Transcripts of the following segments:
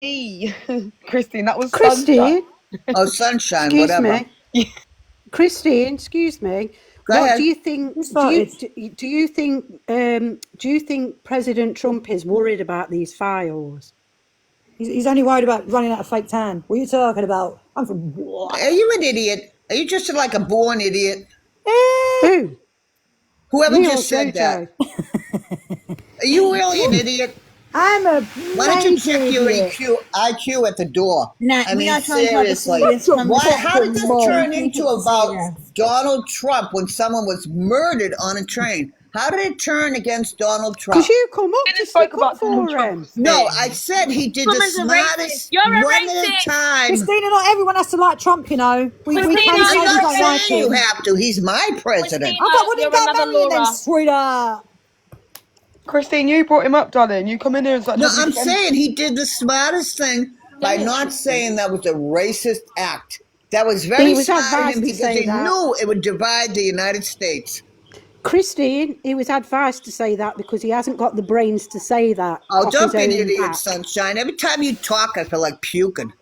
Christine, that was Christine. Oh, sunshine, Excuse whatever. me. Christine, excuse me. Go ahead. Do you think? Do you think President Trump is worried about these files? He's only worried about running out of fake tan. What are you talking about? I'm from what? Are you an idiot? Are you just like a born idiot? Who? Whoever Me or just said Jojo? that. Are you really an idiot? I'm a Why don't you major check your idiot. IQ at the door? No, I we mean, are trying to have a seriously. serious How did this turn Keep into it about serious. Donald Trump when someone was murdered on a train? How did it turn against Donald Trump? Because you come up to didn't spoke stick up about Donald for Trump. him. No, I said he did the Woman's a smartest racist. You're a one at a racist. time. Christina, not everyone has to like Trump, you know. We can Christina, say I'm we not don't like saying you him. have to. He's my president. Christina, I thought we you're didn't get another married then, Laura. sweetheart. Christine, you brought him up, darling. You come in here and start No, having I'm fun. saying he did the smartest thing by not saying that was a racist act. That was very He was smart of advised him to because say he that. knew it would divide the United States. Christine, he was advised to say that because he hasn't got the brains to say that. Oh, off don't his be an own idiot, back. sunshine. Every time you talk, I feel like puking.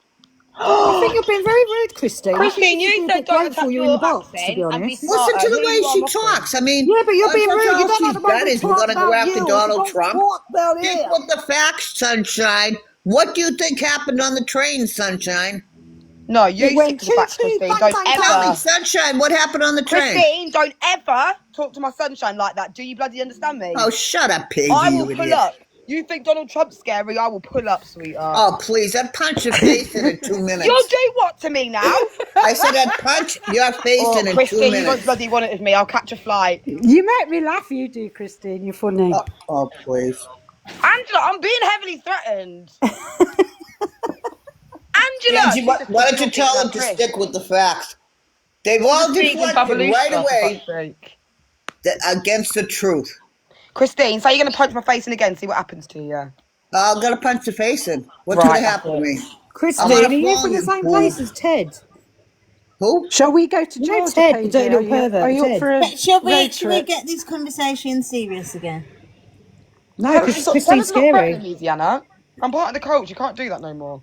I think you're being very rude, Christine. Christine, you said don't attack you're in the your box, to be accent and be honest. smarter. Listen to the Who way you are she mocking? talks. I mean, Yeah, but you're being rude. all You don't she's like the way done we is we're talk going to go about after you. Donald Don't Trump. talk about Stick it. with the facts, sunshine. What do you think happened on the train, sunshine? No, you It went stick to the facts, choo-choo, Christine. bang, Don't bang, Tell me, ever. sunshine, what happened on the train? Christine, don't ever talk to my sunshine like that. Do you bloody understand me? Oh, shut up, piggy, I you will pull idiot. up. You think Donald Trump's scary? I will pull up, sweetheart. Oh, please, I'd punch your face in 2 minutes. You'll do what to me now? I said I'd punch your face Oh, in 2 Christine, you won't minutes. bloody want it with me. I'll catch a flight. You make me laugh, you do, Christine. You're funny. Oh, please. Angela, I'm being heavily threatened. Angela! Angie, why don't you tell them to stick with the facts? They've all deflected right away against the truth. Christine, so you're going to punch my face in again, see what happens to you, yeah? I'm going to punch the face in. What's going to happen to me? Christine, I'm are gonna you fall, from the you same fool. place as Ted? Who? Shall we go to You know Jojo? Ted, the PJ? dirty little pervert, Are you up Ted. for a Shall we road trip? get this conversation serious again? No, because Tell Christine's us not threatening scary. me, Deanna. I'm part of the cult. You can't do that no more.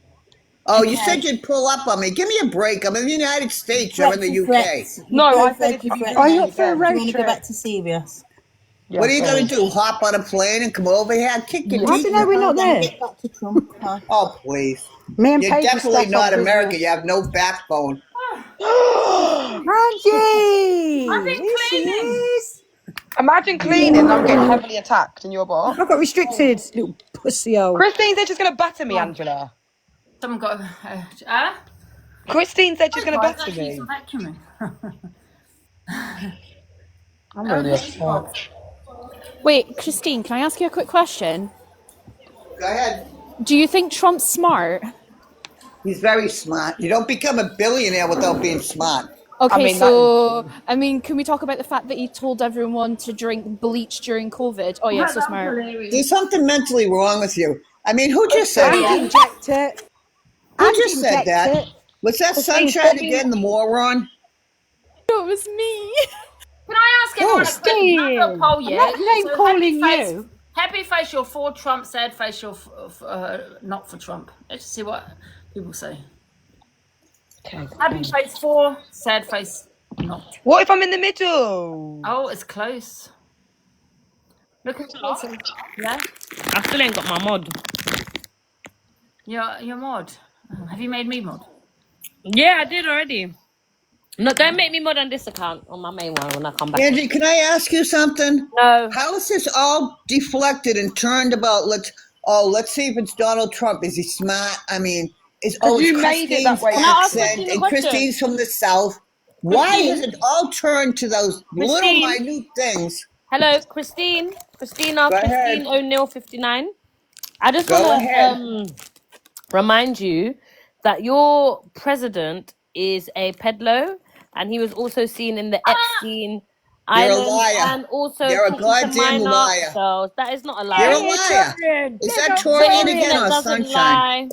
Oh, you said you'd pull up on me. Give me a break. I'm in the United States. You're in the UK. Threats. No, You I both said said if you threats. do Are you it up for a again. Do you road want to go trip? back to serious? Yeah, What are you sorry. going to do? Hop on a plane and come over here? Kick your How teeth do you know we're not there? Get back to Trump. Oh, please. Me and You're Paige are definitely stuck not on American. business. You have no backbone. Angie! I've been Here she cleaning. is. Imagine cleaning and I'm getting heavily attacked and you're what? I've got restricted, little pussy hole. Christine said she's going to batter me, Angela. Someone got Christine said she's going to Right, batter actually, me. some vacuuming. I'm really upset. Wait, Christine, can I ask you a quick question? Go ahead. Do you think Trump's smart? He's very smart. You don't become a billionaire without being smart. Okay, I mean, can we talk about the fact that he told everyone to drink bleach during COVID? Oh yeah, so smart. There's something mentally wrong with you. I mean, who just said And that? inject it. Who And just said inject that? it. Was that Sunshine again, the moron? No, it was me. Can I ask everyone a question? Steve, I've got a poll, I'm yeah? not name calling you. Happy face, you're for Trump. Sad face, you're not for Trump. Let's see what people say. okay. Happy face for, sad face not. What if I'm in the middle? Oh, it's close. Look at the yeah. I still ain't got my mod. You're mod. Oh, have you made me mod? Yeah, I did already. No, don't make me mod on this account, on my main one when I come back. Angie, can I ask you something? No. How is this all deflected and turned about? Let's see if it's Donald Trump. Is he smart? I mean, it's you made it that Christine's way. Can I ask accent Christine a and question? Christine's from the South. Why Christine? has it all turned to those little Christine? minute things? Hello, Christina Go ahead. O'Neill 59. I just Go want ahead. to remind you that your president is a pedlo, and he was also seen in the Epstein You're a Island, liar. and also You're a taking goddamn minor liar. cells. That is not a lie. You're a liar. Is that Torian again That or doesn't Sunshine? lie.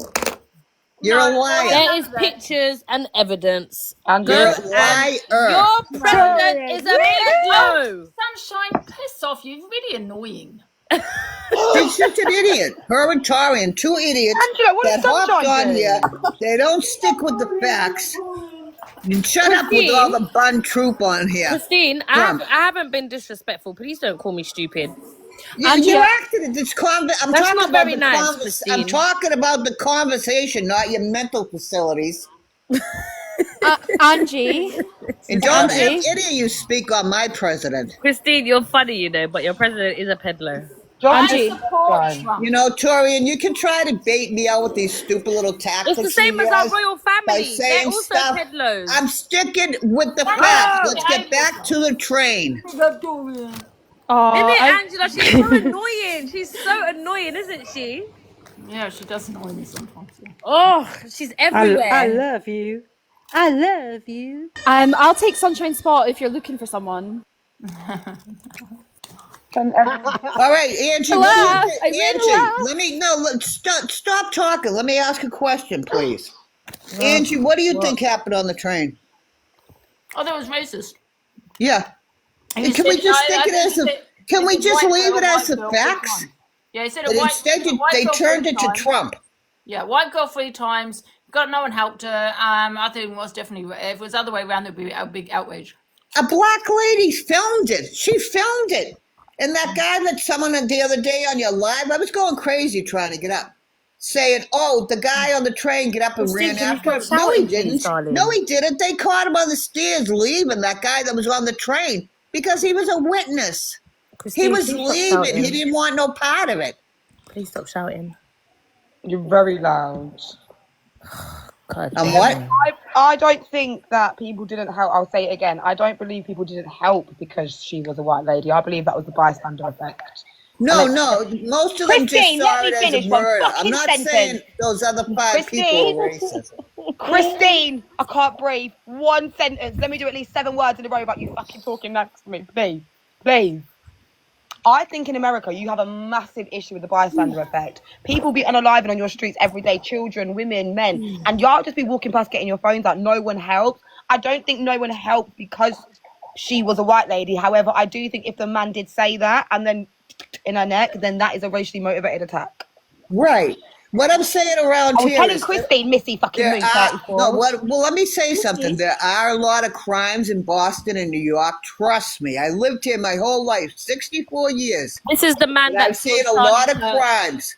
You're a liar. There is pictures and evidence. And You're Go a and liar. your president is a pedlo. Sunshine, piss off. You're really annoying. She's just an idiot. Her and Torian, two idiots Angela, what that is hopped Sunshine on doing? here. They don't stick with the facts. And shut up with all the bun troop on here. Christine, I Trump. haven't been disrespectful. Please don't call me stupid. You acted in this I'm That's talking not about very the nice, I'm Christine. talking about the conversation, not your mental facilities. Angie. And don't have any of you speak on my president. Christine, you're funny, you know, but your president is a peddler. Angie. You know, Torian, you can try to bait me out with these stupid little tactics. It's the same as our royal by family. They're saying also stuff. peddlers. I'm sticking with the facts. Let's get back to the train. Isn't it, Angela? She's so annoying. She's so annoying, isn't she? Yeah, she does annoy me sometimes. Yeah. Oh, she's everywhere. I love you. I love you. I'll take Sunshine's spot if you're looking for someone. All right, Angie. Stop talking. Let me ask a question, please. Angie, what do you think happened on the train? Oh, that was racist. Yeah. Can we just stick it as a? Can we just leave it as the facts? Yeah, he said But instead, they turned it to Trump. Yeah, white girl 3 times. Got no one helped her. I think it was definitely. If it was the other way around, there'd be a big outrage. A black lady filmed it. She filmed it. And that guy that someone the other day on your live, I was going crazy trying to get up, saying, "Oh, the guy on the train get up and ran after him." No, he didn't. No, he didn't. They caught him on the stairs leaving. That guy that was on the train because he was a witness. He was leaving. He didn't want no part of it. Please stop shouting. You're very loud. God, and what? I don't think that people didn't help. I'll say it again. I don't believe people didn't help because she was a white lady. I believe that was the bystander effect. No, most of them just saw it as a murder. I'm not saying those other 5 people were racist. Christine, I can't breathe. One sentence. Let me do at least 7 words in a row about you fucking talking next to me, please. Please. I think in America, you have a massive issue with the bystander effect. People be unaliving on your streets every day, children, women, men, and y'all just be walking past getting your phones out. No one helped. I don't think no one helped because she was a white lady. However, I do think if the man did say that and then in her neck, then that is a racially motivated attack. Right. What I'm saying around here telling Christine, Missy fucking Moon 34. Well, let me say something. There are a lot of crimes in Boston and New York. Trust me. I lived here my whole life, 64 years. This is the man I've seen a lot of crimes.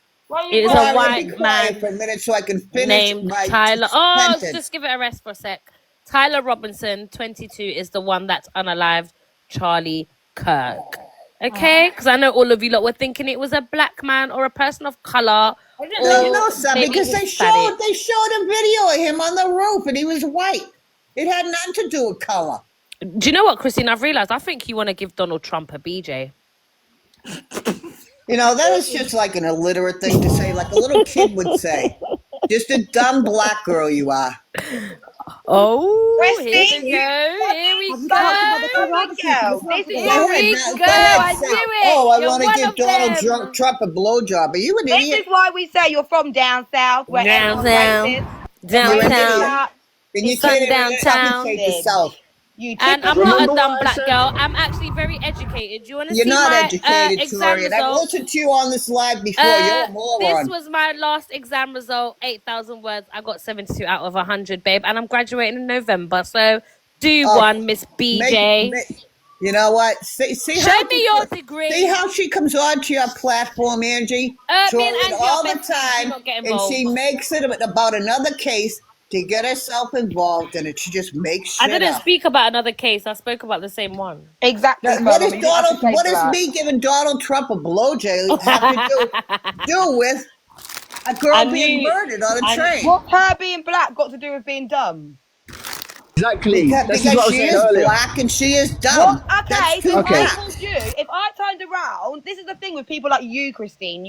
It is a white man for a minute so I can finish named my Tyler. sentence. Just give it a rest for a sec. Tyler Robinson, 22, is the one that's unalived Charlie Kirk. Okay? Because I know all of you lot were thinking it was a black man or a person of color. No, son, because they showed a video of him on the roof and he was white. It had nothing to do with color. Do you know what, Christine? I've realized I think you want to give Donald Trump a BJ. You know, that is just like an illiterate thing to say, like a little kid would say. Just a dumb black girl you are. Oh, Christine, here we go. I knew it. Oh, I want to give Donald Trump a blowjob. Are you an idiot? This is why we say you're from down south. Where downtown. And you can't downtown. the south. And I'm not a dumb black girl. I'm actually very educated. Do you want to see my You're not educated, exam Tori. result? I've listened to you on this live before. You're a moron. This was my last exam result. 8,000 words. I got 72 out of 100, babe. And I'm graduating in November. So do one, Miss BJ. You know what? Show me your degree. See how she comes onto your platform, Angie? Me and Angie all the time. And she makes it about another case to get herself involved in it. She just makes shit I didn't up. speak about another case. I spoke about the same one. Exactly. What is me giving Donald Trump a blowjob have to do with a girl being murdered on a train? What's her being black got to do with being dumb? Exactly. Because she is black and she is dumb. I told you, if I turned around, this is the thing with people like you, Christine,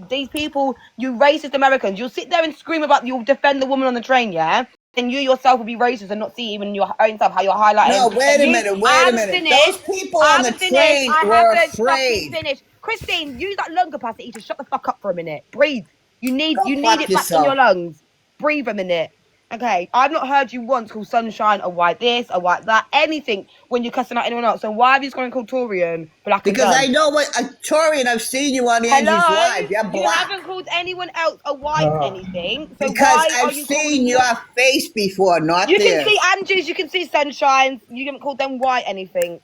these people, you racist Americans, you'll sit there and scream about, you'll defend the woman on the train, yeah? And you yourself will be racist and not see even your own self, how you're highlighting. No, wait a minute. Those people on the train were afraid. Christine, use that lung capacity to shut the fuck up for a minute. Breathe. You need it back in your lungs. Breathe a minute. Okay, I've not heard you once call Sunshine a white this, a white that, anything when you're cussing out anyone else. So why have you gone and called Torian black and Because dumb? I know what, Torian, I've seen you on Angie's Hello? Live. You're You black. haven't called anyone else a white anything. So Because why are I've you seen calling your them? face before, not You can theirs. see Angie's, you can see Sunshines. You haven't called them white anything.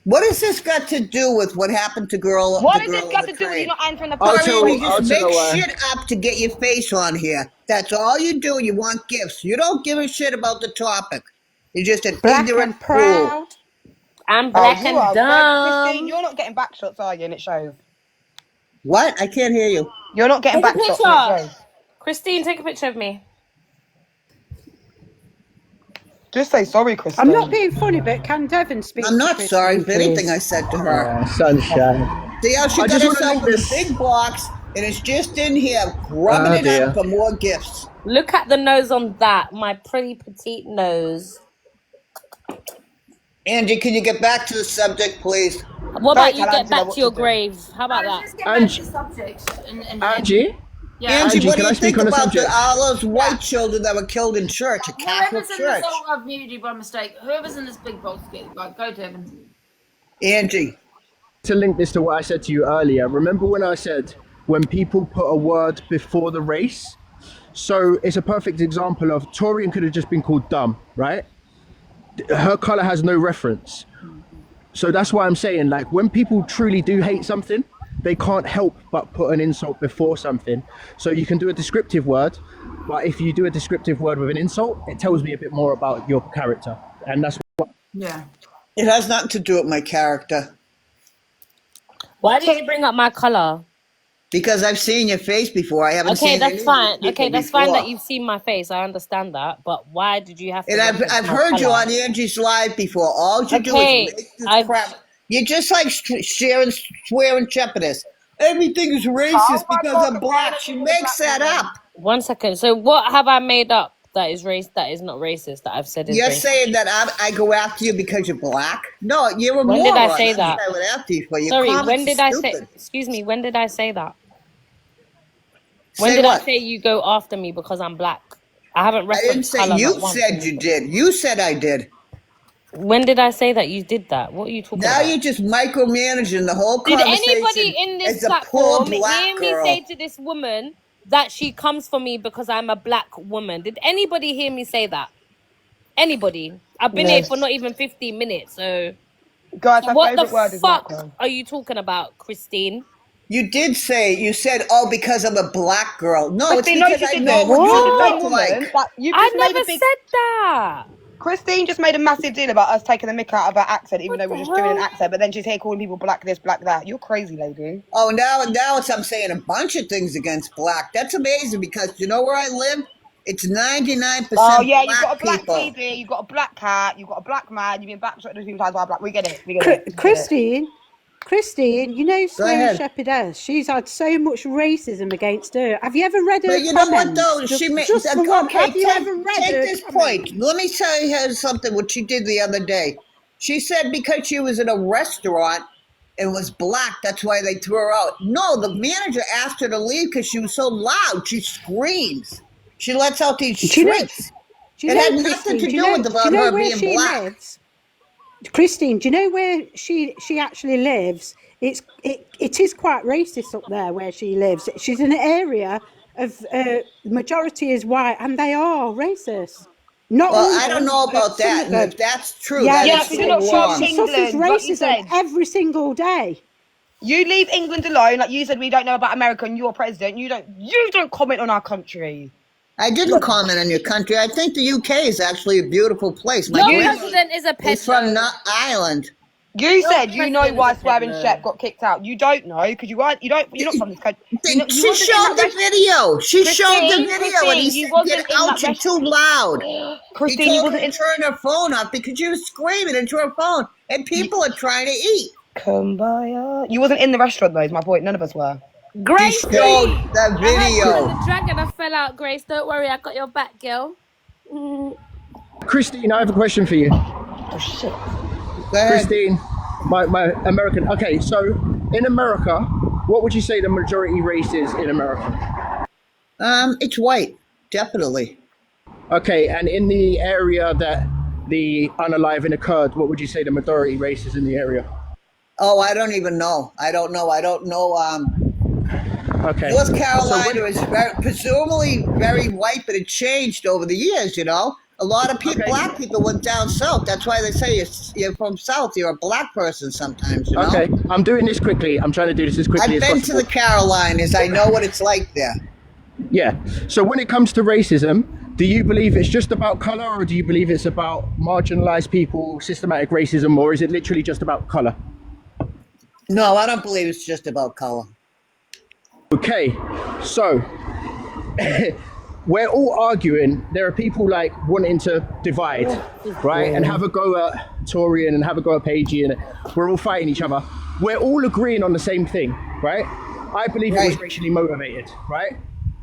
What has this got to do with what happened to girl? What the has girl this got on the to do with train? you not answering the I'll phone? tell- Torian, you just I'll make tell her. shit up to get your face on here. That's all you do. You want gifts. You don't give a shit about the topic. You're just an Black ignorant and fool. proud. I'm black you and are. Christine, dumb. you're not getting back shots, are you? And it shows. What? I can't hear you. You're not getting Take a back shots, and it picture. shows. Christine, take a picture of me. Just say sorry, Christine. I'm not being funny, but can Devon speak I'm to not Christine, sorry for anything please? I said to her. Oh, Sunshine. See how she I got just wanna herself link in a this- big box and it's just in here grubbing Oh, it dear. up for more gifts. Look at the nose on that. My pretty petite nose. Angie, can you get back to the subject, please? What Don't about you tell get Angela back what to your to do. grave? How about that? Let's get back Angie- to subjects. Angie? Yeah. Angie, Angie, what do can I you speak think on the about subject? all those white children that were killed in church, a Catholic Whoever's in church? this, I've muted you by mistake. Whoever's in this big box, right, go to heaven. Angie, To link this to what I said to you earlier, remember when I said when people put a word before the race? So it's a perfect example of Torian could have just been called dumb, right? Her color has no reference. So that's why I'm saying, like, when people truly do hate something, they can't help but put an insult before something. So you can do a descriptive word, but if you do a descriptive word with an insult, it tells me a bit more about your character. And that's what Yeah. it has nothing to do with my character. Why did you bring up my color? Because I've seen your face before. I haven't Okay, seen any that's of fine. these Okay, people that's fine that before. you've seen my face. I understand that. But why did you have to? And reference I've my heard you colour? on Angie's Live before. All you do Okay, is make this I've- crap. You're just like sharing, swearing shepherdess. Everything is racist Oh my because God, I'm black. Gabriella, She she's a makes black that woman. up. 1 second. So what have I made up that is that is not racist that I've said is You're racist? saying that I go after you because you're black? No, you're a When moron. did I say That's that? what I went after you for. Your Sorry, comments when are did I say? stupid. Excuse me. When did I say that? When Say did what? I say you go after me because I'm black? I haven't I didn't referenced say color. you not once. said you did. You said I did. When did I say that you did that? What are you talking Now about? you're just micromanaging the whole Did conversation. anybody in this as a poor platform black hear me girl. say to this woman that she comes for me because I'm a black woman? Did anybody hear me say that? Anybody? I've been here Yes. for not even 15 minutes. So Guys, my what the favourite word is white fuck girl. are you talking about, Christine? You did say, you said, oh, because I'm a black girl. No, Christine, it's no, you because I didn't. know what You're you the same look woman like. that you've I just made never a big. said that. Christine just made a massive deal about us taking the mick out of her accent, even What though we're the just doing an hell? accent. But then she's here calling people black this, black that. You're crazy, lady. Oh, now I'm saying a bunch of things against black. That's amazing because you know where I live? It's 99% Oh yeah, you've black got a black people. TV, you've got a black cat, you've got a black man, you've been backshot a few times by black. We get it. We get it. We get it. Christine, you know Swearing ahead. Shepherdess, she's had so much racism against her. Have you ever read her But you know what, comments? though? Just, She made, just for one, okay, have you ever read take her this comments? point. Let me tell you something, what she did the other day. She said because she was in a restaurant and was black, that's why they threw her out. No, the manager asked her to leave because she was so loud. She screams. She lets out these Do you know- shrieks. Do you It know, had nothing Christine, to do you do know, with do you about know her where being she black. lives? Christine, do you know where she actually lives? It is quite racist up there where she lives. She's in an area of the majority is white, and they are racist. Not Well, all I of don't them, know but about some that. of And them. if that's true, Yeah, that Yeah, is because you're so not she from wrong. suffers England, like you racism said. every single day. You leave England alone, like you said. We don't know about America, and you're president. You don't comment on our country. I didn't comment on your country. I think the UK is actually a beautiful place. My Your grandma president is a is from pedo. Ireland. You said you know president why is a Swearing pedo. Shep got kicked out. You don't know because you're not from this country. You She wasn't in showed that the restaurant. video. She showed the Christine, video, and he you said, wasn't "Get in that out! You're too loud." He Christine, you told her wasn't to in. turn her phone off because she was screaming into her phone, and people are trying to eat. Kumbaya. You wasn't in the restaurant though. Is my point. None of us were. She Gracie! showed the I heard you video. and the dragon have fell out, Grace. Don't worry, I got your back, girl. Christine, I have a question for you. Oh shit. Go ahead. Christine, my American. Okay, so in America, what would you say the majority race is in America? It's white, definitely. Okay, and in the area that the unaliving occurred, what would you say the majority race is in the area? Oh, I don't even know. I don't know. Okay. North So when Carolina is presumably very white, but it changed over the years. A lot of okay, black people went down south. That's why they say you're from south. You're a black person sometimes. okay, I'm doing this quickly. I'm trying to do this as quickly I've as been to possible. the Carolinas. I know what it's like there. Yeah. So when it comes to racism, do you believe it's just about color, or do you believe it's about marginalized people, systematic racism, or is it literally just about color? No, I don't believe it's just about color. Okay. So we're all arguing. There are people like wanting to divide, right, and have a go at Torian and have a go at Pagey, and we're all fighting each other. We're all agreeing on the same thing, right? I believe it was Right. racially motivated, right?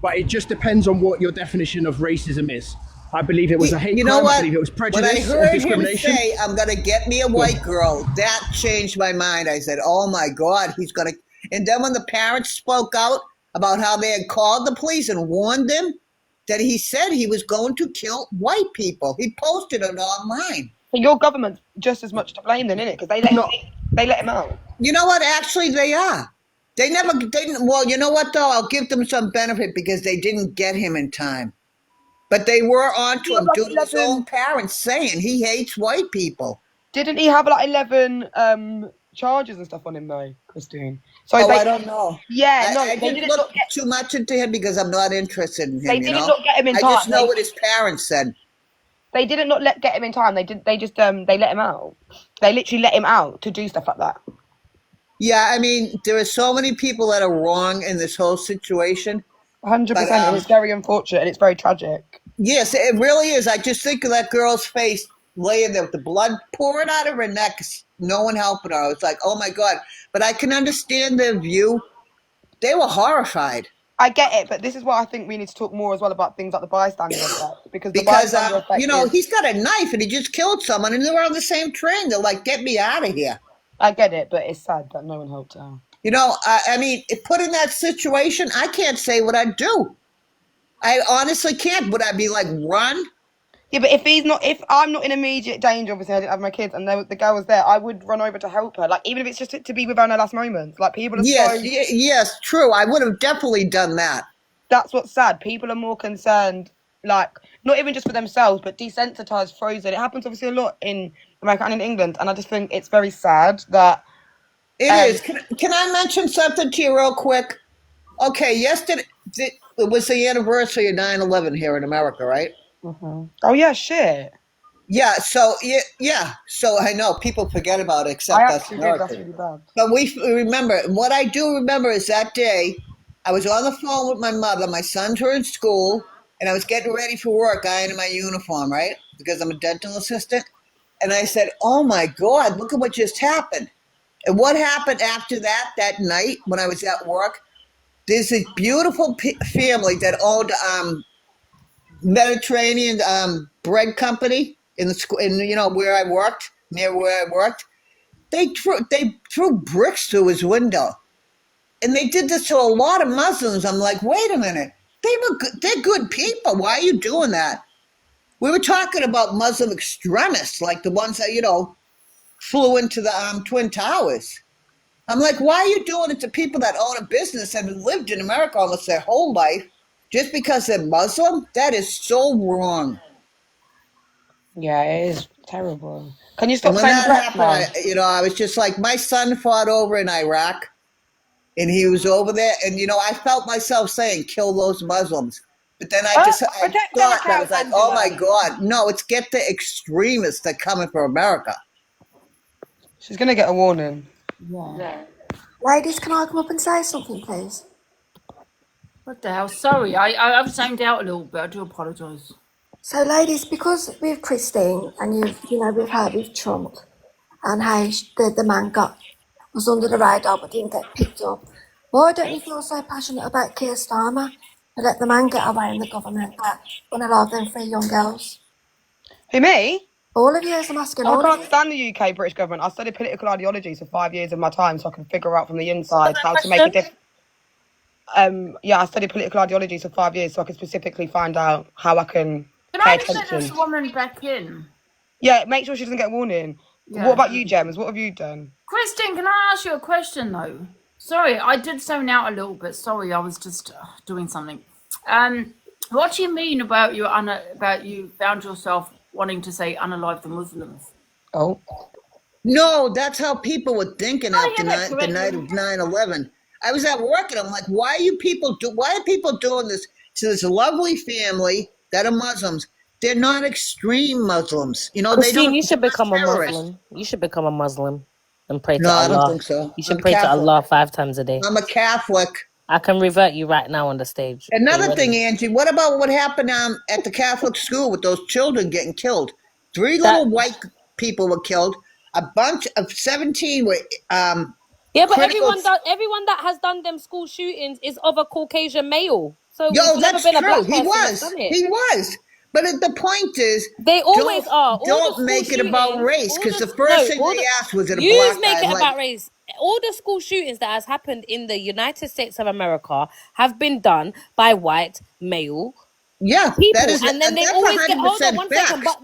But it just depends on what your definition of racism is. I believe it was a hate You crime. know what? I believe it was When I prejudice and heard him discrimination. say, "I'm going to get me a white girl," that changed my mind. I said, "Oh my God, he's going to." And then when the parents spoke out about how they had called the police and warned them that he said he was going to kill white people, he posted it online. So your government's just as much to blame then, innit? Because they let him out. You know what? Actually, they are. They didn't. Well, you know what though? I'll give them some benefit because they didn't get him in time. But they were onto him due to his own parents saying he hates white people. Didn't he have like 11 charges and stuff on him though, Christine? So I don't know. Yeah, no, I they didn't look too much into him because I'm not interested in him. They didn't not get him in I time. just know what his parents said. They didn't not get him in time. They just they let him out. They literally let him out to do stuff like that. Yeah, I mean, there are so many people that are wrong in this whole situation. 100%, and it's very unfortunate and it's very tragic. Yes, it really is. I just think of that girl's face laying there with the blood pouring out of her neck, no one helping her. I was like, oh my God. But I can understand their view. They were horrified. I get it, but this is why I think we need to talk more as well about things like the bystander effect. Because the bystander effect he's got a knife and he just killed someone and they were on the same train. They're like, get me out of here. I get it, but it's sad that no one helped her. I mean, put in that situation, I can't say what I'd do. I honestly can't. Would I be like, run? Yeah, but if I'm not in immediate danger, obviously I didn't have my kids, and the girl was there, I would run over to help her. Like, even if it's just to be with her in her last moments. Like, people are yes, true. I would have definitely done that. That's what's sad. People are more concerned, like, not even just for themselves, but desensitized, frozen. It happens obviously a lot in America and in England, and I just think it's very sad that it is. Can I mention something to you real quick? Okay, yesterday it was the anniversary of 9/11 here in America, right? Mm-hmm. Oh yeah, shit. Yeah. So So I know people forget about it, except us Americans. That's really bad. But we remember. What I do remember is that day I was on the phone with my mother. My sons were in school, and I was getting ready for work. I in my uniform, right? Because I'm a dental assistant. And I said, "Oh my God, look at what just happened." And what happened after that night when I was at work? There's this beautiful family that owned Mediterranean bread company in where I worked, near where I worked. They threw bricks through his window, and they did this to a lot of Muslims. I'm like, wait a minute, they're good people. Why are you doing that? We were talking about Muslim extremists, like the ones that flew into the Twin Towers. I'm like, why are you doing it to people that own a business and have lived in America almost their whole life just because they're Muslim? That is so wrong. Yeah, it is terrible. Can you stop And when saying that happened, I was just like, my son fought over in Iraq and he was over there. And, I felt myself saying, kill those Muslims. But then I thought that I was like, oh my God, no, it's get the extremists that coming for America. She's going to get a warning. Yeah. Ladies, can I come up and say something, please? What the hell? Sorry, I've zoned out a little bit. I do apologise. So, ladies, because with Christine and we've heard with Trump and how the man was under the radar but didn't get picked up, why don't you feel so passionate about Keir Starmer to let the man get away in the government that won't allow them 3 young girls? Who, me? All of you, as I'm asking all I of can't you. stand the UK British government. I studied political ideology for 5 years of my time so I can figure out from the inside how to make a difference. I studied political ideology for 5 years so I can specifically find out how I can Can Pay I just let this attention. woman back in? Yeah, make sure she doesn't get a warning. Yeah. What about you, Gems? What have you done? Christine, can I ask you a question though? Sorry, I did zone out a little bit. Sorry, I was just doing something. What do you mean about you found yourself wanting to say unalive the Muslims? Oh. No, that's how people were thinking Oh, after yeah, the night of 9/11. I was at work and I'm like, why are people doing this to this lovely family that are Muslims? They're not extreme Muslims. You know, Christine, you they're should become a not terrorists. Muslim. You should become a Muslim and pray No, to I don't Allah. think so. You should I'm pray to Catholic. Allah 5 times a day. I'm a Catholic. I can revert you right now on the stage. Are you Another ready? thing, Angie, what about what happened at the Catholic school with those children getting killed? 3 That little white people were killed. A bunch of 17 were yeah, but critical. everyone that has done them school shootings is of a Caucasian male. So it's Yo, never that's been a true. black person that's done it. He was. But the point is, They always are. All the don't school make it about shootings, race, all because the the first no, thing all they the asked was it a yous black make guy? it I'm about like, race. All the school shootings that has happened in the United States of America have been done by white male yeah, people, and then they that's always get. Hold on 100% one second, facts. but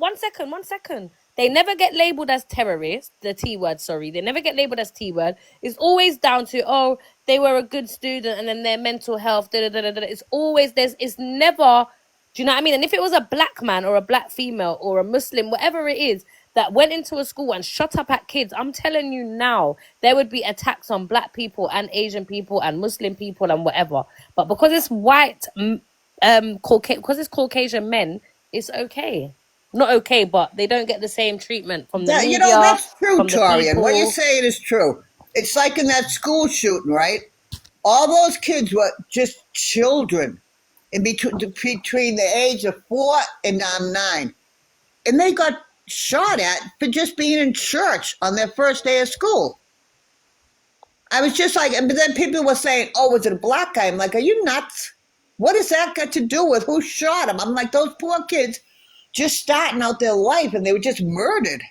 one second. They never get labeled as terrorists. The T word, sorry, they never get labeled as T word. It's always down to they were a good student, and then their mental health. Da, da, da, da, da. It's always It's never. Do you know what I mean? And if it was a black man or a black female or a Muslim, whatever it is, that went into a school and shot up at kids, I'm telling you now, there would be attacks on black people and Asian people and Muslim people and whatever. But because it's white, because it's Caucasian men, it's okay. Not okay, but they don't get the same treatment from the media, That's true, from the Torian. What you're people. saying is true. It's like in that school shooting, right? All those kids were just children in between the age of 4 and 9. And they got shot at for just being in church on their first day of school. I was just like, but then people were saying, oh, was it a black guy? I'm like, are you nuts? What has that got to do with who shot him? I'm like, those poor kids just starting out their life and they were just murdered.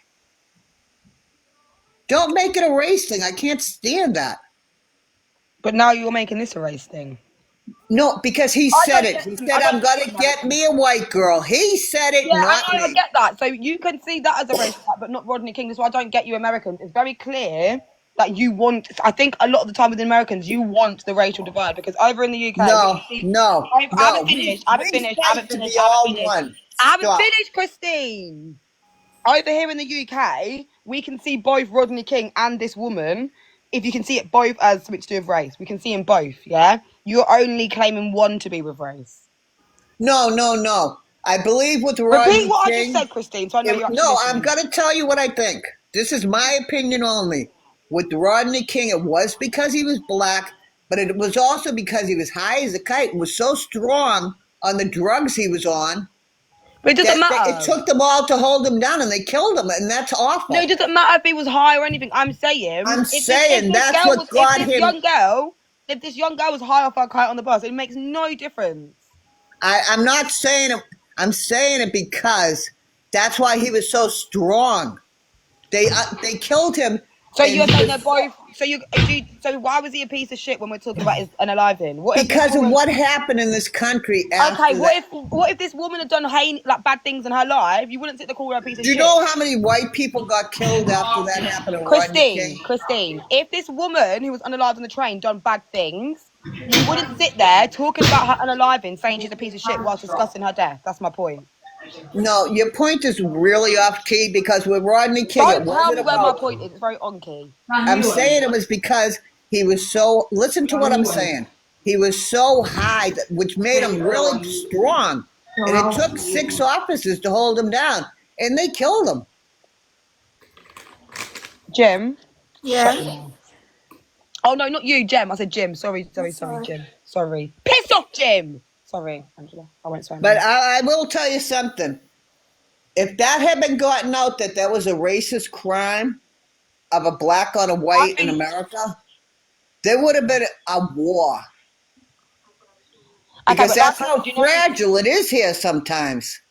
Don't make it a race thing. I can't stand that. But now you're making this a race thing. No, because he said it. He said, I'm going to get me a white girl. He said it, Yeah, not I me. get that. So you can see that as a race fight, but not Rodney King. That's why I don't get you Americans. It's very clear that you want, I think a lot of the time with Americans, you want the racial divide, because over in the UK, No. I haven't finished. I haven't finished, Christine. Over here in the UK, we can see both Rodney King and this woman. If you can see it both as something to do with race, we can see them both. Yeah, you're only claiming one to be with race. No. I believe with Rodney Repeat what King. I just said, Christine. So I know you're No, listening. I'm going to tell you what I think. This is my opinion only. With Rodney King, it was because he was black, but it was also because he was high as a kite and was so strong on the drugs he was on. But it doesn't matter. It took them all to hold him down, and they killed him, and that's awful. No, it doesn't matter if he was high or anything. I'm saying that's what got him. If this young girl was high off her kite on the bus, it makes no difference. I'm not saying it. I'm saying it because that's why he was so strong. They killed him. So you're saying they're both. So why was he a piece of shit when we're talking about his unaliving? Because of what happened in this country after that. What if this woman had done bad things in her life? You wouldn't sit there call her a piece of shit. Do you know how many white people got killed after that happened? Christine, if this woman who was unalived on the train done bad things, you wouldn't sit there talking about her unaliving, saying she's a piece of shit whilst discussing her death. That's my point. No, your point is really off key, because with Rodney King, Don't tell me where my point is. It's very on key. I'm saying it was because he was so. Listen to what I'm saying. He was so high, which made him really strong, and it took 6 officers to hold him down, and they killed him. Jim. Yeah. Oh no, not you, Jim. I said Jim. Sorry, Jim. Sorry. Piss off, Jim. Sorry, Angela. I won't swear. But I will tell you something. If that had been gotten out that was a racist crime of a black on a white in America, there would have been a war. Because that's how fragile it is here sometimes.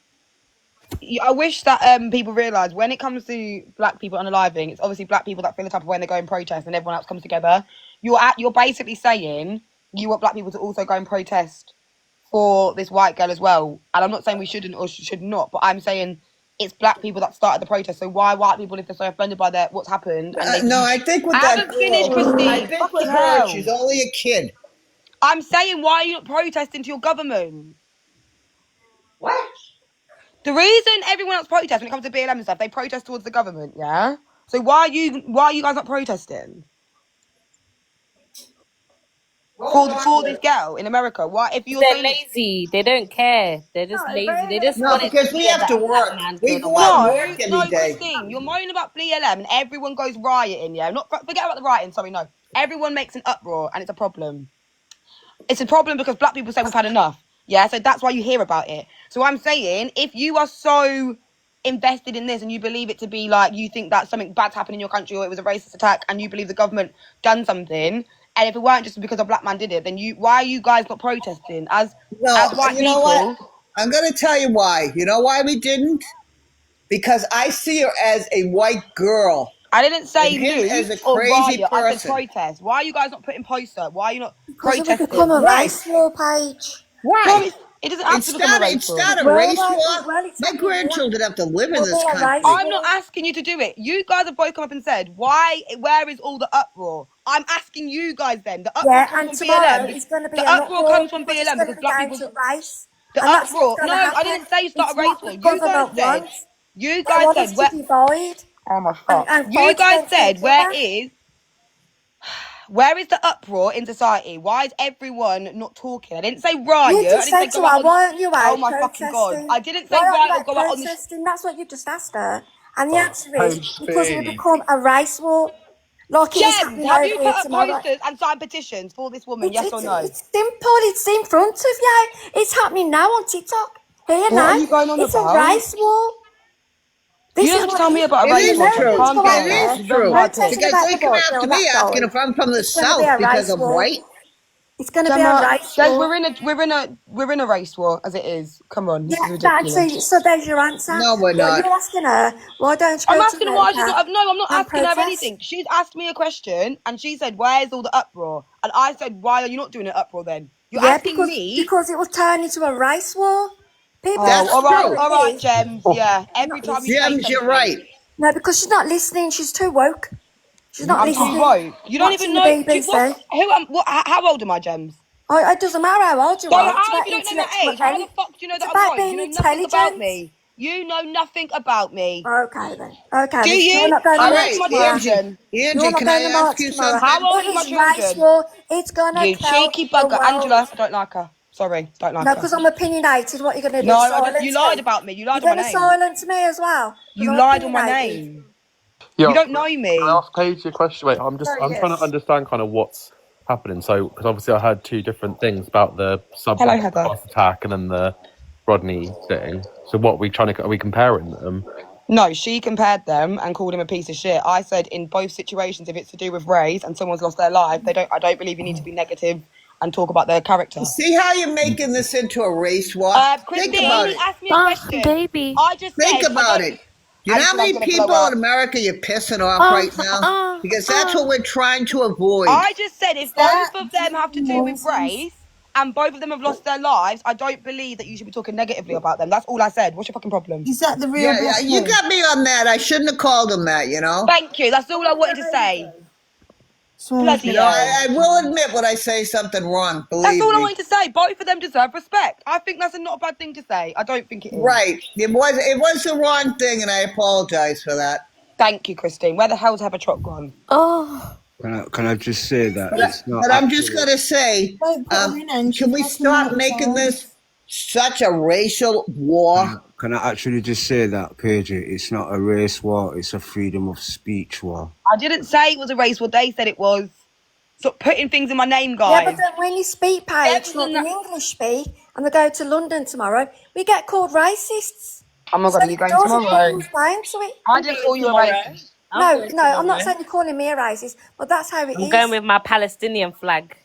I wish that people realise when it comes to black people unaliving, it's obviously black people that feel the type of way and they go and protest, and everyone else comes together. You're basically saying you want black people to also go and protest for this white girl as well. And I'm not saying we shouldn't or should not, but I'm saying it's black people that started the protest. So why white people, if they're so offended by what's happened, and they No, I think with I that haven't finished, girl, I Christine. think Fucking with her, hell. she's only a kid. I'm saying, why are you not protesting to your government? What? The reason everyone else protests when it comes to BLM and stuff, they protest towards the government, yeah? So why are you guys not protesting? For this girl in America? Why, if you're They're saying it's... lazy. They don't care. They're just lazy. They just No, want it to because be we a have to black work. man We killed a go white out and man. work every day. Christine, you're moaning about BLM and everyone goes rioting, yeah? Forget about the rioting, sorry, no. Everyone makes an uproar and it's a problem. It's a problem because black people say we've had enough. Yeah, so that's why you hear about it. So I'm saying, if you are so invested in this and you believe it to be like, you think that something bad's happened in your country or it was a racist attack and you believe the government done something, and if it weren't just because a black man did it, then why are you guys not protesting as white you know people? what? I'm going to tell you why. You know why we didn't? Because I see her as a white girl. I didn't say and him loot as a or crazy riot. I said person. protest. Why are you guys not putting posts up? Why are you not Because it would protesting? become a Right. race war page. No, Right. it doesn't have to become a race It's war. not a Well, race well, war. well, it's My happening here. grandchildren have to live in It'll this be a race country. I'm not war. asking you to do it. You guys have both come up and said, where is all the uproar? I'm asking you guys then. The uproar Yeah, comes and from tomorrow BLM. it's going to be The an uproar uproar comes from because it's BLM going to because be black down people... to race. The And that's what's uproar... going No, to I happen. didn't say you start It's a race what war. the You guys government said... wants. You They guys want said... us to divide Oh my fuck. and You fight guys against said, each other. where is the uproar in society? Why is everyone not talking? I didn't say You riot. I just didn't say said to go out her, on... why aren't you Oh out my fucking God. protesting? I didn't say Why aren't you riot or out go out on the... protesting? That's what you just asked her. And the answer is Hey, because it will Steve. become a race war. Like it is Gems, happening have over you put here up tomorrow. posters and signed petitions for this woman, yes or no? It's simple. It's in front of you. It's happening now on TikTok. Here What now. are you going on It's a about? race war. You This don't is have to what tell it me is. about a It race You is war, know Gems. when true. things Calm go out It down. there. is It's very true. hard to... Protesting Because about they the come boat after girl me that asking died. if I'm from the It's going to be South a because race I'm war. white. It's going to be a Gemma, race Gems, war. we're in a race war as it is. Come on, this is Yeah, ridiculous. so there's your answer. No, we're But not. you're asking her, why don't you I'm go to asking her why she's America not... No, I'm not and asking her protest? anything. She's asked me a question and she said, where's all the uproar? And I said, why are you not doing an uproar then? You're Yeah, asking me... because it will turn into a race war. People Oh, That's just know true. what all it right, is. Gems. Oh, Yeah, You're every not time you listening. say Gems, you're something... right. No, because she's not listening. She's too woke. She's not I'm too listening. woke. You don't even Watching the know... BBC. How old am I, Gems? It doesn't matter how old you So are. It's how, if about you don't know my intellectual. age, how the fuck do you know It's that I'm about woke? You being know nothing about intelligent. me. You know nothing about me. Okay then. Okay Do then. So you're you? not going How to All old's march right, my tomorrow. Angie. children? You're Angie, not can I going to ask march you tomorrow. How something? old It are my is race children? war. It's gonna You kill cheeky the bugger. world. Angela, I don't like her. Sorry, don't like No, her. because I'm opinionated. What are you going to No, do? I don't. You Silence lied me? about me. You You're lied on my going to name. silence me as well? Because You I'm lied on my opinionated. name. yeah. You don't know Can I me. ask Paige a question? Wait, I'm Sorry, trying to yes. understand kind of what's happening. So, because obviously I heard two different things about the Hello, subway Heather. bus attack and then the Rodney thing. So, what are we comparing them? No, she compared them and called him a piece of shit. I said in both situations, if it's to do with race and someone's lost their life, I don't believe you need to be negative and talk about their character. See how you're making this into a race war? Think Christine, about he it. asked me a question. Baby. I just Think said, I about don't... it. You know how Angela's many going to blow people in up. America you're pissing off right now? Because that's what we're trying to avoid. I just said if That both of them have to do with race and both of them have lost their lives, I don't believe that you should be talking negatively about them. That's all I said. What's your fucking problem? Is that the real Yeah, you got me on that. I shouldn't have called him that, you know? Thank you. That's all I wanted to say. Bloody You know, hell. I will admit when I say something wrong, That's believe all I me. wanted to say. Both of them deserve respect. I think that's not a bad thing to say. I don't think it is. Right. It was the wrong thing, and I apologize for that. Thank you, Christine. Where the hell's Heather Trot gone? Oh. Can I just say that it's not But I'm just going to say, Don't put her in, and can we she's stop fucking making nuts. this such a racial war? Can I actually just say that, Paige? It's not a race war. It's a freedom of speech war. I didn't say it was a race war. They said it was. Stop putting things in my name, Yeah, guys. but then when you speak, Paige, like the English speak, and they go to London tomorrow, we get called racists. Oh my God, are you going Yours tomorrow? is fine to it. I didn't call you a racist. No, I'm not saying you're calling me a racist, but that's how it is. I'm going with my Palestinian flag.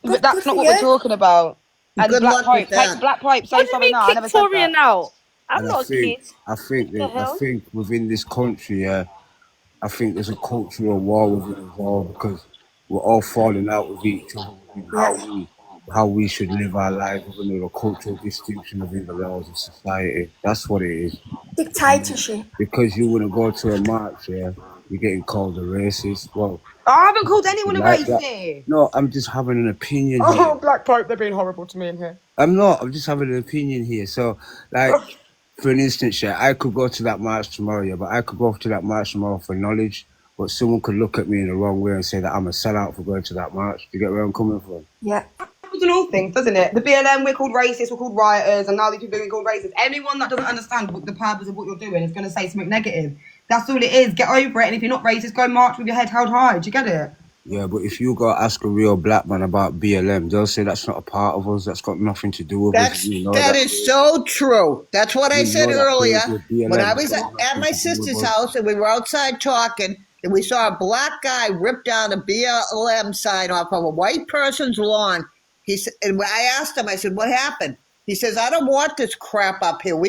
But that's not what we're talking about. And Good luck with that. Black Pope, say What do you something mean now. I never said Victorian that. out? I'm And not a kid. I think The hell? within this country, I think there's a cultural war within it as well because we're all falling out with each other with how we how we should live our lives within the cultural distinction within the laws of society. That's what it is. Dictatorship. Because you want to go to a march, yeah, you're getting called a racist. Well, I haven't called anyone a like that. racist. No, I'm just having an opinion here. Oh, Black Pope, they're being horrible to me in here. I'm not. I'm just having an opinion here. So, like, for an instance, yeah, I could go to that march tomorrow, yeah, but I could go to that march tomorrow for knowledge, but someone could look at me in the wrong way and say that I'm a sellout for going to that march. Do you get where I'm coming from? Yeah. Happens in all things, doesn't it? The BLM, we're called racist, we're called rioters, and now these people are being called racist. Anyone that doesn't understand what the purpose of what you're doing is going to say something negative. That's all it is. Get over it, and if you're not racist, go march with your head held high. Do you get it? Yeah, but if you go ask a real black man about BLM, they'll say that's not a part of us. That's got nothing to do with us. That is so true. That's what I said earlier. BLM, When I was at my sister's house and we were outside talking, and we saw a black guy rip down a BLM sign off of a white person's lawn. He said, and I asked him, I said, "What happened?" He says, "I don't want this crap up here.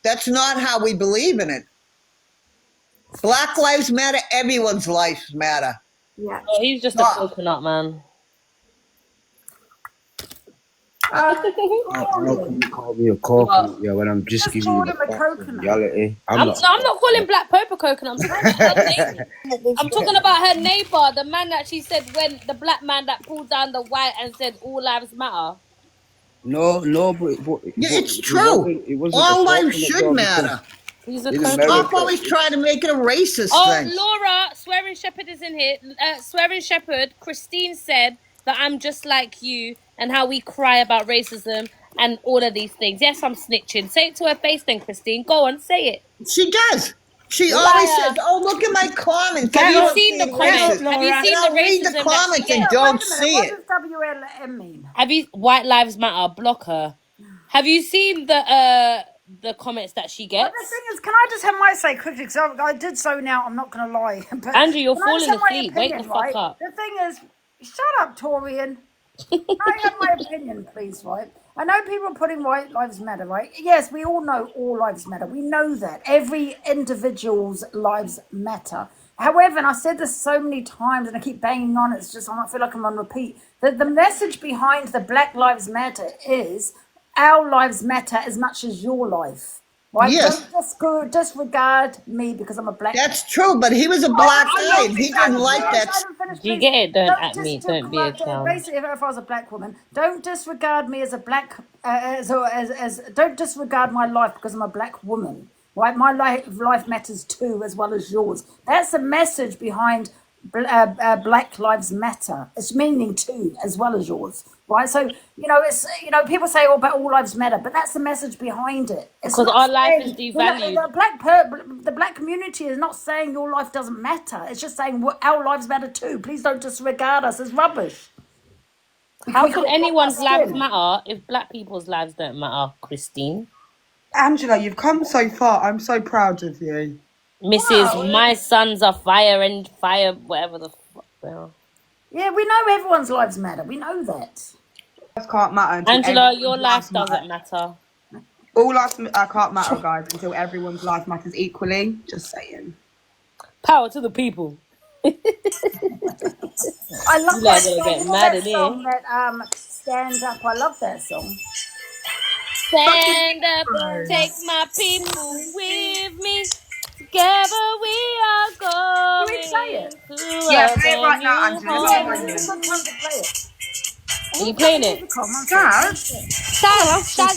That's not how we believe in it. Black lives matter. Everyone's lives matter." Yeah. Oh, he's just a coconut man. How can you call me a coconut? Yeah, when I'm just giving you the facts of reality. I'm not calling Black Pope a coconut. I'm talking about her neighbor, the man that she said when the black man that pulled down the white and said all lives matter. No, but it's true. It wasn't all lives should matter. He's a Stop always trying to make it a racist thing. Laura, Swearing Shepherd is in here. Swearing Shepherd, Christine said that I'm just like you and how we cry about racism and all of these things. Yes, I'm snitching. Say it to her face then, Christine. Go on, say it. She does. She always says, "Oh, look at my comments." Have you seen the comments? Have you seen the read the comments and don't see it. What does WLM mean? Have you White Lives Matter? Block her. Have you seen the comments that she gets? But the thing is, can I just have my say quickly? Because I did zone out. I'm not going to lie. But Andrew, you're can I just falling have my asleep. Wake the fuck up. The thing is, shut up, Torian. Can I have my opinion, please, right? I know people are putting White Lives Matter, right? Yes, we all know all lives matter. We know that. Every individual's lives matter. However, and I said this so many times and I keep banging on, it's just, I feel like I'm on repeat, that the message behind the Black Lives Matter is our lives matter as much as your life. Right? Yes. Don't disregard me because I'm a black man. That's true, but he was a black guy and he didn't like that. You get it? Don't at me. Don't be a clown. Basically, if I was a black woman, don't disregard me as a black, don't disregard my life because I'm a black woman. Right? My life matters too, as well as yours. That's the message behind Black Lives Matter. It's meaning too, as well as yours. Right, so it's people say, "Oh, but all lives matter," but that's the message behind it. It's because our life is devalued. The black community is not saying your life doesn't matter. It's just saying our lives matter too. Please don't disregard us as rubbish. How can anyone's lives matter if black people's lives don't matter, Christine? Angela, you've come so far. I'm so proud of you. Mrs. My sons are fire and fire, whatever the fuck they are. Yeah, we know everyone's lives matter. We know that. Can't matter. Angela, your life doesn't matter. All lives can't matter, guys, until everyone's life matters equally. Just saying. Power to the people. I love that song. Get mad at song that Stand Up. I love that song. Stand up, take my people with me. Together we are going. Can we play it? Yeah, play it right now, Angela. It's a good time to play it. Are you playing it? Shaz,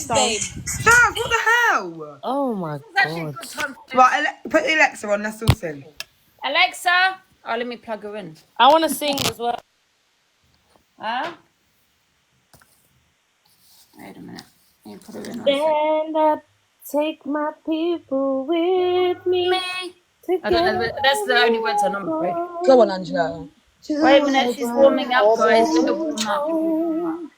babe. Shaz, what the hell? Oh my god. Right, put the Alexa on, let's all sing. Alexa. Oh, let me plug her in. I want to sing as well. Huh? Wait a minute. You put her in. Stand up, take my people with me. That's the only words I know, I'm afraid. Go on, Angela. Wait a minute, she's warming up, guys. Warm up.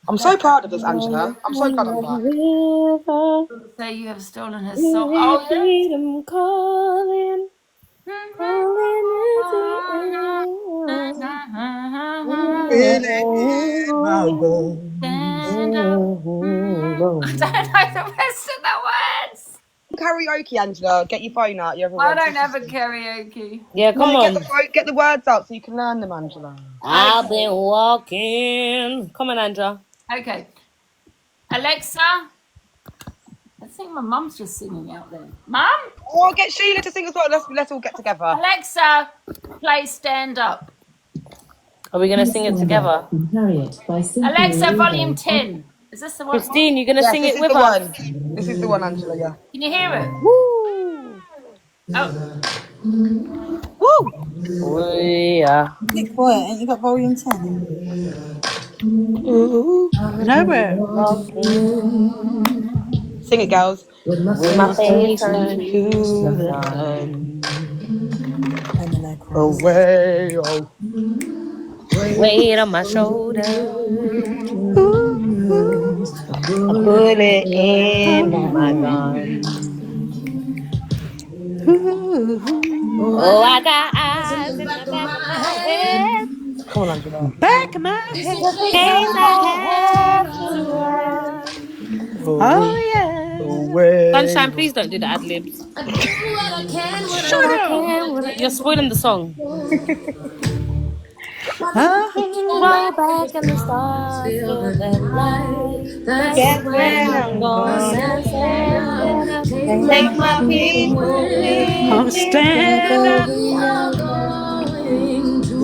I'm so proud of this, Angela. I'm so proud of that. Say you have stolen his song. Oh, freedom calling. I don't know the rest of the words. karaoke, Angela. Get your phone out. I don't have a karaoke. Yeah, come No, on. get the words out so you can learn them, Angela. I've been walking. Come on, Andra. Okay. Alexa. I think my mum's just singing out there. Mum? Or get Sheila to sing as well. Let's all get together. Alexa, play Stand Up. Are we going to sing it together? Alexa, volume 10. Is this the one? Christine, you going to sing it with us? This is the one, Angela, yeah. Can you hear it? Woo! Oh. Woo! Oh, yeah. Be quiet, ain't you got volume 10? Ooh, nowhere. Sing it, girls. With my face turned to to the the sun. Away, oh. Weight on my shoulder. I put it in my gun. Oh, I got eyes in the back of my head. Come on, Angela. Back of my head. Just in case I have to run. Oh, yeah. Away. Sunshine, please don't do the ad libs. Shut up. You're spoiling the song. Oh, Roll back and the stars fill the light. That's when I'm gonna stand up. Take my people I'll with me. stand up.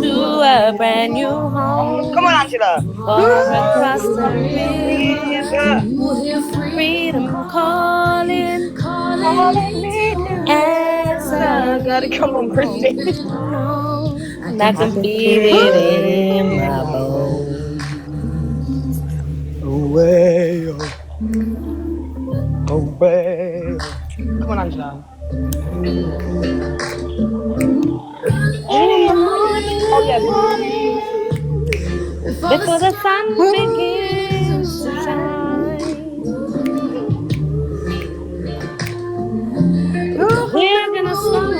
To a brand new home. Come on, Angela. Far across the River. river. Freedom calling. Calling me to Answer. gotta come on, Christy. I can feel it in my bones. Away, oh. Away. Come on, Angela. In the morning. Oh, yeah. Before the sun begins to shine. We're gonna start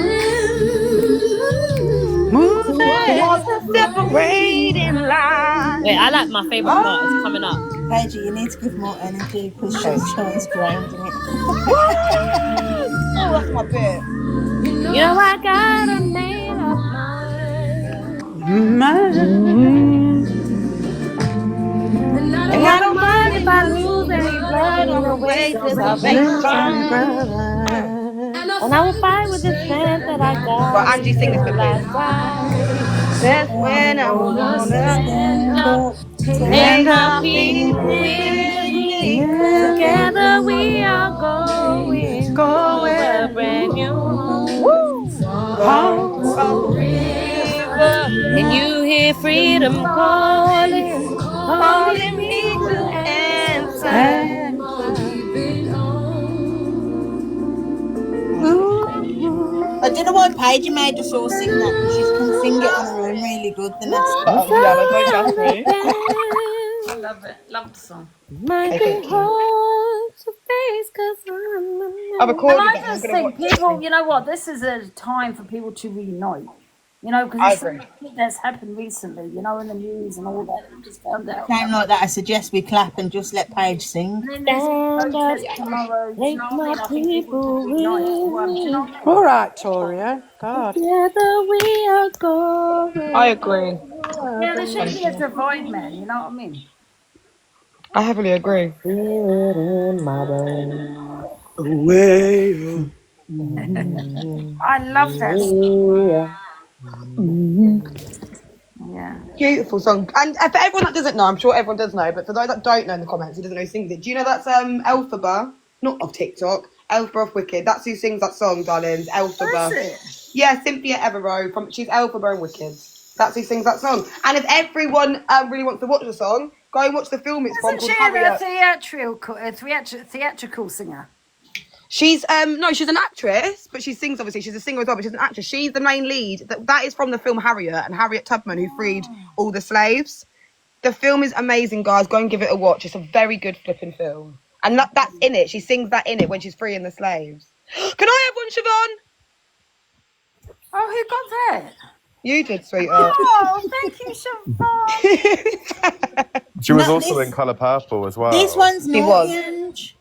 What's the separating line? Wait, I like my favourite part. It's coming up. Paige, you need to give more energy because Sunshine's grounding it. Oh, that's my bit. You know I got a made up mind. And I don't mind if I lose any blood on the way to salvation. And I will fight with the strength that I got. Well, Angie, sing this bit, please. That's when I'm gonna stand up. Take our feet with me. Together we are going to a brand new home. And you hear freedom calling me to answer. I don't know why Paige made us all sing that because she can sing it on her own really good. The next Yeah, but don't trust me. I love it. Love the song. Might be hard to face because I've recorded And I it. I'm just gonna think watch it. people, you know what, this is a time for people to reunite. You know, because I it's agree. something that's happened recently, you know, in the news and all that. We just found out. time like that, I suggest we clap and just let Paige sing. And then there's a protest tomorrow. Do you know what I mean? I think people to reunite as well. Do you know what I mean? All right, Toria. God. together we are going. I agree. Yeah, there shouldn't be a divide, man. You know what I mean? I heavily agree. Feel it in my bones. Away. I love that song. Yeah. Beautiful song. And for everyone that doesn't know, I'm sure everyone does know, but for those that don't know in the comments, who doesn't know who sings it, do you know that's Elphaba? Not of TikTok. Elphaba of Wicked. That's who sings that song, darlings. Elphaba. Is it? Yeah, Cynthia Evero. She's Elphaba and Wicked. That's who sings that song. And if everyone really wants to watch the song, go and watch the film it's from Isn't called she a Harriet. theatrical singer? She's no, she's an actress, but she sings obviously. She's a singer as well, but she's an actress. She's the main lead. That is from the film Harriet and Harriet Tubman, who freed all the slaves. The film is amazing, guys. Go and give it a watch. It's a very good flipping film, and that's in it. She sings that in it when she's freeing the slaves. Can I have one, Siobhan? Oh, who got that? You did, sweetheart. Oh, thank you, Siobhan. She was also in Colour Purple as well. This one's He not was. huge.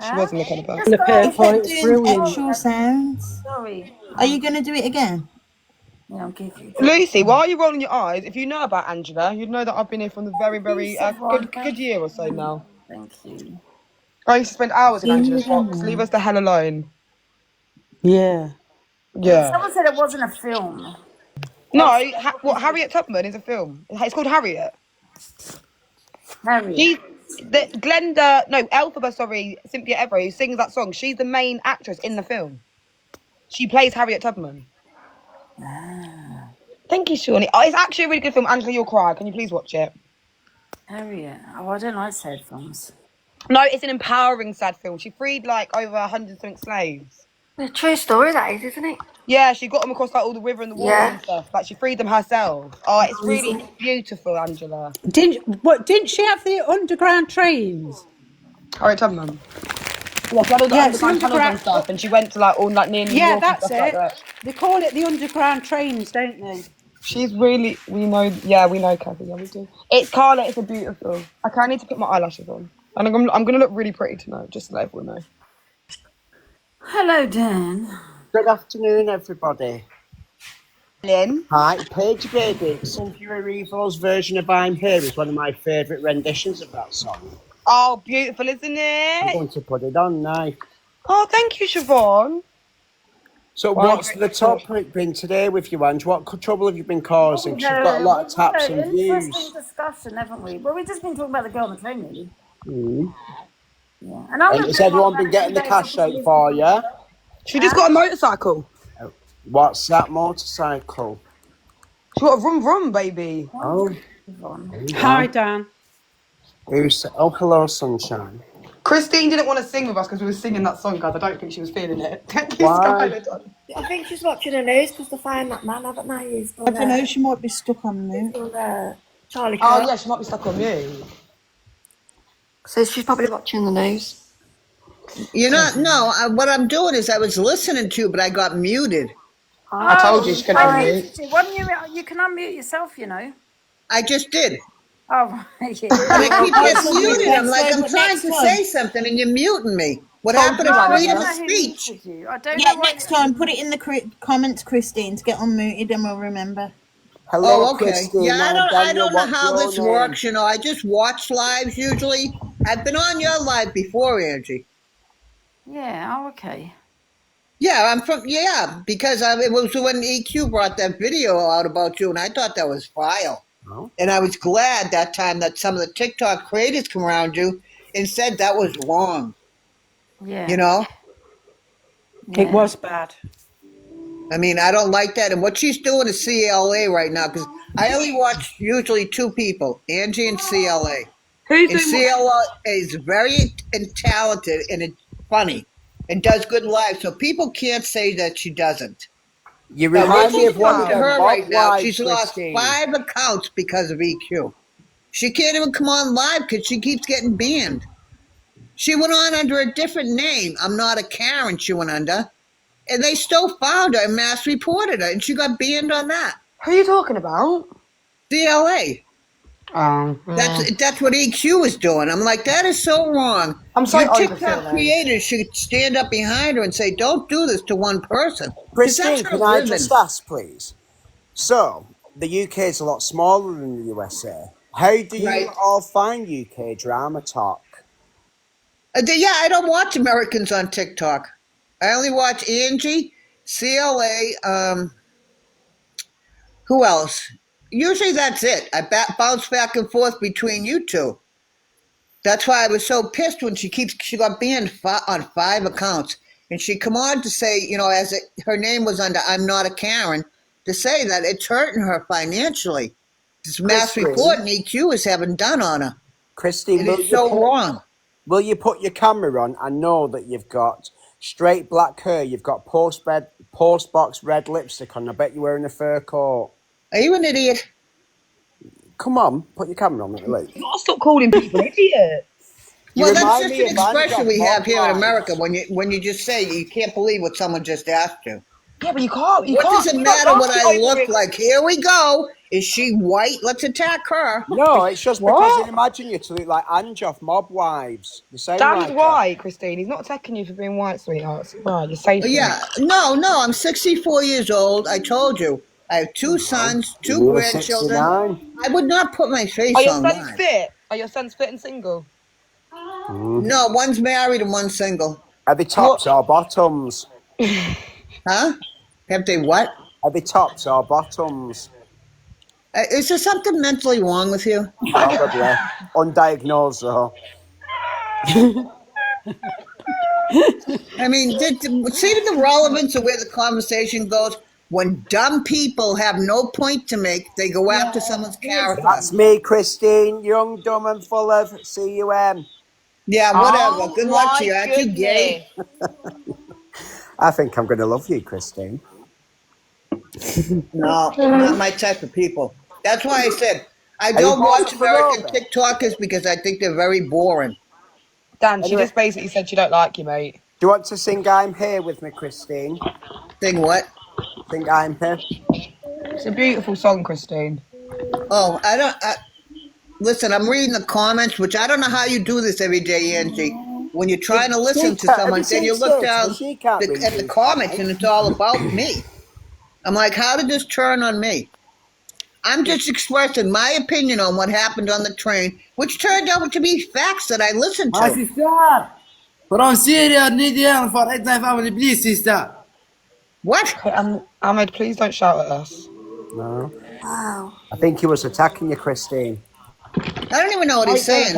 She wasn't the kind of person. Just The go You purple, kept it's doing brilliant. actual sounds. Sorry. Are you going to do it again? Yeah, I'll give you. Lucy, why are you rolling your eyes? If you know about Angela, you'd know that I've been here from the very, very Siobhan, good year or so now. Thank you. I used to spend hours in See you Angela's again box. now. Leave us the hell alone. Yeah. Yeah. Someone said it wasn't a film. No, what Harriet Tubman is a film. It's called Harriet. Harriet. Elphaba, sorry, Cynthia Everett, who sings that song. She's the main actress in the film. She plays Harriet Tubman. Thank you, Shawnee. Oh, it's actually a really good film. Angela, you'll cry. Can you please watch it? Harriet. Oh, I don't like sad films. No, it's an empowering sad film. She freed like over 100-something slaves. A true story, that is, isn't it? Yeah, she got them across like all the river and the water Yeah. and stuff. Like she freed them herself. Oh, it's really beautiful, Angela. Didn't she have the underground trains? Harriet Tubman. Yeah, she had all the underground tunnels and stuff, and she went to like all like near New York and stuff like that. They call it the underground trains, don't they? She's really, we know, Kathy, yeah, we do. It's Carla, it's a beautiful. Okay, I need to put my eyelashes on. And I'm going to look really pretty tonight, just to let everyone know. Hello, Dan. Good afternoon, everybody. Lynn. Hi, Paige Baby. Cynthia Erivo's version of I'm Here is one of my favourite renditions of that song. Oh, beautiful, isn't it? I'm going to put it on now. Oh, thank you, Siobhan. So what's the topic been today with you, Ange? What trouble have you been causing? Because you've got a lot of taps and views. Interesting discussion, haven't we? Well, we've just been talking about the girl on the train, really. Mm. Yeah. And has everyone been getting the cash out for you? She just got a motorcycle. What's that motorcycle? She got a vroom vroom, baby. Oh. Hi, Dan. Oh, hello, sunshine. Christine didn't want to sing with us because we were singing that song, guys. I don't think she was feeling it. Thank you, Why? Skylar. I think she's watching the news because they find that man, haven't they? He's I don't know, she might be stuck on mute. Charlie Oh, Kirk. yeah, she might be stuck on mute. So she's probably watching the news. You know, no, what I'm doing is I was listening to you, but I got muted. I told you she couldn't unmute. Why don't you can unmute yourself, you know. I just did. Oh, yeah. But I keep getting muted. I'm like, I'm But trying next to one. say something and you're muting me. What happened to freedom of speech? I don't Yeah, know next time, put it in the comments, Christine, to get unmuted and we'll remember. Hello, Oh, okay. Christine. Yeah, I Daniel, don't know what's how your this name? works. You know, I just watch lives usually. I've been on your live before, Angie. Yeah, oh, okay. Yeah, because it was when EQ brought that video out about you, and I thought that was vile. Oh. And I was glad that time that some of the TikTok creators come around you and said that was wrong. Yeah. You know? It was bad. I mean, I don't like that. And what she's doing is CLA right now, because I only watch usually two people, Angie and CLA. And CLA is very talented and funny and does good live, so people can't say that she doesn't. You remind me of one of her them right now. lives, She's lost Christine. 5 accounts because of EQ. She can't even come on live because she keeps getting banned. She went on under a different name. I'm not a Karen, she went under. And they still found her and mass reported her, and she got banned on that. Who are you talking about? CLA. That's what EQ is doing. I'm like, that is so wrong. I'm sorry, Your over TikTok CLA. creators should stand up behind her and say, don't do this to one person. 'Cause Christine, that's her can I living. just ask, please? So, the UK is a lot smaller than the USA. How do you Right. all find UK drama talk? Yeah, I don't watch Americans on TikTok. I only watch Angie, CLA, who else? Usually that's it. I bounce back and forth between you two. That's why I was so pissed when she got banned on 5 accounts. And she come on to say, you know, her name was under I'm Not a Karen, to say that it's hurting her financially. This mass Christine. report and EQ is having done on her. Christine, It is so wrong. Will you put your camera on and know that you've got straight black hair, you've got post box red lipstick on, I bet you're wearing a fur coat. Are you an idiot? Come on, put your camera on, look. You gotta stop calling people idiots. Well, that's remind just me an of Andrew expression we have here in Bogart. America when you just say you can't believe what someone just asked you. Yeah, but you can't. What does it you matter can't what ask I me look over it. like? Here we go. Is she white? Let's attack her. No, it's just because What? they imagine you to look like Ange off Mob Wives. The same Dan's like her. white, Christine. He's not attacking you for being white, sweetheart. Right, you're safe. Yeah, no, I'm 64 years old. I told you. I have 2 sons, 2 You're grandchildren. 69. I would not put my Are face your sons online. fit? Are your sons fit and single? No, one's married and one's single. Are they tops or bottoms? Huh? Have they what? Are they tops or bottoms? Is there something mentally wrong with you? Probably. Undiagnosed, though. I mean, see the relevance of where the conversation goes? When dumb people have no point to make, they go after someone's character. That's me, Christine. Young, dumb, and full of CUM. Yeah, whatever. Oh, Good luck to you. my Aren't you gay? I think I'm going to love you, Christine. No, not my type of people. That's why I said I don't watch American TikTokers because I think they're very boring. Dan, she just basically said she don't like you, mate. Do you want to sing I'm Here with me, Christine? Sing what? Sing I'm Here. It's a beautiful song, Christine. Oh, listen, I'm reading the comments, which I don't know how you do this every day, Angie. When you're trying to listen to someone, then you look down at the comments and it's all about me. I'm like, how did this turn on me? I'm just expressing my opinion on what happened on the train, which turned out to be facts that I listened to. sister. From Syria, Nidia, for example, family, please, sister. What? Ahmed, please don't shout at us. No. Wow. I think he was attacking you, Christine. I don't even know what he's saying.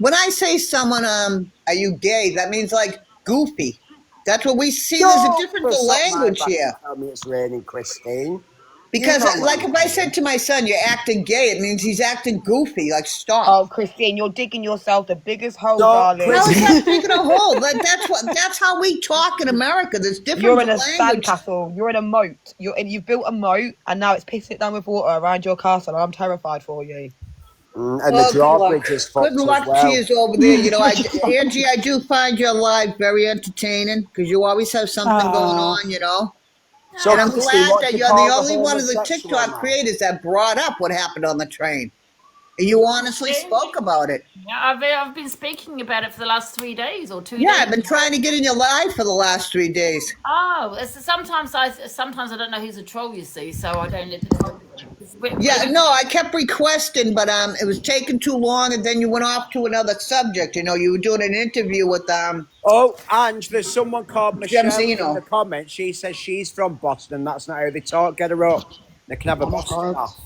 When I say someone, are you gay? That means like goofy. That's what we see. There's a difference of language here. Tell me it's raining, Christine. Because, like, if I said to my son, "You're acting gay," it means he's acting goofy. Like, stop. Oh, Christine, you're digging yourself the biggest hole, darling. No, it's not digging a hole. That's how we talk in America. There's different You're in a language. sandcastle. You're in a moat. You've built a moat, and now it's pissing it down with water around your castle. And I'm terrified for you. And the drawbridge is fucked Good luck as well. to you over there. You know, Angie, I do find your live very entertaining because you always have something going on, you know. So, and I'm Christine, glad what that do you you're call the the only one of the homosexual TikTok man? creators that brought up what happened on the train. And you honestly spoke about it. Yeah, I've been speaking about it for the last 3 days or 2 days. Yeah, I've been trying to get in your live for the last 3 days. Oh, sometimes I don't know who's a troll, you see, so I don't let it. Yeah, no, I kept requesting, but it was taking too long, and then you went off to another subject. You know, you were doing an interview with Oh, Ange, there's someone called Michelle Gemzino. in the comments. She says she's from Boston. That's not how they talk. Get her up. They can have a Boston off.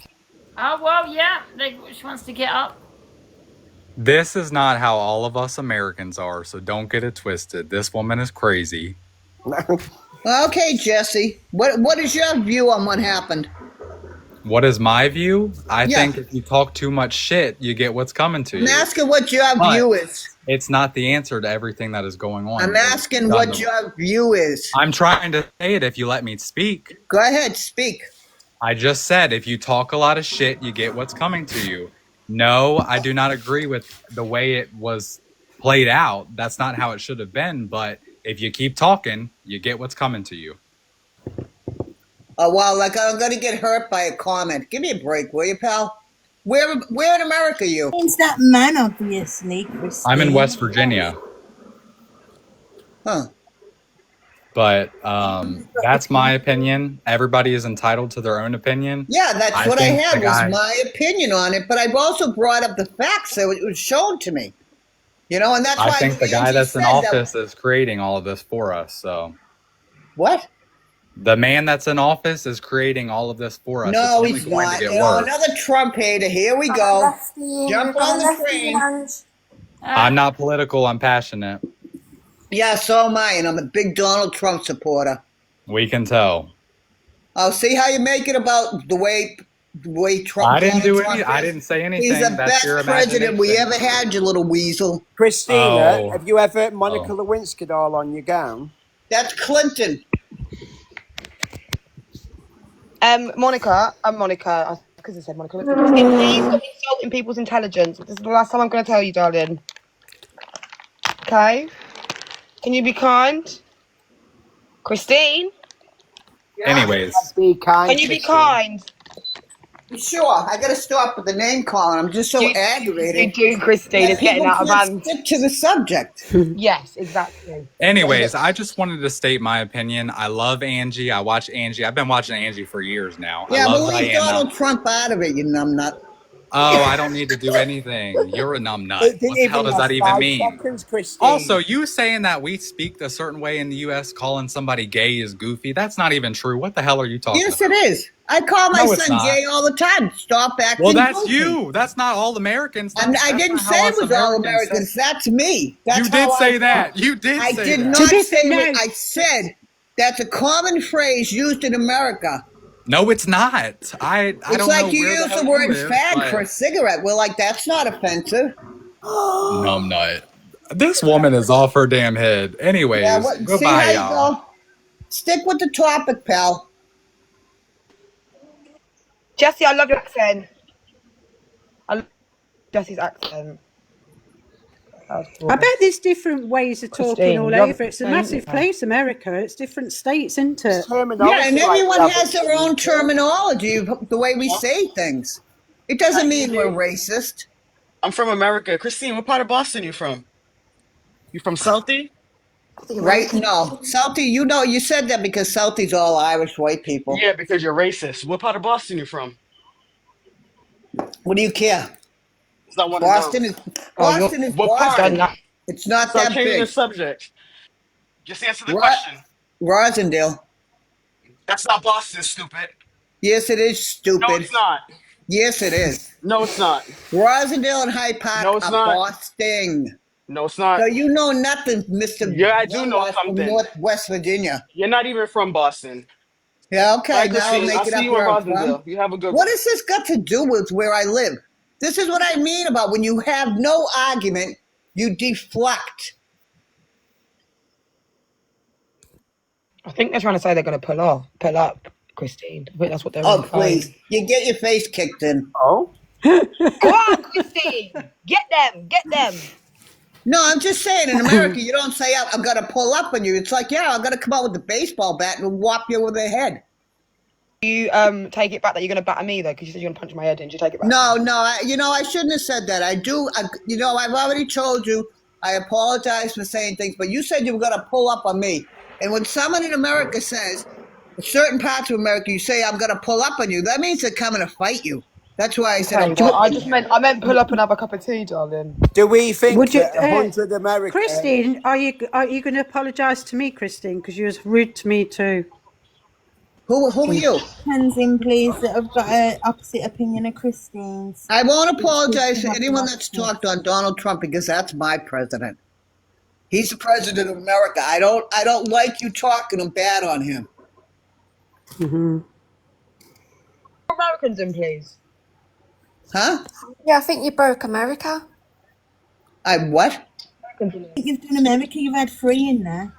Oh, well, yeah, she wants to get up. This is not how all of us Americans are, so don't get it twisted. This woman is crazy. Okay, Jesse, what is your view on what happened? What is my view? I think if you talk too much shit, you get what's coming to you. I'm asking what your view is. It's not the answer to everything that is going on. I'm asking what your view is. I'm trying to say it if you let me speak. Go ahead, speak. I just said if you talk a lot of shit, you get what's coming to you. No, I do not agree with the way it was played out. That's not how it should have been. But if you keep talking, you get what's coming to you. Oh, wow, like I'm going to get hurt by a comment. Give me a break, will you, pal? Where in America are you? It's that man, obviously, Christine. I'm in West Virginia. Huh. But that's my opinion. Everybody is entitled to their own opinion. Yeah, that's what I had was my opinion on it. But I've also brought up the facts that it was shown to me. You know, and that's why I think the guy that's in office is creating all of this for us. So what? The man that's in office is creating all of this for us. No, he's not. You know, another Trump hater. Here we go. Jump on the train. I'm not political. I'm passionate. Yeah, so am I, and I'm a big Donald Trump supporter. We can tell. Oh, see how you make it about the way Trump. I didn't do any. I didn't say anything. He's the best president we ever had, you little weasel. Christina, have you ever Monica Lewinsky doll on your gown? That's Clinton. Monica, because I said Monica. Please stop insulting people's intelligence. This is the last time I'm going to tell you, darling. Okay? Can you be kind? Christine? Anyways. Be kind. Can you be kind? Sure, I got to stop with the name calling. I'm just so aggravated. You do, Christine. that It's getting people out of can't hand. stick to the subject. Yes, exactly. Anyways, I just wanted to state my opinion. I love Angie. I watch Angie. I've been watching Angie for years now. Yeah, I but love leave Diana. Donald Trump out of it, you numbnut. Oh, I don't need to do anything. You're a numb nut. It didn't What the hell even does last that even 5 mean? seconds, Christine. Also, you saying that we speak a certain way in the U.S., calling somebody gay is goofy, that's not even true. What the hell are you talking Yes, about? it is. I call my No, it's son not. gay all the time. Stop acting Well, that's goofy. you. That's not all Americans. I didn't say it was all Americans. That's me. That's You did how say I that. feel. You did I say did that. not say it. I said that's a common phrase used in America. No, it's not. I It's don't know like you where use hell the you word live, fag but- for a cigarette. We're like, that's not offensive. Numb nut. This woman is off her damn head. Anyways, Yeah, see how goodbye, you y'all. go? Stick with the topic, pal. Jesse, I love your accent. I love Jesse's accent. I bet there's different ways of talking Christine, all you're over. It's a saying massive that. place, America. It's different states, isn't it? Yeah, and everyone has their own terminology of the way we say things. It doesn't mean we're racist. I'm from America. Christine, what part of Boston you from? You from Southie? Right? No. Southie, you said that because Southie's all Irish white people. Yeah, because you're racist. What part of Boston you from? What do you care? It's not one Boston of is those. Boston is What part? Boston. It's not Stop that changing the big. subject. Just answer the question. Rosendale. That's not Boston, stupid. Yes, it is stupid. No, it's not. Yes, it is. No, it's not. Rosendale and Hyde Park No, it's are not. Boston. No, it's not. So you know nothing, Mr. Yeah, I do know Dumbass from something. Northwest Virginia. You're not even from Boston. Yeah, okay. Right, Now I'll Christine, make I'll it see up you in where I'm from. Rosendale. You have a good What one. has this got to do with where I live? This is what I mean about when you have no argument, you deflect. I think they're trying to say they're going to pull up, Christine. I think that's what they're Oh, really please. saying. You get your face kicked in. Oh? Go on, Christine. Get them. No, I'm just saying, in America, you don't say, I'm going to pull up on you. It's like, yeah, I'm going to come out with the baseball bat and whop you over the head. You take it back that you're going to batter me, though, because you said you're going to punch my head in. Did you take it back? No, I shouldn't have said that. I've already told you, I apologize for saying things, but you said you were going to pull up on me. And when someone in America says, certain parts of America, you say, I'm going to pull up on you, that means they're coming to fight you. That's why I said, I meant pull up and have a cup of tea, darling. Do we think Would you, that 100 Americans... Christine, are you going to apologise to me, Christine, because you was rude to me too? Who are you? Hands in, please, that have got an opposite opinion of Christine's. I won't apologize to anyone that's talked on Donald Trump because that's my president. He's the president of America. I don't like you talking bad on him. Mm-hmm. Americans in, please. Huh? Yeah, I think you broke America. I what? I think you've done America. You've had 3 in there.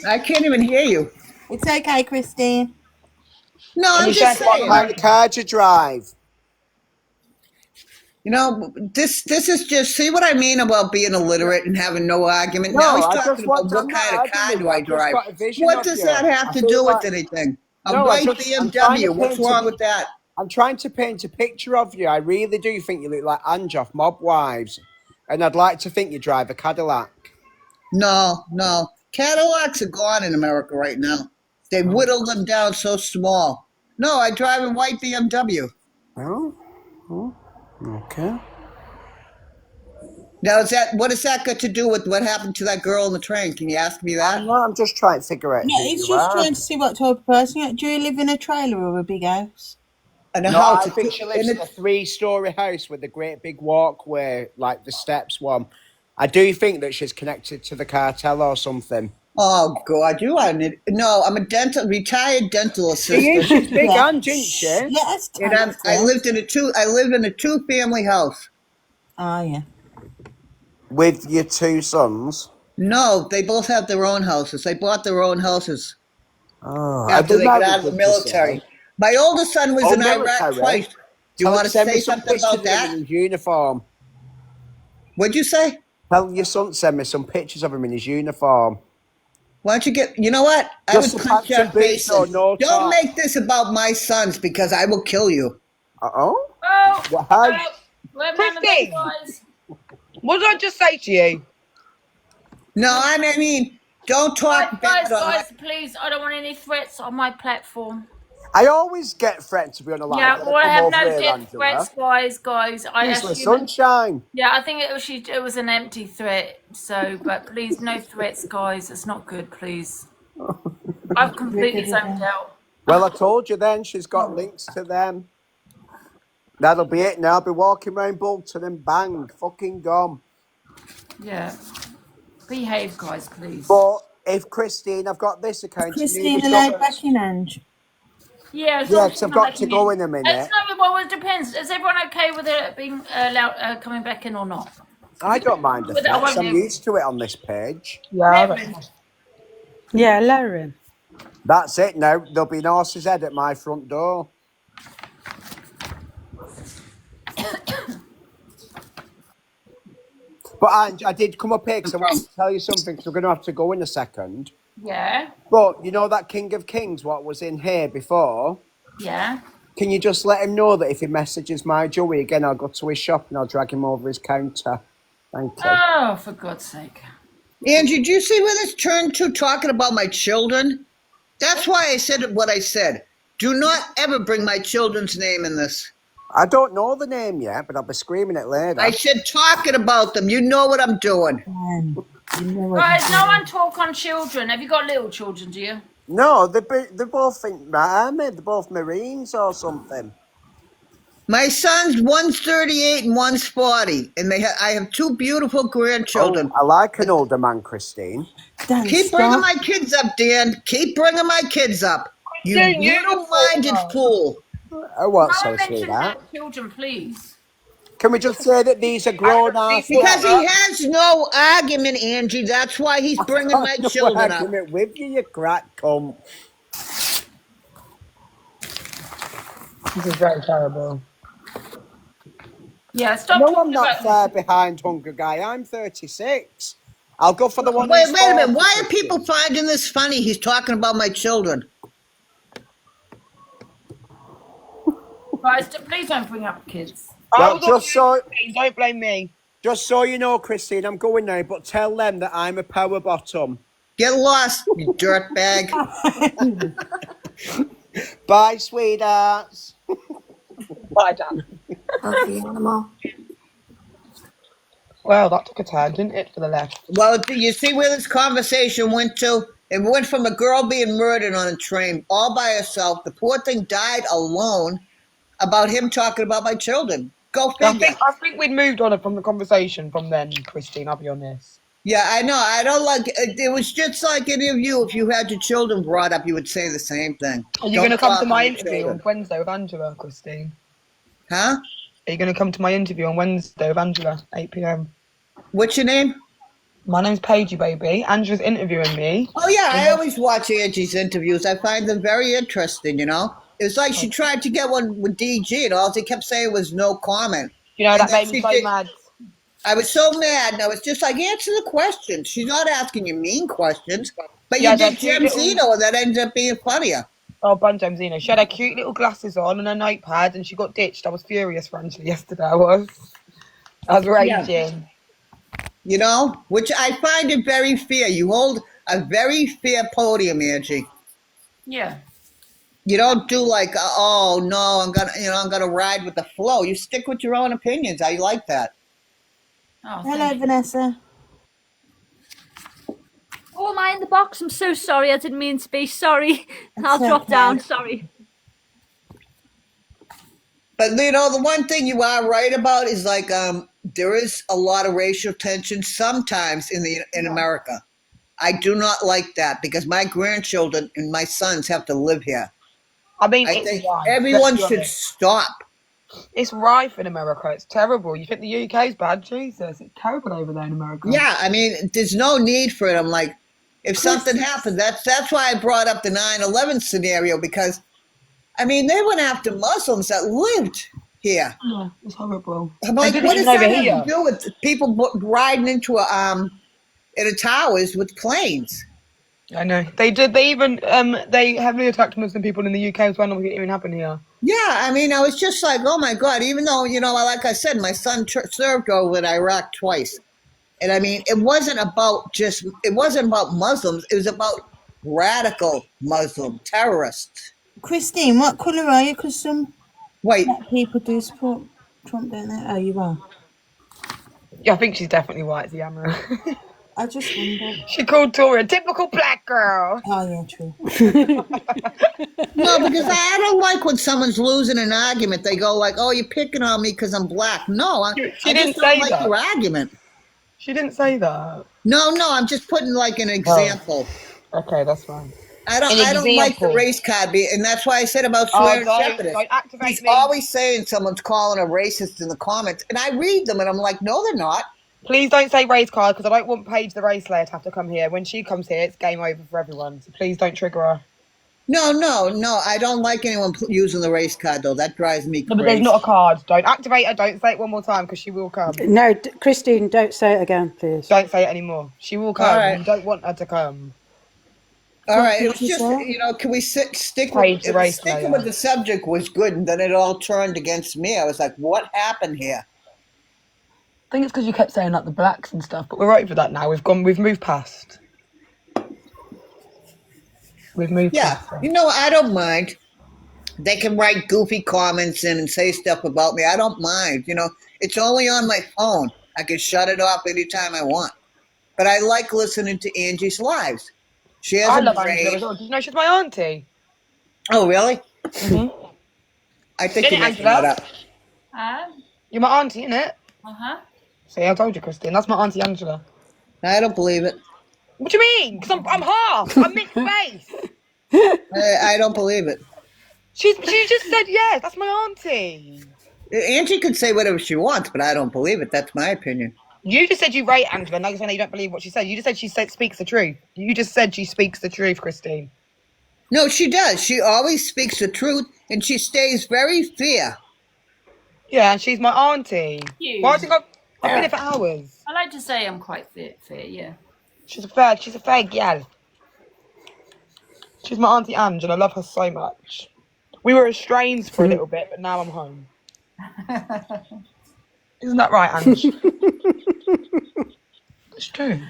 I can't even hear you. It's okay, Christine. No, I'm just saying. What kind of car to drive? You know, this is just, see what I mean about being illiterate and having no argument? No, now he's I talking just about want what to kind of car do I drive? got a vision What of does you. that have I to feel do with like- anything? A No, white I'm trying BMW, to what's paint wrong with that? I'm trying to paint a picture of you. I really do think you look like Ange off Mob Wives. And I'd like to think you drive a Cadillac. No. Cadillacs are gone in America right now. They whittled them down so small. No, I drive a white BMW. Oh, okay. Now, what has that got to do with what happened to that girl on the train? Can you ask me that? No, I'm just trying to figure out. No, it's just trying to see what type of person you are. Do you live in a trailer or a big house? And a No, house. I think she lives in a 3-story house with a great big walkway, like the steps one. I do think that she's connected to the cartel or something. Oh, God, you are no, I'm a retired dental assistant. She's big Ange, isn't she? Let us And I live in a 2-family house. Oh, yeah. With your 2 sons? No, they both have their own houses. They bought their own houses after they got out of the military. My oldest son was in Iraq twice. Do you want to say something about that? In his uniform. What'd you say? Tell your son to send me some pictures of him in his uniform. Why don't you get? You know what? I Just would the punch pants your and boots face or in. no Don't top? make this about my sons because I will kill you. Oh? Oh, What, how? we're none of them Christine, guys. what did I just say to you? No, I mean, don't talk bad on my. Guys, please, I don't want any threats on my platform. I always get threatened to be on a live. Yeah, When well, I I come have over no here, death threats, Angela. guys. I Here's the assume. sunshine. Yeah, I think it was an empty threat. So, but please, no threats, guys. It's not good, please. I've completely zoned out. Well, I told you then, she's got links to them. That'll be it now. I'll be walking around Bolton and bang, fucking gone. Yeah. Behave, guys, please. But if Christine, I've got this account. Christine allowed back in, Ange? Yeah, as long Yeah, as because she's I've not got letting to go in. in a It's minute. not, well, it depends. Is everyone okay with it being allowed coming back in or not? I don't mind the With it, I threats. won't I'm be- used to it on this page. Yeah, lower him. That's it now. There'll be an horse's head at my front door. But I did come up here because I wanted to tell you something, because we're going to have to go in a second. Yeah. But you know that King of Kings, what was in here before? Yeah. Can you just let him know that if he messages my Joey again, I'll go to his shop and I'll drag him over his counter. Thank you. Oh, for God's sake. Angie, do you see where this turned to talking about my children? That's why I said what I said. Do not ever bring my children's name in this. I don't know the name yet, but I'll be screaming it later. I said talking about them. You know what I'm doing. Guys, no one talk on children. Have you got little children, do you? No, they're both in army. They're both Marines or something. My son's one's 38 and one's 40, and I have two beautiful grandchildren. Oh, I like an older man, Christine. Keep bringing my kids up, Dan. Keep bringing my kids up. You little-minded fool. Oh, what? No So one mentions that. children, please. Can we just say that these are grown-ass? Because he has no argument, Angie. That's why he's bringing my no children up. argument with you, you crack cunt. This is very terrible. Yeah, stop. No, I'm not far behind Hunger Guy. I'm 36. I'll go for the one. Wait a minute. Why are people finding this funny? He's talking about my children. Guys, please don't bring up kids. Well, don't blame me. Just so you know, Christine, I'm going now, but tell them that I'm a power bottom. Get lost, you dirtbag. Bye, sweethearts. Bye, Dan. Ugly animal. Well, that took a turn, didn't it, for the left? Well, do you see where this conversation went to? It went from a girl being murdered on a train all by herself. The poor thing died alone about him talking about my children. Go figure. I think we'd moved on from the conversation from then, Christine, I'll be honest. Yeah, I know. I don't like it. It was just like any of you. If you had your children brought up, you would say the same thing. Are you going to come to my interview on Wednesday with Angela, Christine? Huh? Are you going to come to my interview on Wednesday with Angela, 8 p.m? What's your name? My name's Paigey, baby. Angela's interviewing me. Oh, yeah. I always watch Angie's interviews. I find them very interesting, you know? It was like she tried to get one with DG, and all she kept saying was no comment. You know, that made me so mad. I was so mad, and I was just like, answer the question. She's not asking you mean questions, but you did Jim Zeno, and that ended up being funnier. Oh, Jim Zeno. She had her cute little glasses on and her notepad, and she got ditched. I was furious for Angela yesterday. I was raging. Yeah. You know, which I find it very fair. You hold a very fair podium, Angie. Yeah. You don't do like, oh no, I'm gonna ride with the flow. You stick with your own opinions. I like that. Oh, hello, Vanessa. Oh, am I in the box? I'm so sorry. I didn't mean to be. Sorry. I'll drop down. Sorry. But you know, the one thing you are right about is like there is a lot of racial tension sometimes in America. I do not like that because my grandchildren and my sons have to live here. I mean, I think everyone should stop. It's rife in America. It's terrible. You think the UK's bad? Jesus, it's terrible over there in America. Yeah, I mean, there's no need for it. I'm like, if something happened, that's why I brought up the 9/11 scenario because, I mean, they went after Muslims that lived here. Yeah, it's horrible. I'm like, what does that have to do with people riding into in the towers with planes? I know. They did. They even they heavily attacked Muslim people in the UK as well. It didn't even happen here. Yeah, I mean, I was just like, oh my God, even though, like I said, my son served over in Iraq twice. And I mean, it wasn't about Muslims, it was about radical Muslim terrorists. Christine, what colour are you? Because some White black people do support Trump, don't they? Oh, you are. Yeah, I think she's definitely white, Ziamra. I just wondered. She called Tori a typical black girl. Oh, yeah, true. No, because I don't like when someone's losing an argument. They go like, "Oh, you're picking on me because I'm black." No, I didn't just don't say like that. your argument. She didn't say that. No, I'm just putting like an example. Okay, that's fine. I don't like the race card, and that's why I said about swearing shepherdess. Don't activate He's me. always saying someone's calling a racist in the comments, and I read them, and I'm like, no, they're not. Please don't say race card, because I don't want Paige the race slayer to have to come here. When she comes here, it's game over for everyone. So please don't trigger her. No, I don't like anyone using the race card, though. That drives me crazy. No, but there's not a card. Don't activate her. Don't say it one more time, because she will come. No, Christine, don't say it again, please. Don't say it anymore. She will come. Right. You don't want her to come. All right, it was just, can we stick with sticking with the subject was good, and then it all turned against me. I was like, what happened here? I think it's because you kept saying like the blacks and stuff, but we're over that now. We've moved past. We've moved past. I don't mind. They can write goofy comments in and say stuff about me. I don't mind. It's only on my phone. I can shut it off anytime I want. But I like listening to Angie's lives. She has I love Angela as well. Did you know she's my auntie? Oh, really? Mm-hmm. I think you're making that up. You're my auntie, innit? Uh-huh. See, I told you, Christine. That's my auntie Angela. I don't believe it. What do you mean? Because I'm half. I'm mixed race. I don't believe it. She just said yes. That's my auntie. Angie could say whatever she wants, but I don't believe it. That's my opinion. You just said you rate Angela. Now you're saying you don't believe what she said. You just said she speaks the truth. You just said she speaks the truth, Christine. No, she does. She always speaks the truth, and she stays very fair. Yeah, and she's my auntie. Why do you think I've been here for hours? I like to say I'm quite fair, yeah. She's a fair gal. She's my auntie Ange, and I love her so much. We were estranged for a little bit, but now I'm home. Isn't that right, Ange? It's true.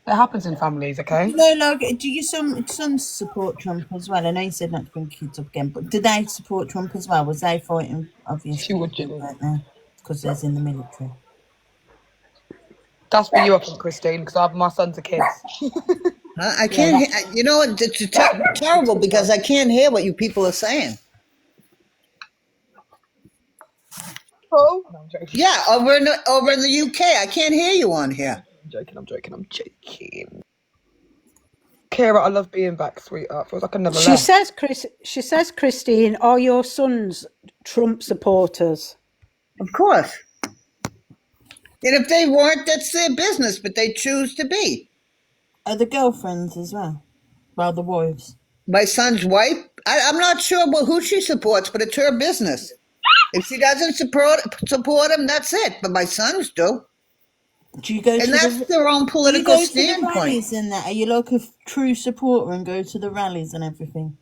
It happens in families, okay? No, do your sons support Trump as well? I know you said not to bring kids up again, but do they support Trump as well? Was they fighting, obviously? She would do. Right now, because they're in the military. That's for you, I think, Christine, because my sons are kids. I can't. It's terrible because I can't hear what you people are saying. Oh, no, I'm joking. Yeah, over in the UK, I can't hear you on here. I'm joking. Kira, I love being back, sweetheart. Feels like I never left. She says, Christine, are your sons Trump supporters? Of course. And if they weren't, that's their business, but they choose to be. Are the girlfriends as well? Well, the wives. My son's wife, I'm not sure who she supports, but it's her business. If she doesn't support him, that's it. But my sons do. Do you go? And that's their own political standpoint. To the rallies and that? Are you like a true supporter and go to the rallies and everything?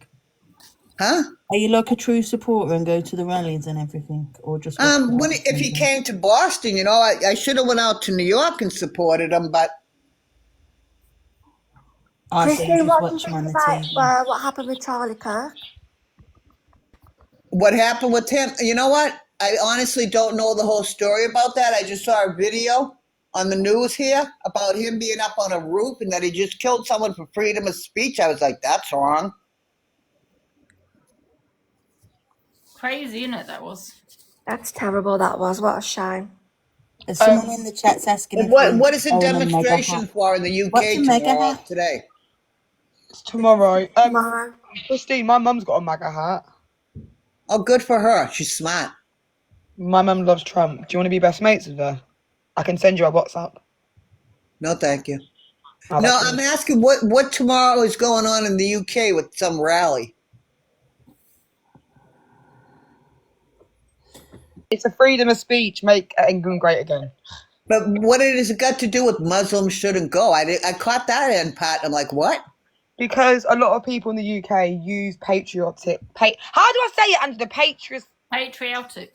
Huh? Are you like a true supporter and go to the rallies and everything, or just? If he came to Boston, I should have went out to New York and supported him, but. Christine, what do you think about what happened with Charlie Kirk? What happened with him? You know what? I honestly don't know the whole story about that. I just saw a video on the news here about him being up on a roof and that he just killed someone for freedom of speech. I was like, that's wrong. Crazy, isn't it? That was. That's terrible. That was. What a shame. There's someone in the chat's asking. What is the demonstration for in the UK today? It's tomorrow. Christine, my mum's got a MAGA hat. Oh, good for her. She's smart. My mum loves Trump. Do you want to be best mates with her? I can send you a WhatsApp. No, thank you. No, I'm asking what tomorrow is going on in the UK with some rally. It's a freedom of speech, make England great again. But what has it got to do with Muslims shouldn't go? I caught that in part. I'm like, what? Because a lot of people in the UK use patriotic. How do I say it? Under the Patriotic.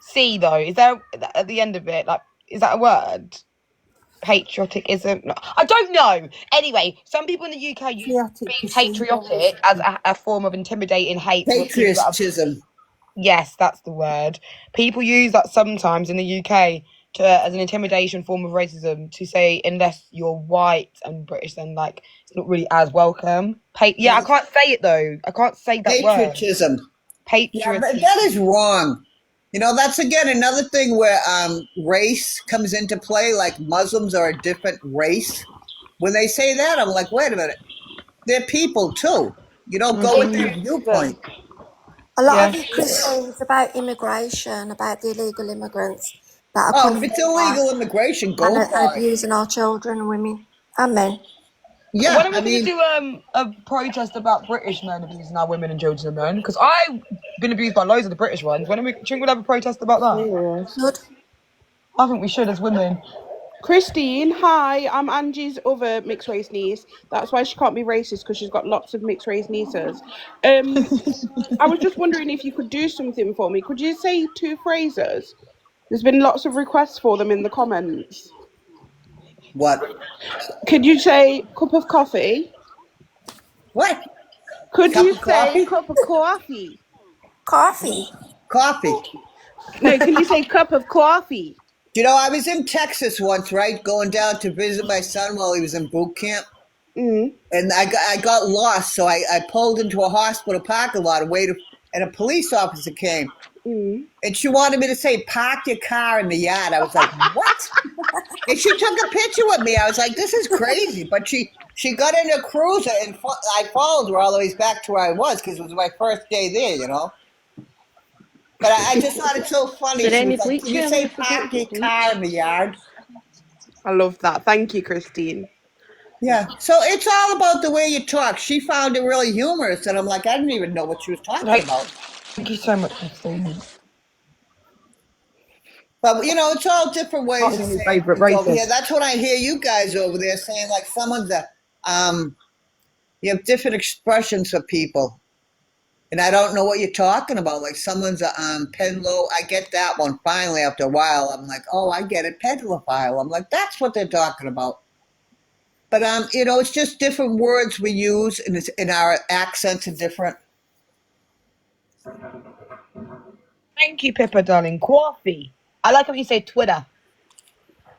C though, is there at the end of it? Like, is that a word? Patrioticism? No, I don't know. Anyway, some people in the UK use being patriotic as a form of intimidating hate. Patriotism. Yes, that's the word. People use that sometimes in the UK as an intimidation form of racism to say unless you're white and British, then like it's not really as welcome. I can't say it though. I can't say that Patriotism. word. Patriotism. Yeah, but that is wrong. You know, that's again another thing where race comes into play. Like Muslims are a different race. When they say that, I'm like, wait a minute. They're people too. You don't go with their viewpoint. A lot of it, Christine, is about immigration, about the illegal immigrants that are coming if it's here illegal immigration, go and for it. abusing our children and women and men. Yeah, when are we going to do a protest about British men abusing our women and children and men? Because I've been abused by loads of the British ones. When are we? Do you think we'll have a protest about that? Good. I think we should as women. Christine, hi, I'm Angie's other mixed race niece. That's why she can't be racist, because she's got lots of mixed race nieces. I was just wondering if you could do something for me. Could you say 2 phrases? There's been lots of requests for them in the comments. What? Could you say cup of coffee? What? Could Cup you of say coffee? cup of coffee? Coffee? Coffee. No, can you say cup of coffee? You know, I was in Texas once, right? Going down to visit my son while he was in boot camp. Mm. And I got lost, so I pulled into a hospital parking lot and a police officer came. Mm. And she wanted me to say, park your car in the yard. I was like, what? And she took a picture with me. I was like, this is crazy. But she got in a cruiser, and I followed her all the way back to where I was because it was my first day there, you know. But I just thought it's so funny. She was like, can you say park your car in the yard? I love that. Thank you, Christine. Yeah. So it's all about the way you talk. She found it really humorous, and I'm like, I didn't even know what she was talking about. Thank you so much, Christine. But, you know, it's all different ways What of is your saying favourite things over racist? here. That's what I hear you guys over there saying, like, you have different expressions for people. And I don't know what you're talking about. Like someone's a pedophile. I get that one finally after a while. I'm like, oh, I get it, pedophile. I'm like, that's what they're talking about. But you know, it's just different words we use, and our accents are different. Thank you, Pippa, darling. Coffee. I like how you say Twitter.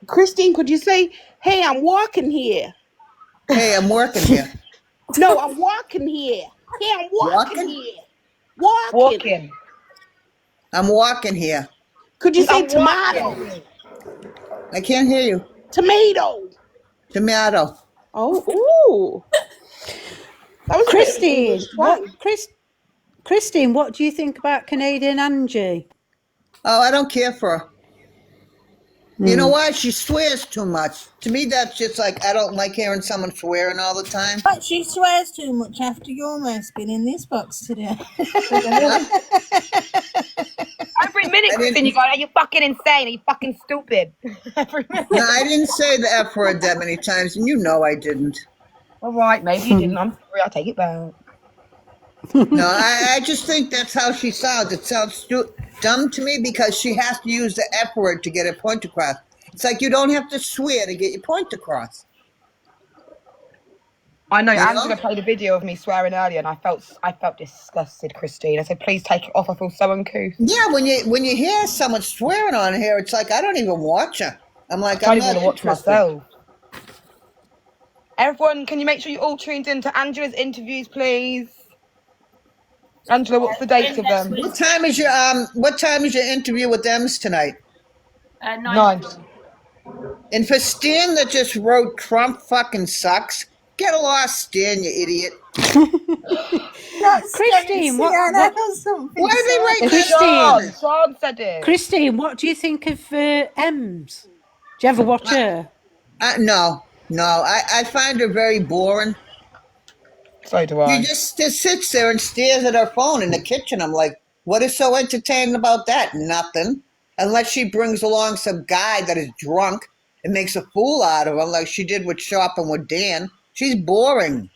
Christine, could you say, hey, I'm walking here? Hey, I'm working here. No, I'm walking here. Hey, I'm walking here. Walking. I'm walking here. Could you say tomato? I can't hear you. Tomato. Tomato. Oh, ooh. That was Christine. Christine, what do you think about Canadian Angie? Oh, I don't care for her. You know why? She swears too much. To me, that's just like, I don't like hearing someone swearing all the time. But she swears too much after you almost been in this box today. Every minute, Christine, you go, are you fucking insane? Are you fucking stupid? Every minute. No, I didn't say the F word that many times, and you know I didn't. All right, maybe you didn't. I'm sorry. I'll take it back. No, I just think that's how she sounds. It sounds dumb to me because she has to use the F word to get her point across. It's like you don't have to swear to get your point across. I know. Angela played a video of me swearing earlier, and I felt disgusted, Christine. I said, please take it off. I feel so uncouth. Yeah, when you hear someone swearing on here, it's like I don't even watch her. I'm like, I don't even want to watch myself. Everyone, can you make sure you all tuned in to Angela's interviews, please? Angela, what's the dates of them? What time is your interview with them tonight? 9. And for Stan that just wrote Trump fucking sucks, get lost, Stan, you idiot. Christine, what Why are they writing Christine, Sean said it. Christine, what do you think of Ems? Do you ever watch her? No. I find her very boring. So do I. She just sits there and stares at her phone in the kitchen. I'm like, what is so entertaining about that? Nothing. Unless she brings along some guy that is drunk and makes a fool out of him, like she did with Shopping with Dan. She's boring.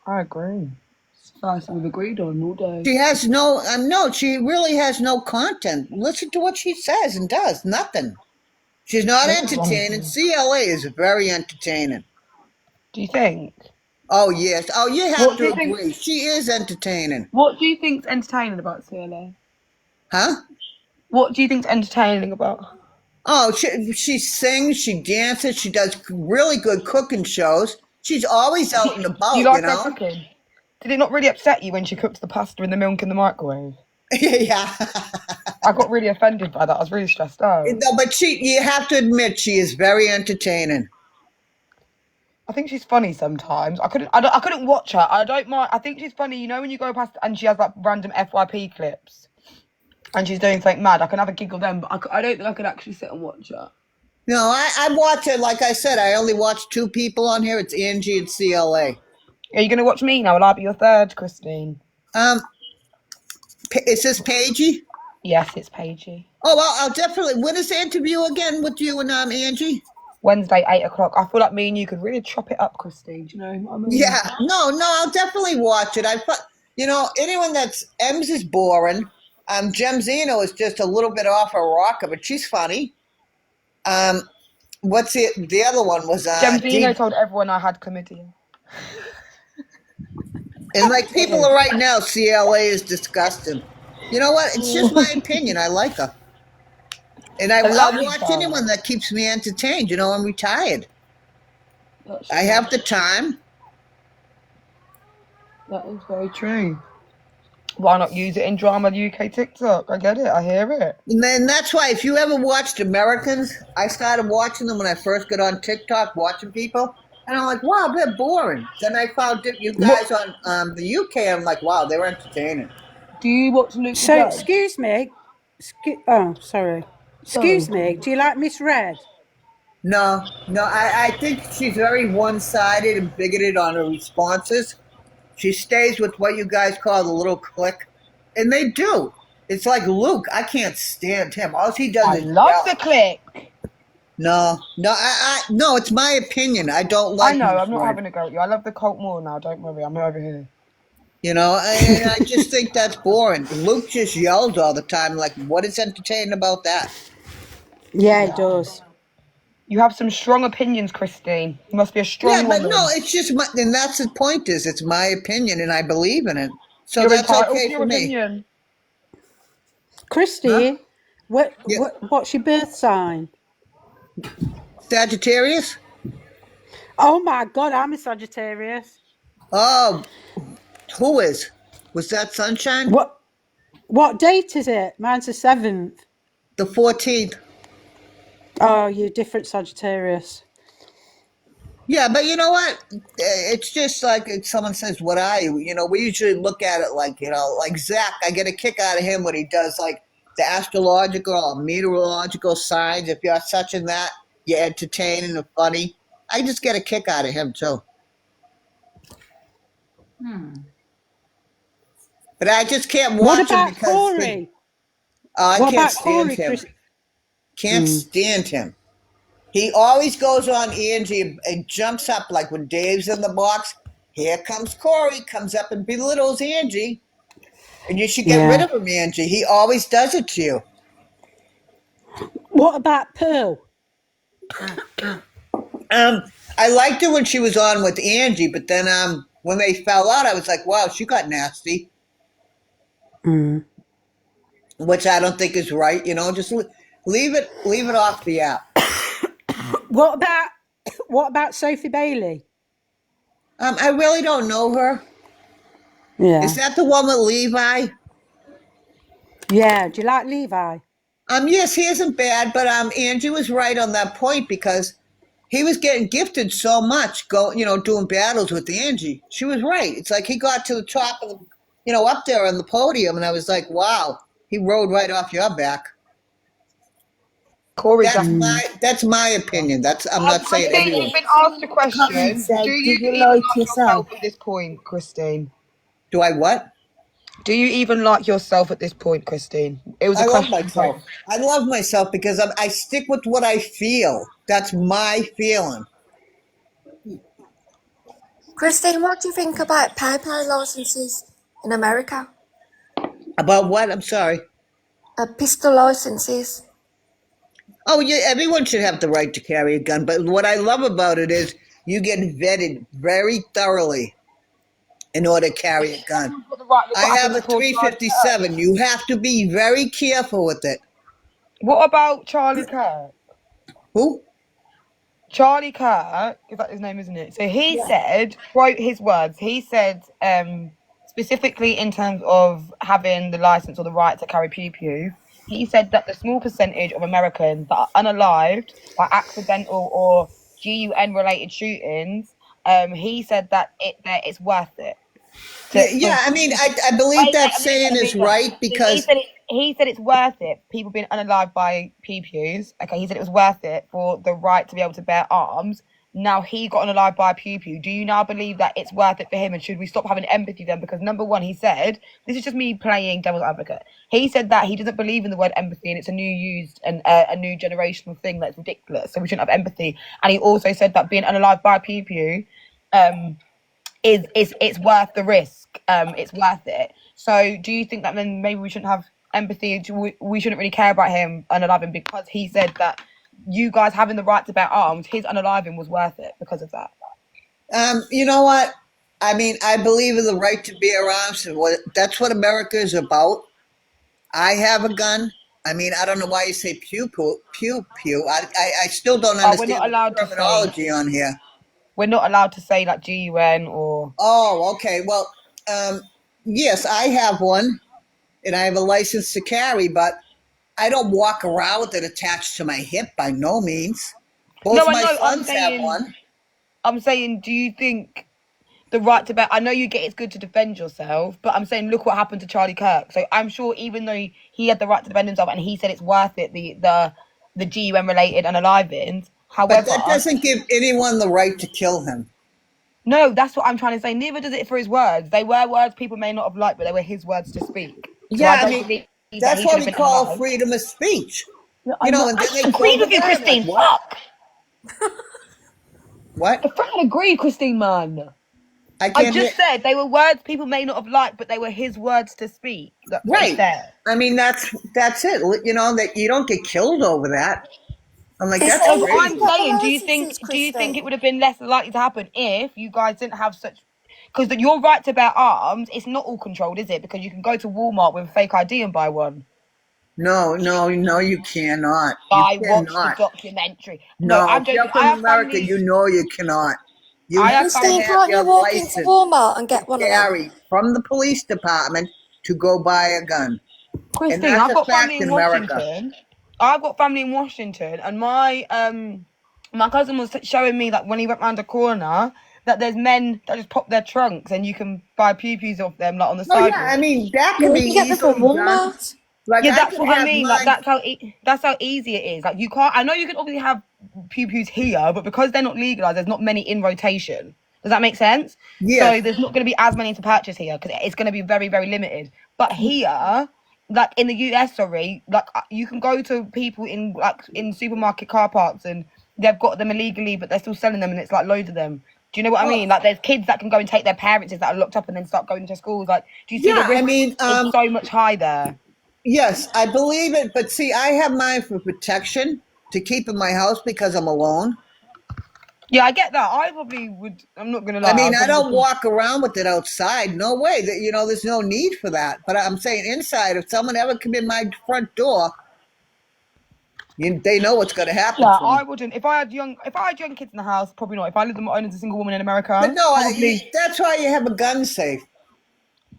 I agree. It's the first we've agreed on all day. She has no, she really has no content. Listen to what she says and does. Nothing. She's not entertaining. CLA is very entertaining. Do you think? Oh, yes. Oh, you have What do to you think- agree. She is entertaining. What do you think's entertaining about CLA? Huh? What do you think's entertaining about? Oh, she sings, she dances, she does really good cooking shows. She's always out and about, You like her cooking? Did it not really upset you when she cooked the pasta in the milk in the microwave? Yeah. I got really offended by that. I was really stressed out. No, but you have to admit, she is very entertaining. I think she's funny sometimes. I couldn't watch her. I don't mind. I think she's funny. You know when you go past and she has like random FYP clips, and she's doing something mad. I can have a giggle then, but I don't think I could actually sit and watch her. No, I watch it. Like I said, I only watch 2 people on here. It's Angie and CLA. Are you going to watch me now? Will I be your third, Christine? Is this Paigey? Yes, it's Paigey. Oh, well, I'll definitely. When is the interview again with you and Angie? Wednesday, 8 o'clock. I feel like me and you could really chop it up, Christine. Do you know what I mean? Yeah. No, I'll definitely watch it. Anyone that's Ems is boring. Gemzino is just a little bit off her rocker, but she's funny. What's it? The other one was Gemzino told everyone I had chlamydia. And like people are right now, CLA is disgusting. You know what? It's just my opinion. I like her. And I'll watch anyone that keeps me entertained. You know, I'm retired. I have the time. That is very true. Why not use it in Drama UK TikTok? I get it. I hear it. And then that's why if you ever watched Americans, I started watching them when I first got on TikTok, watching people. And I'm like, wow, they're boring. Then I found you guys on the UK. I'm like, wow, they were entertaining. Do you watch Luke? So, excuse me. Sorry. Excuse me. Do you like Miss Red? No. I think she's very one-sided and bigoted on her responses. She stays with what you guys call the little clique. And they do. It's like Luke. I can't stand him. All he does is love the clique. No, it's my opinion. I don't like. I know. I'm not having a go at you. I love the cult more now. Don't worry. I'm over here. You know, I just think that's boring. Luke just yells all the time. Like, what is entertaining about that? Yeah, he does. You have some strong opinions, Christine. You must be a strong woman. But no, it's just and that's the point. It's my opinion, and I believe in it. So You're that's entitled okay to your for me. opinion. Christine, what's your birth sign? Sagittarius. Oh my God, I'm a Sagittarius. Oh, who is? Was that Sunshine? What date is it? Mine's the 7th. The 14th. Oh, you're different Sagittarius. Yeah, but you know what? It's just like if someone says, what are you? You know, we usually look at it like, like Zach. I get a kick out of him when he does like the astrological or meteorological signs. If you're such and that, you're entertaining and funny. I just get a kick out of him too. But I just can't watch him because Corey? I can't stand him. Can't stand him. He always goes on Angie and jumps up like when Dave's in the box. Here comes Corey, comes up and belittles Angie. And you should get rid of him, Angie. He always does it to you. What about Pearl? I liked her when she was on with Angie, but then when they fell out, I was like, wow, she got nasty. Which I don't think is right. You know, just leave it off the app. What about Sophie Bailey? I really don't know her. Yeah. Is that the one with Levi? Yeah. Do you like Levi? Yes, he isn't bad, but Angie was right on that point because he was getting gifted so much, doing battles with Angie. She was right. It's like he got to the top of up there on the podium, and I was like, wow, he rode right off your back. Corey, that's my opinion. I'm not saying everyone. You've been asked a question. Do you like yourself at this point, Christine? Do I what? Do you even like yourself at this point, Christine? It was a I love question. myself. I love myself because I stick with what I feel. That's my feeling. Christine, what do you think about paper licenses in America? About what? I'm sorry. Pistol licenses. Oh, yeah, everyone should have the right to carry a gun. But what I love about it is you get vetted very thoroughly in order to carry a gun. Everyone's got the right. Look I what have happened a to poor Charlie Kirk. 357. You have to be very careful with it. What about Charlie Kirk? Who? Charlie Kirk, is that his name, isn't it? So he Yeah. said, quote his words, he said, specifically in terms of having the license or the right to carry pew pew, he said that the small percentage of Americans that are unalived by accidental or GUN related shootings, he said that it's worth it. Yeah, I mean, I believe that saying is right So because he said it's worth it. People being unalived by pew-pews. Okay, he said it was worth it for the right to be able to bear arms. Now he got unalived by a pew-pew. Do you now believe that it's worth it for him? And should we stop having empathy then? Because number one, he said, this is just me playing devil's advocate. He said that he doesn't believe in the word empathy and it's a new used and a new generational thing that's ridiculous. So we shouldn't have empathy. And he also said that being unalived by a pew-pew, it's worth the risk. It's worth it. So do you think that then maybe we shouldn't have empathy? We shouldn't really care about him unaliving because he said that you guys having the right to bear arms, his unaliving was worth it because of that. you know what? I mean, I believe in the right to bear arms, and that's what America is about. I have a gun. I mean, I don't know why you say pew pew pew pew. I still don't We're understand not the allowed to say. terminology on here. We're not allowed to say like GUN or. Oh, okay. Well, yes, I have one, and I have a license to carry, but I don't walk around with it attached to my hip by no means. Both No, I my know. sons have one. I'm saying, do you think the right to bear? I know you get it's good to defend yourself, but I'm saying look what happened to Charlie Kirk. So I'm sure even though he had the right to defend himself and he said it's worth it, the GUN related unalivings. However, But that doesn't give anyone the right to kill him. No, that's what I'm trying to say. Neither does it for his words. They were words people may not have liked, but they were his words to speak. So Yeah, I don't mean, believe that that's he what should we have been call unalived. freedom of speech. I You know, and then they agreed killed the with you, guy. I'm Christine. like, what? Fuck. What? I fucking agree, Christine, man. I I can't just hear. said they were words people may not have liked, but they were his words to speak. That's what he Right. said. I mean, that's it. You know, that you don't get killed over that. I'm like, that's No, but Christine, I'm you've got crazy. the saying, licenses, do you think it Christine. would have been less likely to happen if you guys didn't have such? Because your right to bear arms, it's not all controlled, is it? Because you can go to Walmart with a fake ID and buy one. No, you cannot. You I watched the cannot. documentary. No, No, I'm if you're joking. I from have America, family. you know you cannot. You I have have to Christine, family. have can't you your walk into license Walmart and to get one of them? carry from the police department to go buy a gun. And Christine, that's I've a got family fact in in America. Washington. I've got family in Washington, and my cousin was showing me that when he went round the corner, that there's men that just pop their trunks and you can buy pew-pews off them like on the Oh, yeah, I sidewalk. mean, that Yeah, can you be can get them from easily done. Walmart. Like, Yeah, I that's could what I have mean. Like mine. that's how easy it is. Like you can't. I know you can obviously have pew-pews here, but because they're not legalized, there's not many in rotation. Does that make sense? Yes. So there's not going to be as many to purchase here because it's going to be very, very limited. But here, like in the US, sorry, like you can go to people in supermarket car parks and they've got them illegally, but they're still selling them, and it's like loads of them. Do you know what I mean? Like there's kids that can go and take their parents that are locked up and then start going to schools. Like, do you see the Yeah, I risk? mean, It's so much high there. yes, I believe it. But see, I have mine for protection to keep in my house because I'm alone. Yeah, I get that. I probably would. I'm not gonna I lie. I mean, I probably don't would. walk around with it outside. No way. That there's no need for that. But I'm saying inside, if someone ever come in my front door, they know what's going to happen Yeah, to I me. wouldn't. If I had young kids in the house, probably not. If I lived on my own as a single woman in But America, no, probably. that's why you have a gun safe.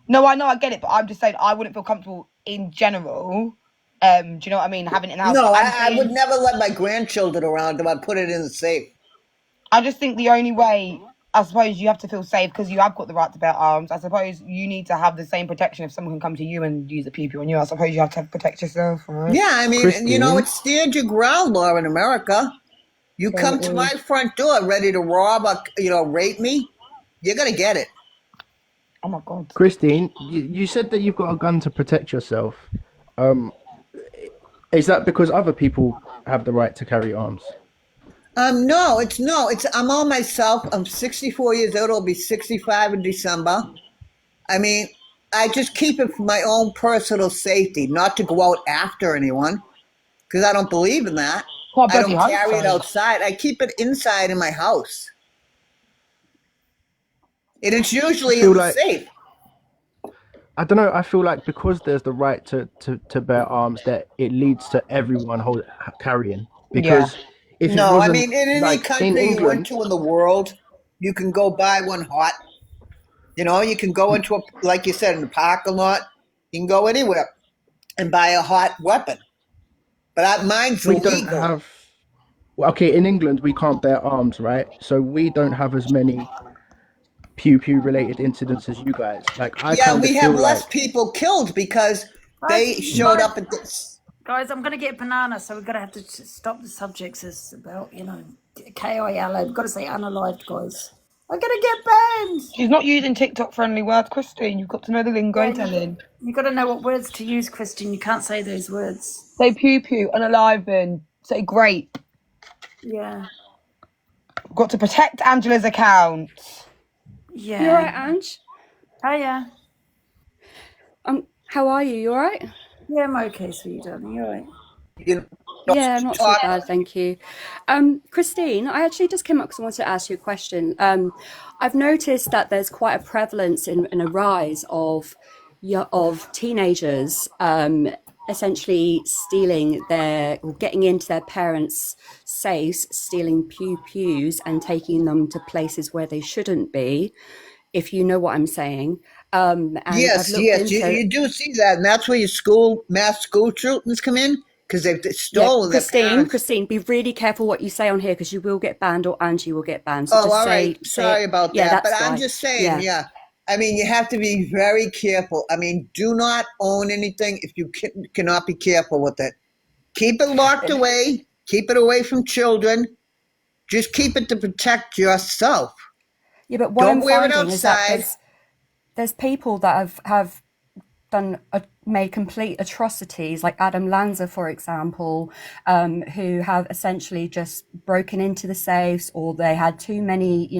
No, I know, I get it, but I'm just saying I wouldn't feel comfortable in general. Do you know what I mean? Having it in the house, No, but I'm I would saying never let my grandchildren around them. I'd put it in the safe. I just think the only way, I suppose, you have to feel safe because you have got the right to bear arms. I suppose you need to have the same protection if someone can come to you and use a pew on you. I suppose you have to protect yourself, right? Yeah, I mean, Christine, it's stand your ground law in America. You So come it to my is. front door ready to rob or rape me, you're gonna get it. Oh my God. Christine, you said that you've got a gun to protect yourself. Um, is that because other people have the right to carry arms? No, it's I'm all myself. I'm 64 years old. I'll be 65 in December. I mean, I just keep it for my own personal safety, not to go out after anyone, because I don't believe in that. Well, I I bloody don't hope carry it so. outside. I keep it inside in my house, and it's I usually in feel the like safe. I don't know. I feel like because there's the right to bear arms, that it leads to everyone carrying. Yeah. Because if it No, I wasn't mean, in any like in country you went England, to in the world, you can go buy one hot. You know, you can go into a, like you said, in the parking lot. You can go anywhere and buy a hot weapon. But mine's we don't illegal. have. Well, okay, in England we can't bear arms, right? So we don't have as many pew pew related incidents as you guys. Like I Yeah, kind of we have feel less like people killed because Guys, they showed up at this. guys, I'm going to get banana, so we're going to have to stop the subjects. It's about, KILA. We've got to say unalived, guys. I'm going to get banned. She's not using TikTok friendly words, Christine. You've got to know the lingo, Yeah, darling. you got to know what words to use, Christian. You can't say those words. Say pew pew, unaliven. Say grape. Yeah. Got to protect Angela's account. Yeah. You alright, Ange? Hiya. How are you? You alright? Yeah, I'm okay, sweetie darling. You alright? Yeah, not too bad, thank you. Christine, I actually just came up because I wanted to ask you a question. I've noticed that there's quite a prevalence in a rise of teenagers essentially stealing or getting into their parents' safes, stealing pews and taking them to places where they shouldn't be, if you know what I'm saying. And Yes, I've looked yes, into you do see that, and that's where your mass school shootings come in because they've stolen their parents. Christine, be really careful what you say on here because you will get banned or Angie will get banned. So Oh, just all say right. Sorry it. about Yeah, that, but that's I'm fine. just saying, yeah. I mean, you have to be very careful. I mean, do not own anything if you cannot be careful with it. Keep it locked away. Keep it away from children. Just keep it to protect yourself. Yeah, but what Don't I'm wear it finding is that outside. there's people that have made complete atrocities, like Adam Lanza, for example, who have essentially just broken into the safes, or they had too many,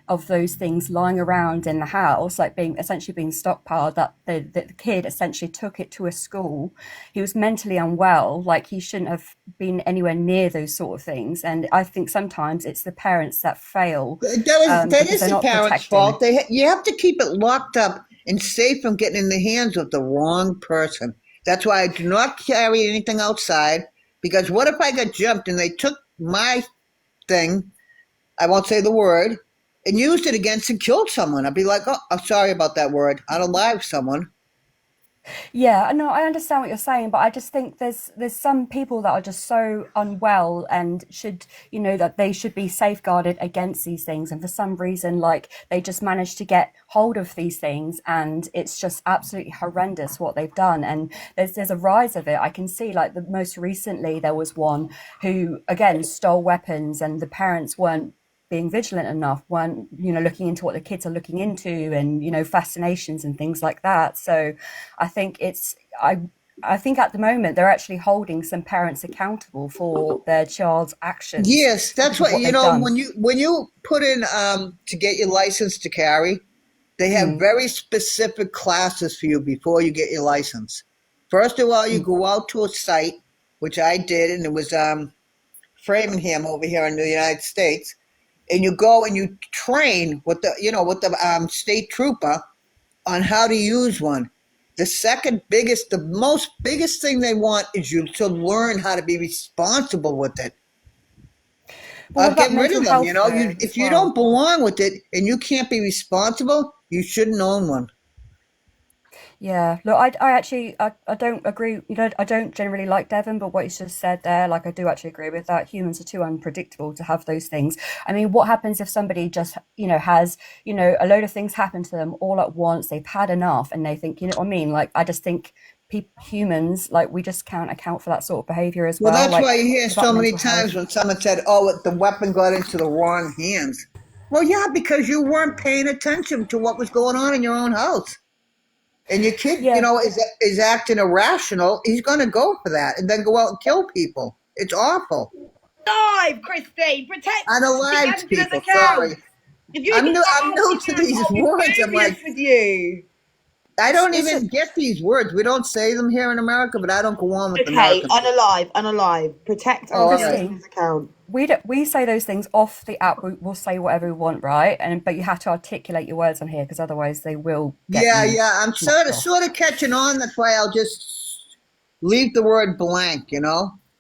of those things lying around in the house, like being stockpiled, that the kid essentially took it to a school. He was mentally unwell, like he shouldn't have been anywhere near those sort of things. And I think sometimes it's the parents that fail. That is the parents' fault. You have to keep it locked up and safe from getting in the hands of the wrong person. That's why I do not carry anything outside, because what if I got jumped and they took my thing, I won't say the word, and used it against and killed someone? I'd be like, oh, I'm sorry about that word. Unalive someone. Yeah, no, I understand what you're saying, but I just think there's some people that are just so unwell and should, that they should be safeguarded against these things. And for some reason, like, they just manage to get hold of these things, and it's just absolutely horrendous what they've done. And there's a rise of it. I can see, like, the most recently there was one who again stole weapons, and the parents weren't being vigilant enough, weren't looking into what the kids are looking into, and fascinations and things like that. So I think I think at the moment they're actually holding some parents accountable for their child's actions. Yes, that's what they've done. when you put in to get your license to carry, they have very specific classes for you before you get your license. First of all, you go out to a site, which I did, and it was Framingham over here in the United States, and you go and you train with the state trooper on how to use one. The most biggest thing they want is you to learn how to be responsible with it. Get rid of them. If you don't belong with it and you can't be responsible, you shouldn't own one. Yeah, look, I actually don't agree. I don't generally like Devon, but what he's just said there, like, I do actually agree with that. Humans are too unpredictable to have those things. I mean, what happens if somebody just, has, a load of things happen to them all at once? They've had enough, and they think, you know what I mean? Like, I just think humans, like, we just can't account for that sort of behavior as well. Well, that's like, why you hear so many times when someone said, "Oh, the weapon got into the wrong hands." Well, yeah, because you weren't paying attention to what was going on in your own house. And your kid, Yeah. is acting irrational. He's going to go for that and then go out and kill people. It's awful. Alive, Christine. Protect Unalived Angela's people. account. Sorry, If you I'm get new. that I'm new to argument, these I'll be words. I'm furious like, with you. I don't It's even get these words. We don't say them here in America, but I don't go on with Okay, American people. unalive. Protect Oh, all Angela's right. Christine. account. We say those things off the app. We'll say whatever we want, right? But you have to articulate your words on here because otherwise they will get Yeah, you yeah. I'm knocked off. sort of catching on. That's why I'll just leave the word blank.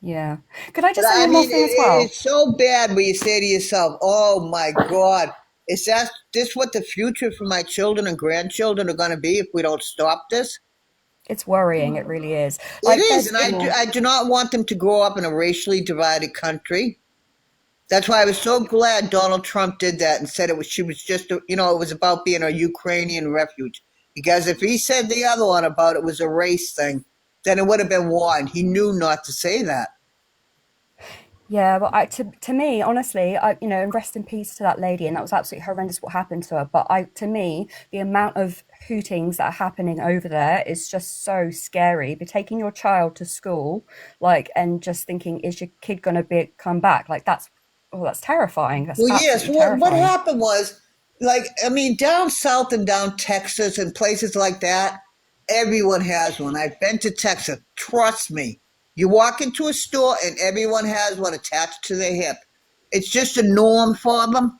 Yeah. Could I But just say I one more mean, thing as well? it's so bad when you say to yourself, "Oh my God, is that this what the future for my children and grandchildren are going to be if we don't stop this?" It's worrying. It really is. It Like is, there's and I do not want them to grow up in a racially divided country. That's why I was so glad Donald Trump did that and said she was just, it was about being a Ukrainian refugee. Because if he said the other one about it was a race thing, then it would have been one. He knew not to say that. Yeah, but to me, honestly, and rest in peace to that lady, and that was absolutely horrendous what happened to her. But to me, the amount of hootings that are happening over there is just so scary. But taking your child to school, and just thinking, is your kid gonna come back? That's terrifying. That's Well, yes. absolutely What terrifying. happened was, down south and down Texas and places like that, everyone has one. I've been to Texas. Trust me. You walk into a store and everyone has one attached to their hip. It's just a norm for them.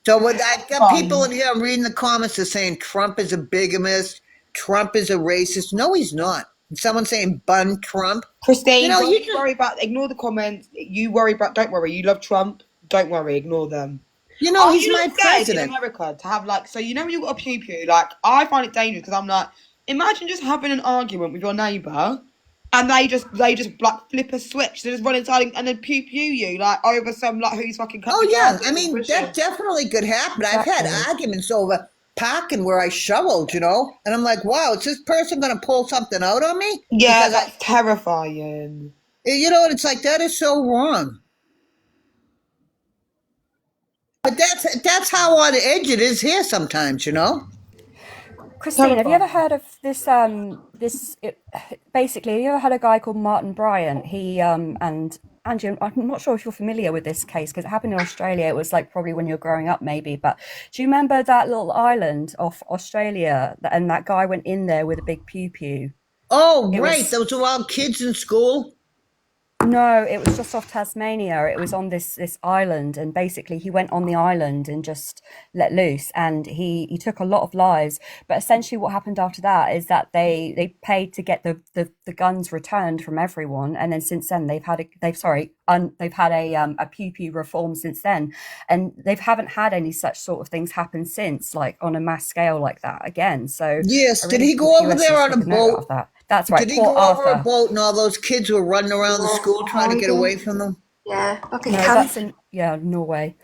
So when I've got people in here, I'm reading the comments, they're saying Trump is a bigamist, Trump is a racist. No, he's not. And someone saying bun Trump. Christine, don't You you worry about, ignore the comments. You worry about, don't worry. You love Trump. Don't worry, ignore them. Are he's you my not scared in president. America to have so when you got a pew pew, I find it dangerous because I'm like, imagine just having an argument with your neighbour and they just flip a switch, they just run inside and then pew pew you over some who's fucking cut Oh the yeah, grass I or mean bushing. that definitely could happen. I've Exactly. had arguments over parking where I shoveled, and I'm like, wow, is this person going to pull something out on me? Yeah, Because that's terrifying. and it's like that is so wrong. But that's how on edge it is here sometimes. Christine, have you ever heard of this? Basically, have you ever heard a guy called Martin Bryant? He and Angie, I'm not sure if you're familiar with this case because it happened in Australia. It was probably when you were growing up, maybe. But do you remember that little island off Australia? And that guy went in there with a big pew pew. Oh, right, those are all kids in school. No, it was just off Tasmania. It was on this island, and basically he went on the island and just let loose, and he took a lot of lives. But essentially, what happened after that is that they paid to get the guns returned from everyone, and then since then they've had a pew pew reform since then, and they haven't had any such sort of things happen since, on a mass scale like that again. So yes, I did really he think go the over US there needs to on a take note boat? of that. That's right. Did he Poor go over a Arthur. boat and all those kids were running around the school trying to get away from them? Yeah, No, that's in Norway.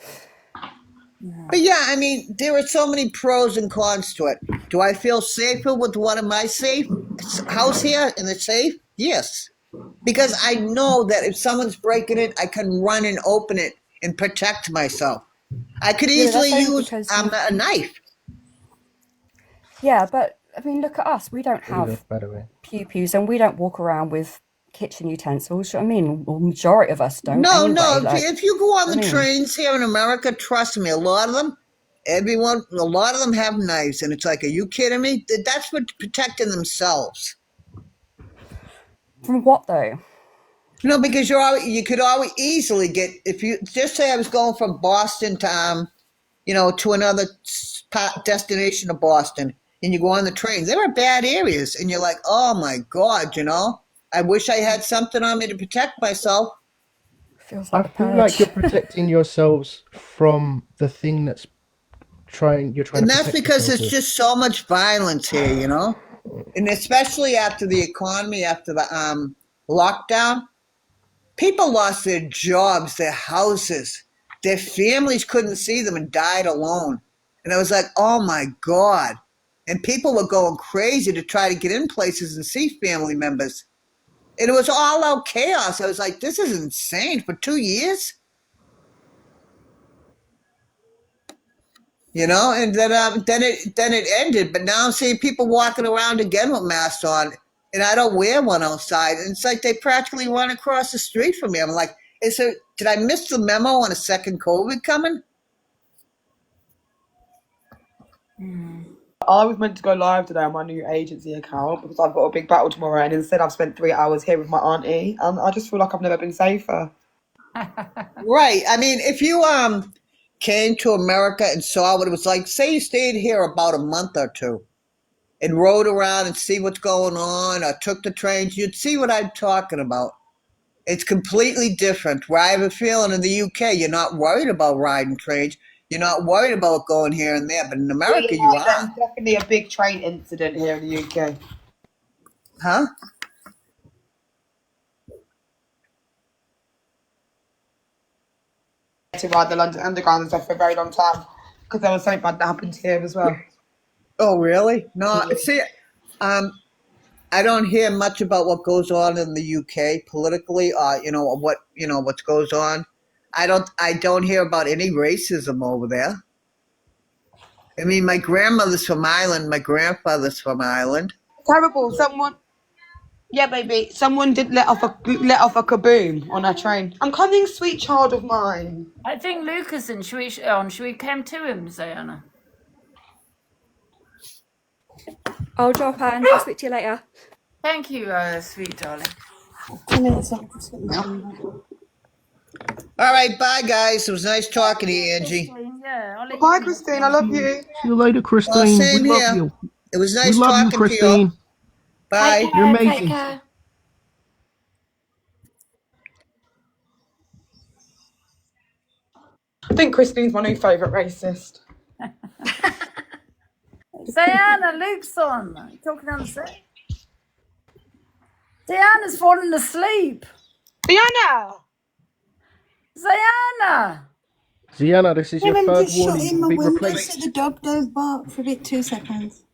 But yeah, I mean, there are so many pros and cons to it. Do I feel safer with one of my safe house here in the safe? Yes, because I know that if someone's breaking it, I can run and open it and protect myself. I could Yeah, but easily that's only use because a knife. Yeah, but I mean, look at us. We don't have by the way. pew pews, and we don't walk around with kitchen utensils. I mean, well, majority of us don't. No, Anyway, no. If you go on I the mean, trains here in America, trust me, a lot of them have knives, and it's like, are you kidding me? That's what protecting themselves. from what though? Because you could always easily get, if you just say I was going from Boston to to another destination of Boston, and you go on the train. There are bad areas, and you're like, oh my God, I wish I had something on me to protect myself. Feels I like the feel like you're purge. protecting yourselves from the thing you're trying to And that's protect because yourself there's with. just so much violence here, and especially after the economy, after the lockdown, people lost their jobs, their houses, their families couldn't see them and died alone. And I was like, oh my God. And people were going crazy to try to get in places and see family members. And it was all out chaos. I was like, this is insane for 2 years. You know, and then it ended. But now I'm seeing people walking around again with masks on, and I don't wear one outside. And it's like they practically run across the street from me. I'm like, did I miss the memo on a second COVID coming? I was meant to go live today on my new agency account because I've got a big battle tomorrow, and instead I've spent 3 hours here with my auntie, and I just feel like I've never been safer. Right. I mean, if you came to America and saw what it was like, say you stayed here about a month or two and rode around and see what's going on, or took the trains, you'd see what I'm talking about. It's completely different. Where I have a feeling in the UK, you're not worried about riding trains. You're not worried about going here and there. But in America, you are. There's definitely a big train incident here in the UK. Huh? To ride the London Underground and stuff for a very long time because there was something bad that happened here as well. Oh, really? No, see, I don't hear much about what goes on in the UK politically. What goes on. I don't hear about any racism over there. I mean, my grandmother's from Ireland. My grandfather's from Ireland. Terrible. Someone did let off a kaboom on a train. I'm coming, sweet child of mine. I think Lucas and should we come to him, Zayana? I'll drop and I'll speak to you later. Thank you, sweet darling. 2 minutes on. All right, bye, guys. It was nice talking to you, Angie. Yeah, bye, Christine. I love you. See you later, Christine. Same we love here. you. It was nice we love talking you, Christine. to you. Bye. You're amazing. Take care. I think Christine's my new favourite racist. Diana, Luke's on. Talking on the set. Diana's fallen asleep. Diana! Ziana, this is your third Just shut warning. in You'll my be window replaced. so the dog don't bark for a bit. 2 seconds.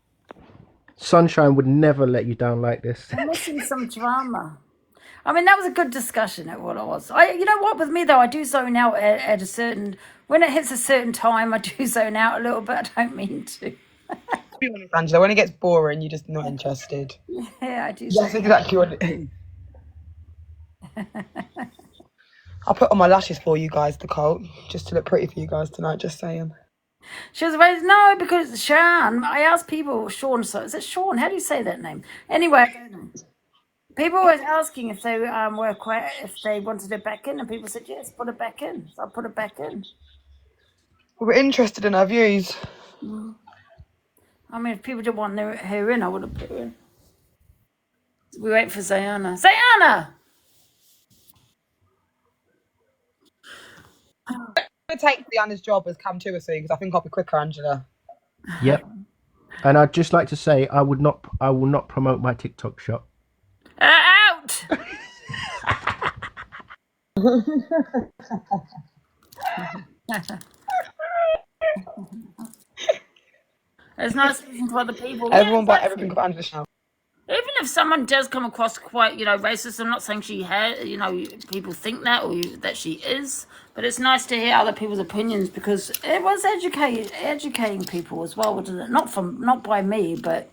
Sunshine would never let you down like this. I'm missing some drama. I mean, that was a good discussion. It was. You know what? With me though, I do zone out at a certain. When it hits a certain time, I do zone out a little bit. I don't mean to. To be honest, Angela, when it gets boring, you're just not interested. Yeah, I do. That's exactly what it is. I'll put on my lashes for you guys, the cult, just to look pretty for you guys tonight. Just saying. She was like, no, because Sean. I asked people, Sean. So is it Sean? How do you say that name? Anyway, I don't know. People were asking if they if they wanted it back in, and people said yes, put it back in. So I put it back in. We were interested in her views. I mean, if people didn't want her in, I would have put her in. We wait for Zayana. Zayana! I'm going to take Diana's job as Cam Tua soon because I think I'll be quicker, Angela. Yep. And I'd just like to say I will not promote my TikTok shop. Out! It's nice listening to other people. Everyone buy everything of Angela now. Even if someone does come across quite, racist, I'm not saying she has, people think that or that she is, but it's nice to hear other people's opinions because it was educating people as well, wasn't it? Not by me, but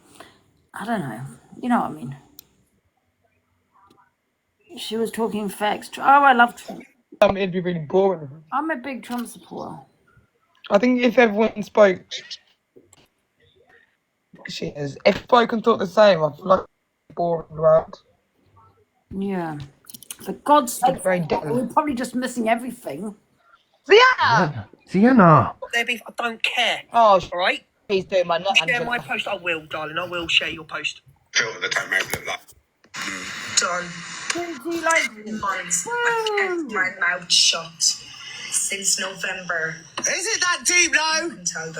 I don't know. You know what I mean? She was talking facts. Oh, I love Trump. It'd be really boring. I'm a big Trump supporter. I think if everyone spoke, she is. If spoke and thought the same, I feel like it's boring, right? Yeah. For God's sake, very we're probably just missing everything. Sienna. There be, I don't care. Oh, all right. He's doing my nut. Share my post. I will, darling. I will share your post. Filter the time over that. Done. Do you like months? I've kept my mouth shut since November. Is it that deep now?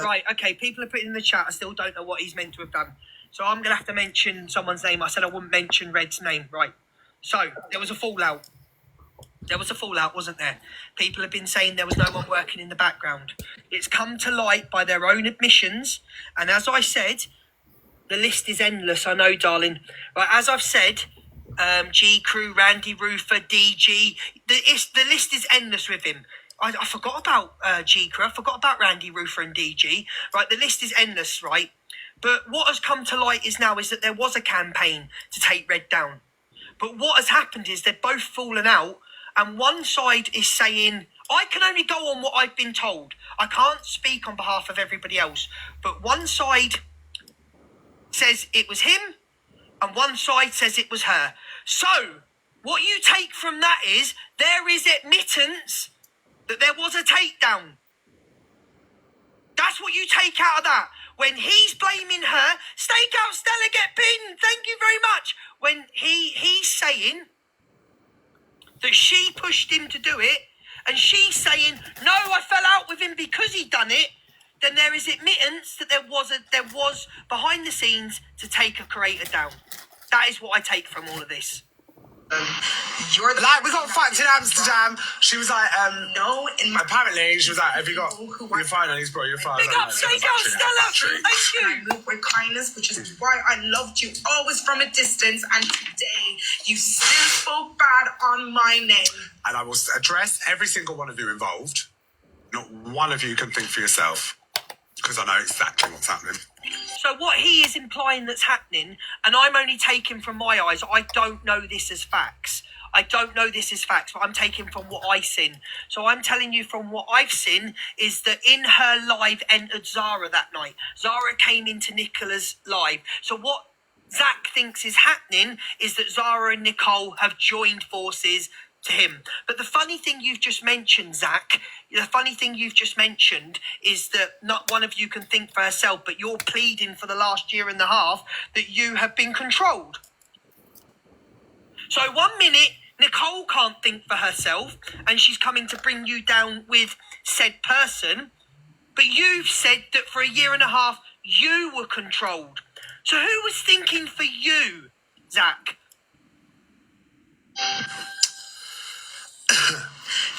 Right. Okay. People are putting in the chat. I still don't know what he's meant to have done. So I'm gonna have to mention someone's name. I said I wouldn't mention Red's name. Right. So there was a fallout. There was a fallout, wasn't there? People have been saying there was no one working in the background. It's come to light by their own admissions. And as I said, the list is endless. I know, darling. Right, as I've said, G Crew, Randy Roofer, DG, the list is endless with him. I forgot about Jikra. I forgot about Randy, Ruther, and DG. Right, the list is endless, right? But what has come to light is that there was a campaign to take Red down. But what has happened is they've both fallen out, and one side is saying, I can only go on what I've been told. I can't speak on behalf of everybody else. But one side says it was him, and one side says it was her. So, what you take from that is, there is admittance that there was a takedown. That's what you take out of that. When he's blaming her, Stakeout Stella get pinned, thank you very much. When he's saying that she pushed him to do it, and she's saying, no, I fell out with him because he done it, then there is admittance that there was behind the scenes to take a creator down. That is what I take from all of this. You're like, we got fucked in Amsterdam. She was like, no. Apparently, she was like, have you got your phone on? He's brought your phone. Big up, Stakeout Stella. Thank you. I move with kindness, which is why I loved you always from a distance. And today, you still spoke bad on my name. And I will address every single one of you involved. Not one of you can think for yourself, because I know exactly what's happening. So what he is implying that's happening, and I'm only taking from my eyes, I don't know this as facts. I don't know this as facts, but I'm taking from what I've seen. So I'm telling you from what I've seen is that in her live entered Zara that night. Zara came into Nicola's live. So what Zach thinks is happening is that Zara and Nicole have joined forces to him. But the funny thing you've just mentioned, Zach, the funny thing you've just mentioned is that not one of you can think for herself, but you're pleading for the last year and a half that you have been controlled. So 1 minute, Nicole can't think for herself and she's coming to bring you down with said person, but you've said that for a year and a half you were controlled. So who was thinking for you, Zach?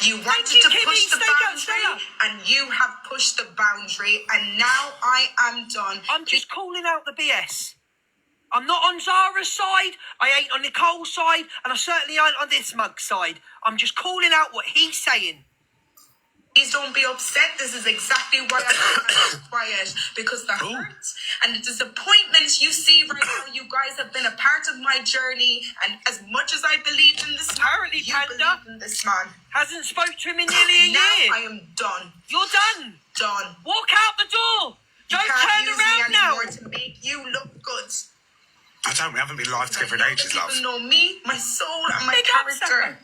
You wanted to push the boundary, and you have pushed the boundary, and now I am done. I'm just calling out the BS. I'm not on Zara's side, I ain't on Nicole's side, and I certainly ain't on this mug's side. I'm just calling out what he's saying. Please don't be upset. This is exactly why I'm quiet, because the hurt and the disappointments you see right now, you guys have been a part of my journey, and as much as I believed in this man, apparently you Panda believed in this man. Hasn't spoke to him in nearly a year. Now I am done. You're done. Done. Walk out the door. You Don't can't turn use around me now. anymore to make you look good. I don't. We haven't been live together in ages, love. People know me, my soul, and my Big character.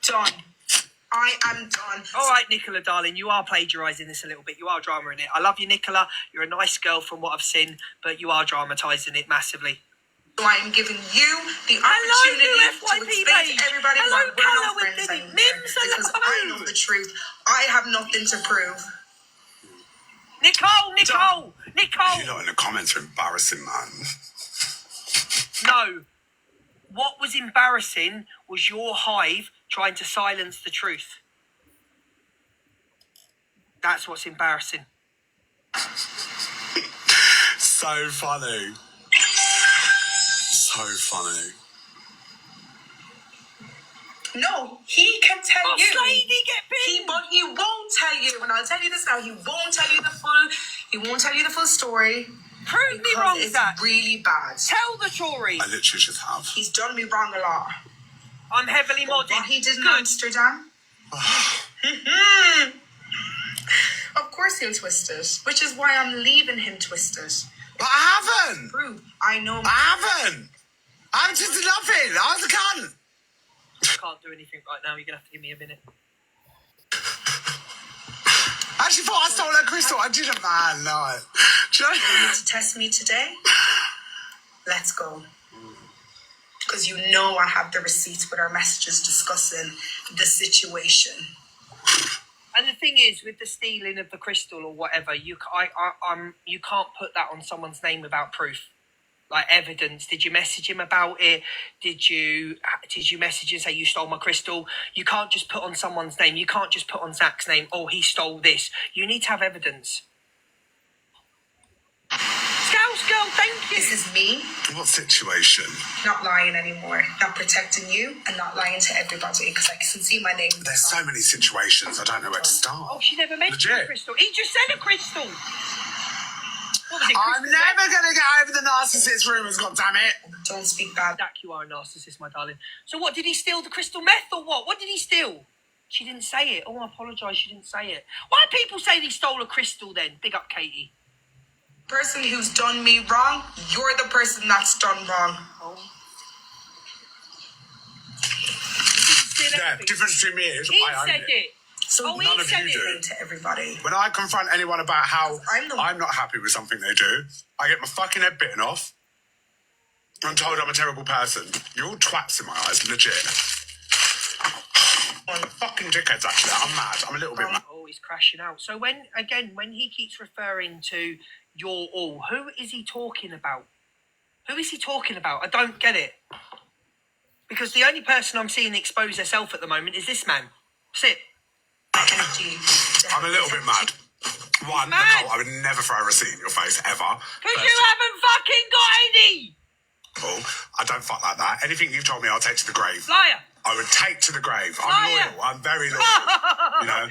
Done. I am done. All right, Nicola, darling, you are plagiarising this a little bit. You are drama in it. I love you, Nicola. You're a nice girl from what I've seen, but you are dramatising it massively. So I am giving you the opportunity to explain to everybody why we're not friends anymore. Because I know the truth. I have nothing to prove. Nicole! You're not in the comments are embarrassing, man. No. What was embarrassing was your hive trying to silence the truth. That's what's embarrassing. So funny. So funny. No, he can tell you. But he won't tell you. And I'll tell you this now. He won't tell you the full story. Prove me wrong, it's Zach. really bad. Tell the story. I literally just have. He's done me wrong a lot. I'm heavily modded. What he did in Amsterdam. Of course he'll twist it. Which is why I'm leaving him twisted. But I haven't. Prove. I know. I haven't. I'm just nothing. I was a cunt. I can't do anything right now. You're going to have to give me a minute. I actually thought I stole that crystal. I didn't, man. No. Do you need to test me today? Let's go. Because you know I have the receipts with our messages discussing the situation. And the thing is, with the stealing of the crystal or whatever, you can't put that on someone's name without proof, like evidence. Did you message him about it? Did you message and say you stole my crystal? You can't just put on someone's name. You can't just put on Zach's name. Oh, he stole this. You need to have evidence. Scout else, girl. Thank you. This is me. What situation? Not lying anymore. Not protecting you and not lying to everybody because I can see my name. There's so many situations. I don't know where to start. Oh, she never mentioned Legit. a crystal. He just said a crystal. What was it? I'm never going to get over the narcissist rumours, goddammit. Don't speak bad. Jack, you are a narcissist, my darling. So what, did he steal the crystal meth or what? What did he steal? She didn't say it. Oh, I apologise, she didn't say it. Why do people say he stole a crystal then? Big up, Katie. Person who's done me wrong, you're the person that's done wrong. Oh. Yeah, the difference between me is He I own said it. So Oh, none he of said you it. do. To everybody. When I confront anyone about how I'm not happy with something they do, I get my fucking head bitten off. I'm told I'm a terrible person. You're all twats in my eyes, legit. I'm fucking dickheads, actually. I'm mad. I'm a little bit mad. Oh, he's crashing out. So when he keeps referring to your all, who is he talking about? Who is he talking about? I don't get it. Because the only person I'm seeing expose herself at the moment is this man. That's it. I'm a little bit mad. One, Nicole, I would never throw a receipt in your face, ever. Because you haven't fucking got any! Cool. I don't fuck like that. Anything you've told me, I'll take to the grave. Liar! I would take to the grave. I'm Liar. loyal. I'm very loyal. You know?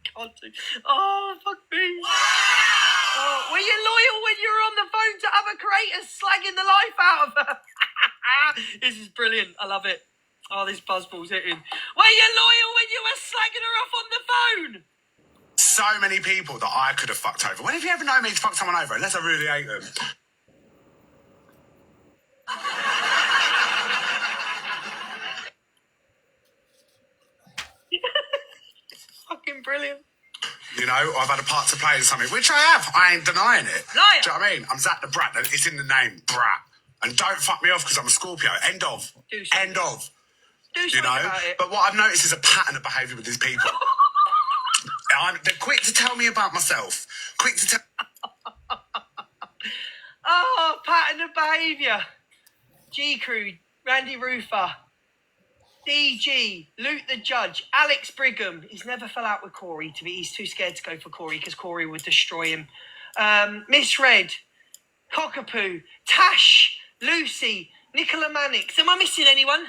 Can't do. Oh, fuck me. Oh, were you loyal when you were on the phone to other creators slagging the life out of her? This is brilliant. I love it. Oh, this buzzball's hitting. Were you loyal when you were slagging her off on the phone? So many people that I could have fucked over. When have you ever known me to fuck someone over? Unless I really hate them. Fucking brilliant. You know, I've had a part to play in something, which I have. I ain't denying it. Liar. Do you know what I mean? I'm Zach the Brat. It's in the name, Brat. And don't fuck me off because I'm a Scorpio. End of. End of. Do something about it. But what I've noticed is a pattern of behaviour with these people. They're quick to tell me about myself. Quick to tell... Oh, pattern of behaviour. G Crew, Randy Roofer, DG, Luke the Judge, Alex Brigham. He's never fell out with Corey. He's too scared to go for Corey because Corey would destroy him. Miss Red, Cockapoo, Tash, Lucy, Nicola Mannix. Am I missing anyone?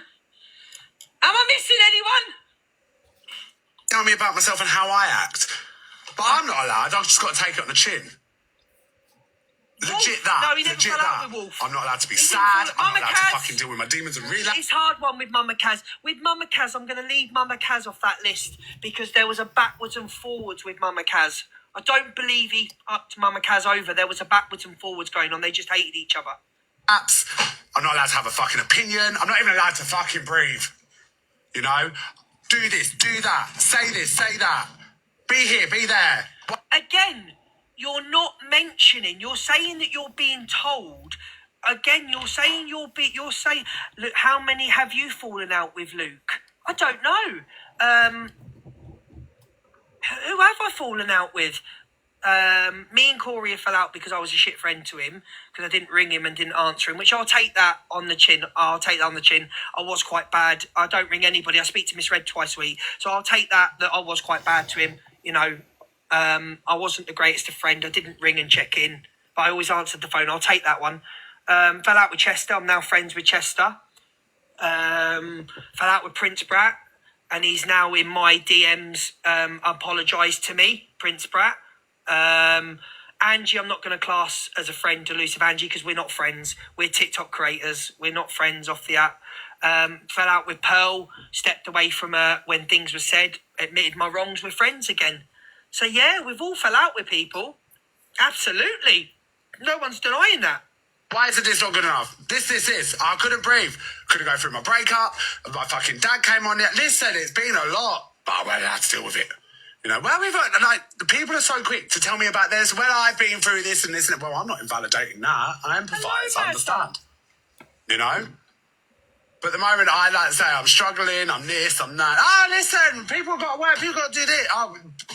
Am I missing anyone? Tell me about myself and how I act. But I'm not allowed. I've just got to take it on the chin. Legit that. No, he never Legit fell out that. with Wolf. I'm not allowed to be He didn't sad. fall- I'm not Mama allowed Kaz. to fucking deal with my demons and relapse. It's hard one with Mama Kaz. With Mama Kaz, I'm going to leave Mama Kaz off that list because there was a backwards and forwards with Mama Kaz. I don't believe he upped Mama Kaz over. There was a backwards and forwards going on. They just hated each other. I'm not allowed to have a fucking opinion. I'm not even allowed to fucking breathe. You know? Do this, do that, say this, say that. Be here, be there. Again, you're not mentioning. You're saying that you're being told. Again, you're saying you're saying. Look, how many have you fallen out with, Luke? I don't know. Who have I fallen out with? Me and Corey fell out because I was a shit friend to him because I didn't ring him and didn't answer him, which I'll take that on the chin. I was quite bad. I don't ring anybody. I speak to Miss Red twice a week. So I'll take that I was quite bad to him. You know, I wasn't the greatest of friend. I didn't ring and check in, but I always answered the phone. I'll take that one. Fell out with Chester. I'm now friends with Chester. Fell out with Prince Brat, and he's now in my DMs. Apologised to me, Prince Brat. Angie, I'm not going to class as a friend, Elusive Angie, because we're not friends. We're TikTok creators. We're not friends off the app. Fell out with Pearl, stepped away from her when things were said, admitted my wrongs, we're friends again. So yeah, we've all fell out with people. Absolutely. No one's denying that. Why isn't this not good enough? This. I couldn't breathe. Couldn't go through my breakup. My fucking dad came on it. Listen, it's been a lot. But I won't have to deal with it. You know, well, the people are so quick to tell me about this. Well, I've been through this and this and that. Well, I'm not invalidating that. I empathise, I understand. You know? But the moment I say I'm struggling, I'm this, I'm that. Listen, people got to work, people got to do this.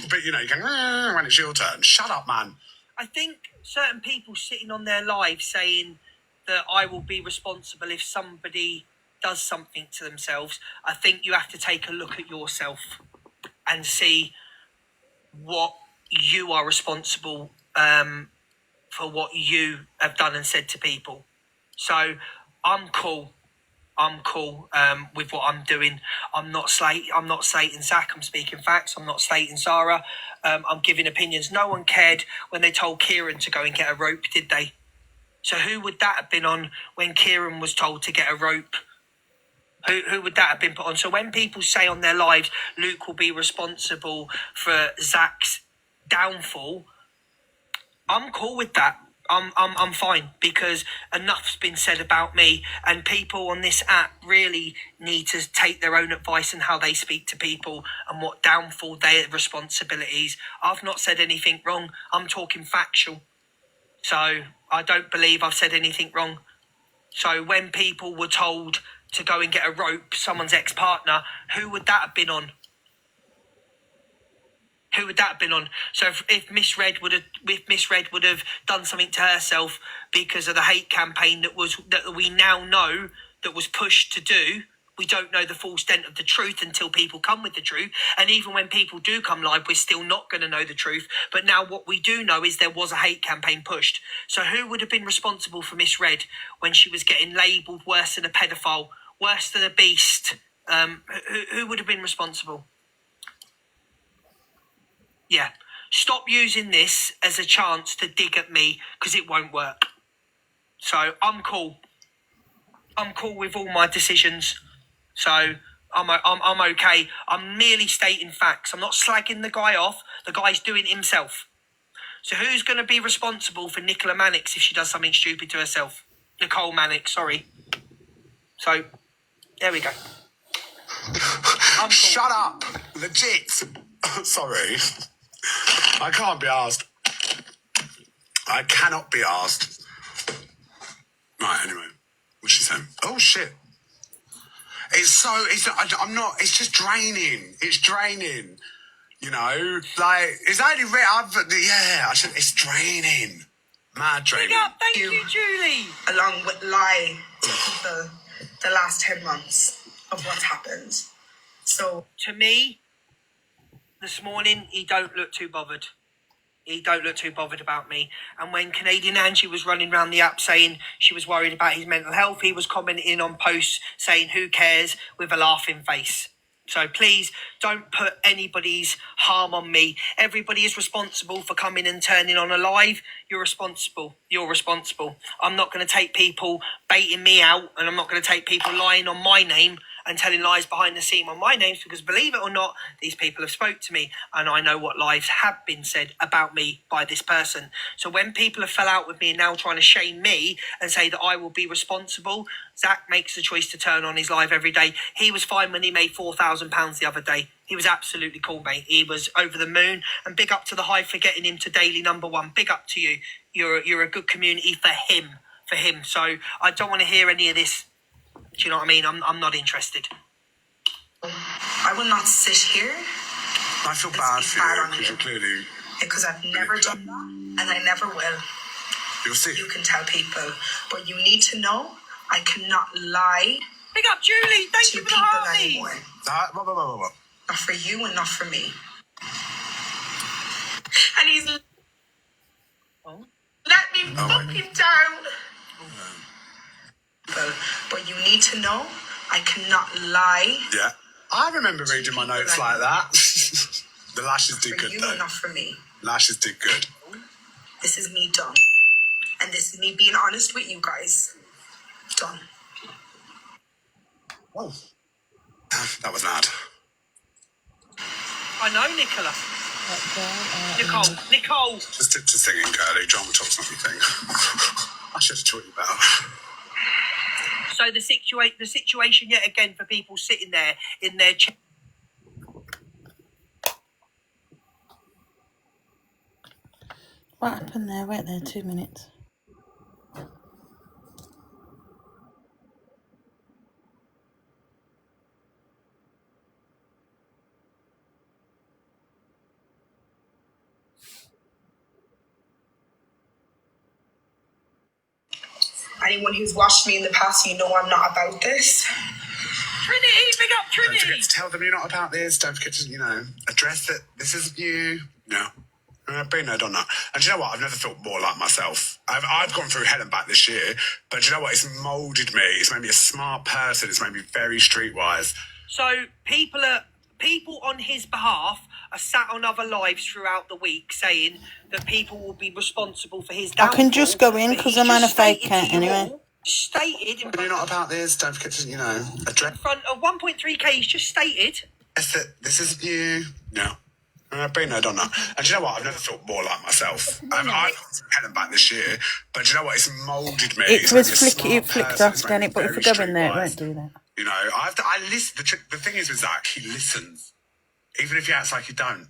But you know, you can when it's your turn. Shut up, man. I think certain people sitting on their lives saying that I will be responsible if somebody does something to themselves. I think you have to take a look at yourself and see what you are responsible for what you have done and said to people. So I'm cool. With what I'm doing. I'm not slating Zach. I'm speaking facts. I'm not slating Zara. I'm giving opinions. No one cared when they told Kieran to go and get a rope, did they? So who would that have been on when Kieran was told to get a rope? Who would that have been put on? So when people say on their lives, Luke will be responsible for Zach's downfall, I'm cool with that. I'm fine, because enough's been said about me, and people on this app really need to take their own advice on how they speak to people and what downfall their responsibilities. I've not said anything wrong. I'm talking factual. So I don't believe I've said anything wrong. So when people were told to go and get a rope, someone's ex-partner, who would that have been on? Who would that have been on? So if Miss Red would have done something to herself because of the hate campaign that we now know that was pushed to do, we don't know the full extent of the truth until people come with the truth. And even when people do come live, we're still not going to know the truth. But now what we do know is there was a hate campaign pushed. So who would have been responsible for Miss Red when she was getting labelled worse than a pedophile, worse than a beast? Who would have been responsible? Yeah. Stop using this as a chance to dig at me, because it won't work. So I'm cool. I'm cool with all my decisions. So I'm okay. I'm merely stating facts. I'm not slagging the guy off. The guy's doing it himself. So who's going to be responsible for Nicola Mannix if she does something stupid to herself? Nicole Mannix, sorry. So there we go. Cool. Shut up. Legit. Sorry. I can't be asked. I cannot be asked. Right, anyway. What's she saying? Oh, shit. It's just draining. It's draining. You know, like, it's only it's draining. Mad draining. Big up, thank you, Julie. Along with lie to people the last 10 months of what's happened. So to me, this morning, he don't look too bothered. He don't look too bothered about me. And when Canadian Angie was running around the app saying she was worried about his mental health, he was commenting on posts saying, who cares, with a laughing face. So please don't put anybody's harm on me. Everybody is responsible for coming and turning on a live. You're responsible. You're responsible. I'm not going to take people baiting me out, and I'm not going to take people lying on my name and telling lies behind the scene on my names, because believe it or not, these people have spoke to me and I know what lies have been said about me by this person. So when people have fell out with me and now trying to shame me and say that I will be responsible, Zach makes the choice to turn on his live every day. He was fine when he made £4,000 the other day. He was absolutely cool, mate. He was over the moon, and big up to the Hive for getting him to daily #1. Big up to you. You're a good community for him. So I don't want to hear any of this. Do you know what I mean? I'm not interested. I will not sit here. I feel bad for you, because you're clearly... Because I've never done that, and I never will. You'll see. You can tell people. But you need to know I cannot lie. Big up, Julie. Thank you for the hearty. What? Not for you and not for me. And he's... Let me fucking down. But you need to know I cannot lie. Yeah. I remember reading my notes like that. The lashes did good, though. Not for me. Lashes did good. This is me done. And this is me being honest with you guys. Done. Whoa. That was mad. I know, Nicola. Nicole. Just to singing, girly. Drama talk's not your thing. I should have taught you better. So the situation yet again for people sitting there in their chair. What happened there? Wait there 2 minutes. Anyone who's watched me in the past, you know I'm not about this. Trinity, big up Trinity. Don't forget to tell them you're not about this. Don't forget to, address that this isn't you. No. I've been there, done that. And do you know what? I've never felt more like myself. I've gone through hell and back this year, but do you know what? It's moulded me. It's made me a smart person. It's made me very streetwise. So people on his behalf are sat on other lives throughout the week saying that people will be responsible for his downfall. I can just go in because I'm on a fake account anyway. Stated in You're not about this. Don't forget to, address. In front of 1.3k, he's just stated. This isn't you. No. I've been there, done that. And do you know what? I've never felt more like myself. I've gone through hell and back this year, but do you know what? It's moulded me. It was flicked off, didn't it? But if we go in there, it won't do that. You know, I listen. The thing is with Zach, he listens. Even if he acts like he don't.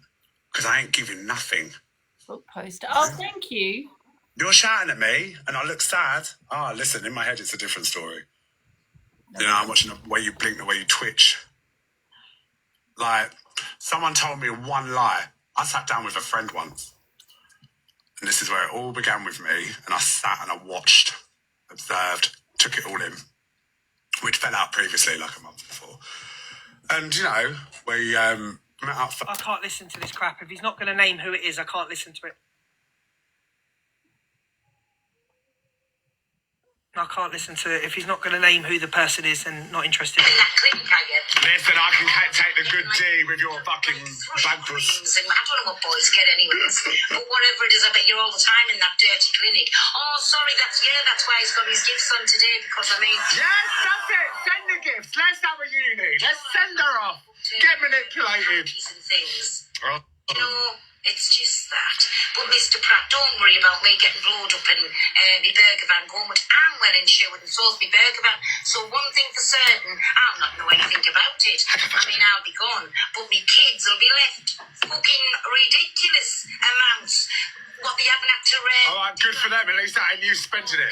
Because I ain't giving nothing. Book poster. Oh, thank you. You're shouting at me, and I look sad. Oh, listen, in my head, it's a different story. You know, I'm watching the way you blink, the way you twitch. Like, someone told me one lie. I sat down with a friend once. And this is where it all began with me. And I sat and I watched, observed, took it all in. We'd fell out previously, like a month before. And, you know, we met up for... I can't listen to this crap. If he's not going to name who it is, I can't listen to it. I can't listen to it. If he's not going to name who the person is, then not interested. Listen, I can take the good D with your fucking bagpuss. I don't know what boys get anyways. But whatever it is, I bet you're all the time in that dirty clinic. Oh, sorry, that's why he's got his gifts on today, because I mean... Yes, that's it. Send the gifts. Let's have a uni. Let's send her off. Get manipulated. And things. You know, it's just that. But Mr. Pratt, don't worry about me getting blowed up in my burger van going, but I'm well insured and so's my burger van. So one thing for certain, I'll not know anything about it. I mean, I'll be gone, but my kids will be left fucking ridiculous amounts. What they haven't had to all right, good for them. At least that ain't you spending it.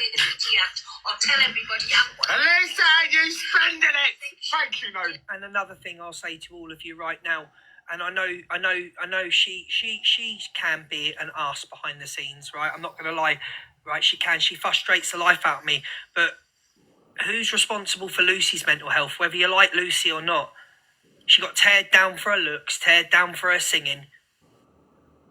Or tell everybody I'm... At least that ain't you spending it. Thank you, no. And another thing I'll say to all of you right now, and I know she can be an arse behind the scenes, right? I'm not going to lie, right? She frustrates the life out of me. But who's responsible for Lucy's mental health? Whether you like Lucy or not, she got teared down for her looks, teared down for her singing.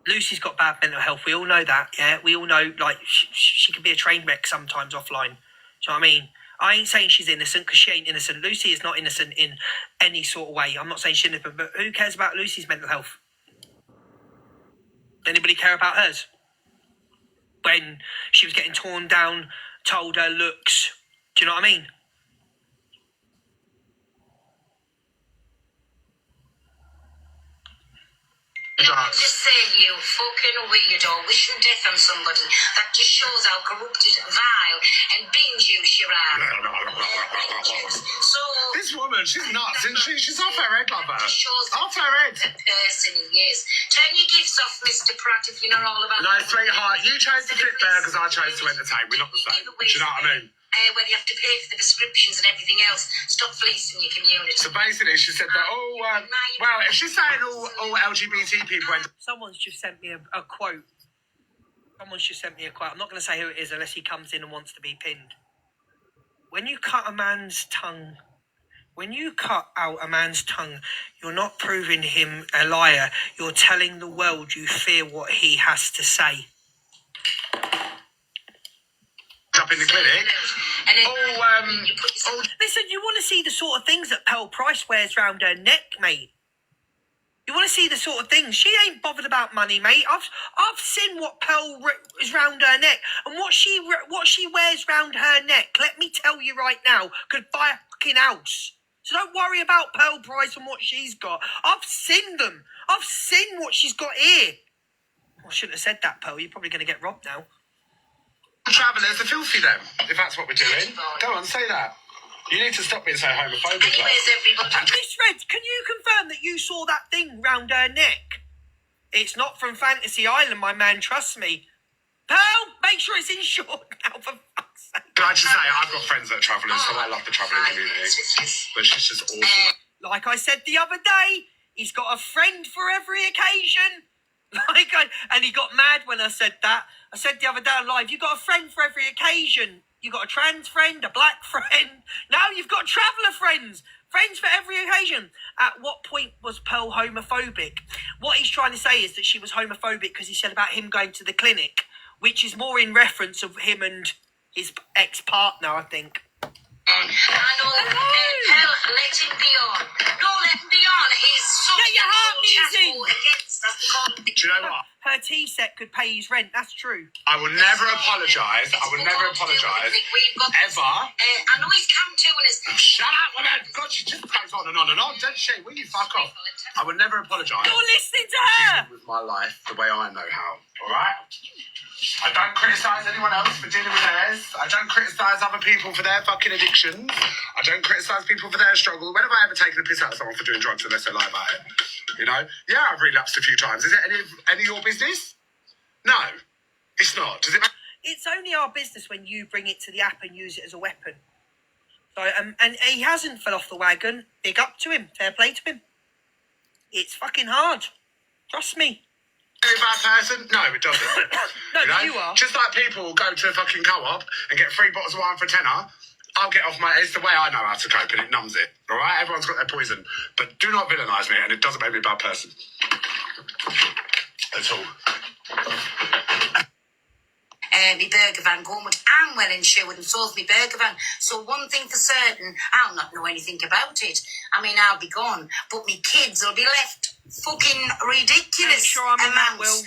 Lucy's got bad mental health. We all know that, yeah? We all know, like, she can be a train wreck sometimes offline. Do you know what I mean? I ain't saying she's innocent, because she ain't innocent. Lucy is not innocent in any sort of way. I'm not saying she's innocent, but who cares about Lucy's mental health? Anybody care about hers? When she was getting torn down, told her looks. Do you know what I mean? Just say you fucking weirdo wishing death on somebody. That just shows how corrupted, vile, and binge use you are. So this woman, she's nuts, isn't she? She's off her head, lover. Off her head. The person he is. Turn your gifts off, Mr. Pratt, if you're not all about... No, sweetheart, you chose to flip burgers, I chose to entertain. We're not the same. Do you know what I mean? Whether you have to pay for the prescriptions and everything else, stop fleecing your community. So basically, she said that, well, if she's saying all LGBT people... Someone's just sent me a quote. Someone's just sent me a quote. I'm not going to say who it is unless he comes in and wants to be pinned. When you cut a man's tongue, you're not proving him a liar. You're telling the world you fear what he has to say. Up in the clinic. Listen, you want to see the sort of things that Pearl Price wears round her neck, mate? You want to see the sort of things? She ain't bothered about money, mate. I've seen what Pearl is round her neck, and what she wears round her neck. Let me tell you right now, could buy a fucking house. So don't worry about Pearl Price and what she's got. I've seen them. I've seen what she's got here. I shouldn't have said that, Pearl. You're probably going to get robbed now. Travellers are filthy then, if that's what we're doing. Go on, say that. You need to stop being so homophobic. Miss Red, can you confirm that you saw that thing round her neck? It's not from Fantasy Island, my man, trust me. Pearl, make sure it's insured now, for fuck's sake. Can I just say, I've got friends that are travellers, so I love the travelling community. But she's just awful. Like I said the other day, he's got a friend for every occasion. And he got mad when I said that. I said the other day on live, you got a friend for every occasion. You got a trans friend, a black friend. Now you've got traveller friends. Friends for every occasion. At what point was Pearl homophobic? What he's trying to say is that she was homophobic because he said about him going to the clinic, which is more in reference of him and his ex-partner, I think. I know, Pearl, let him be on. No, let him be on. He's so Get your heart music against us. Do you know what? Her tea set could pay his rent. That's true. I will never apologise. I will never apologise. Ever. I know he's come to and is. Shut up, woman. God, she just goes on and on and on. Don't she? Will you fuck off? I will never apologise. You're listening to her. With my life the way I know how. All right? I don't criticise anyone else for dealing with theirs. I don't criticise other people for their fucking addictions. I don't criticise people for their struggle. When have I ever taken a piss out of someone for doing drugs unless they lie about it? You know? Yeah, I've relapsed a few times. Is it any of your business? No, it's not. Does it matter? It's only our business when you bring it to the app and use it as a weapon. So, and he hasn't fell off the wagon. Big up to him. Fair play to him. It's fucking hard. Trust me. A bad person? No, it doesn't. No, you are. Just like people go to a fucking co-op and get 3 bottles of wine for a tenner, I'll get off my... It's the way I know how to cope and it numbs it, all right? Everyone's got their poison. But do not villainise me and it doesn't make me a bad person. At all. My burger van going with I'm well insured and so's my burger van. So one thing for certain, I'll not know anything about it. I mean, I'll be gone, but my kids will be left fucking ridiculous amounts.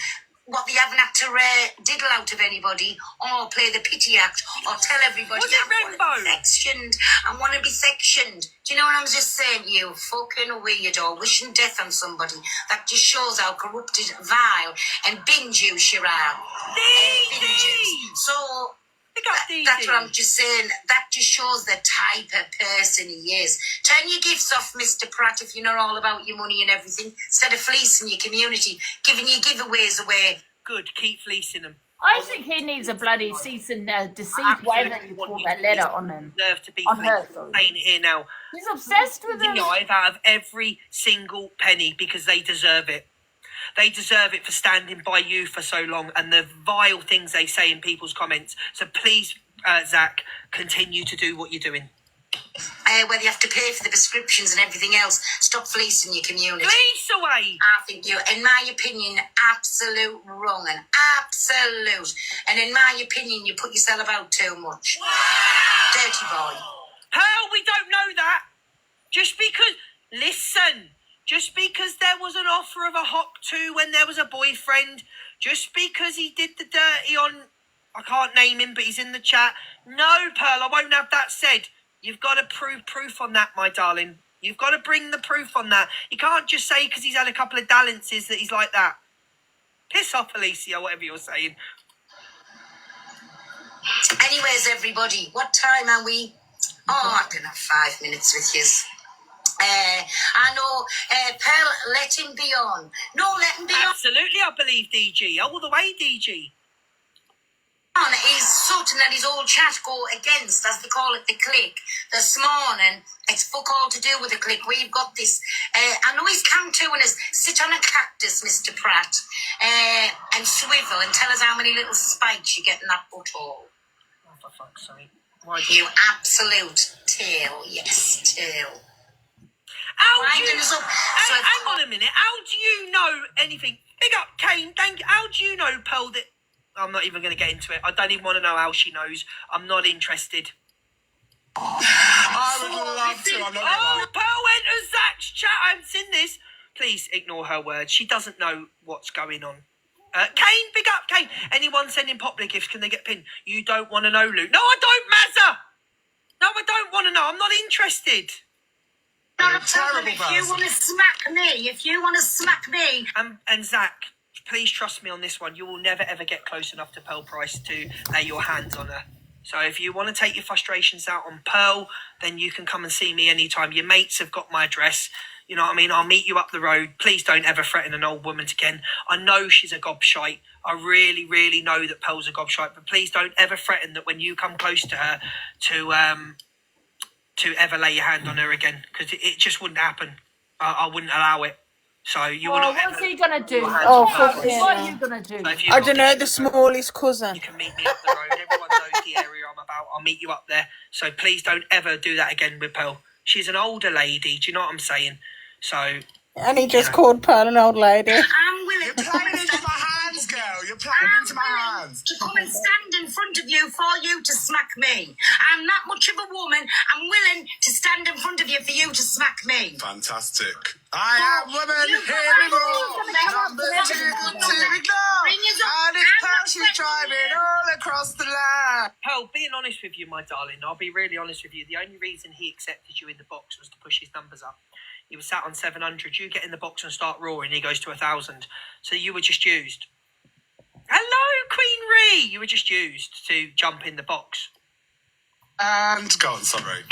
What they haven't had to diddle out of anybody or play the pity act or tell everybody I want to be sectioned. Do you know what I'm just saying? You fucking weirdo wishing death on somebody. That just shows how corrupted, vile and binge you, Shiraz. So that's what I'm just saying. That just shows the type of person he is. Turn your gifts off, Mr. Pratt, if you know all about your money and everything, instead of fleecing your community, giving your giveaways away. Good, keep fleecing them. I think he needs a bloody cease and desist, whatever you call that letter on him. Deserve to be on her. Saying it here now. He's obsessed with them. Out of every single penny because they deserve it. They deserve it for standing by you for so long and the vile things they say in people's comments. So please, Zach, continue to do what you're doing. Whether you have to pay for the prescriptions and everything else, stop fleecing your community. Fleece away! I think you, in my opinion, absolute wrong and absolute. And in my opinion, you put yourself out too much. Wow. Dirty boy. Pearl, we don't know that. Just because, listen, just because there was an offer of a Hock 2 when there was a boyfriend, just because he did the dirty on, I can't name him, but he's in the chat. No, Pearl, I won't have that said. You've got to prove proof on that, my darling. You've got to bring the proof on that. You can't just say because he's had a couple of dalliances that he's like that. Piss off, Alicia, whatever you're saying. Anyways, everybody, what time are we? Oh, I don't know, 5 minutes with yous. I know, Pearl, let him be on. No, let him be on. Absolutely, I believe DG. All the way, DG. Is Sutton and his old chat go against, as they call it, the clique this morning. It's fuck all to do with the clique. We've got this. I know he's come to and is sit on a cactus, Mr. Pratt, and swivel and tell us how many little spikes you get in that butthole. Oh, for fuck's sake. You absolute tail, yes, tail. Hang on a minute. How do you know anything? Big up, Kane. Thank you. How do you know, Pearl, that... I'm not even going to get into it. I don't even want to know how she knows. I'm not interested. I would love to. I'm not Pearl went to Zach's chat. I haven't seen this. Please ignore her words. She doesn't know what's going on. Kane, big up, Kane. Anyone sending popular gifts, can they get pinned? You don't want to know, Luke. No, I don't, Mazza. No, I don't want to know. I'm not interested. Not a problem. If you want to smack me, And Zach, please trust me on this one. You will never, ever get close enough to Pearl Price to lay your hands on her. So if you want to take your frustrations out on Pearl, then you can come and see me anytime. Your mates have got my address. You know what I mean? I'll meet you up the road. Please don't ever threaten an old woman again. I know she's a gobshite. I really, really know that Pearl's a gobshite. But please don't ever threaten that when you come close to her to ever lay your hand on her again. Because it just wouldn't happen. I wouldn't allow it. So you will not. What's he gonna do? What are you gonna do? I don't know. The smallest cousin. You can meet me up the road. Everyone knows the area I'm about. I'll meet you up there. So please don't ever do that again with Pearl. She's an older lady. Do you know what I'm saying? So. And he just called Pearl an old lady. I'm willing. You're playing into my hands, girl. You're playing into my hands. To come and stand in front of you for you to smack me. I'm that much of a woman. I'm willing to stand in front of you for you to smack me. Fantastic. I am woman, hear me roar. Number too good to ignore. And it's Pearl, she's driving all across the land. Pearl, being honest with you, my darling, I'll be really honest with you. The only reason he accepted you in the box was to push his numbers up. He was sat on 700. You get in the box and start roaring, he goes to 1,000. So you were just used. Hello, Queen Ree. You were just used to jump in the box. And go on, sorry. And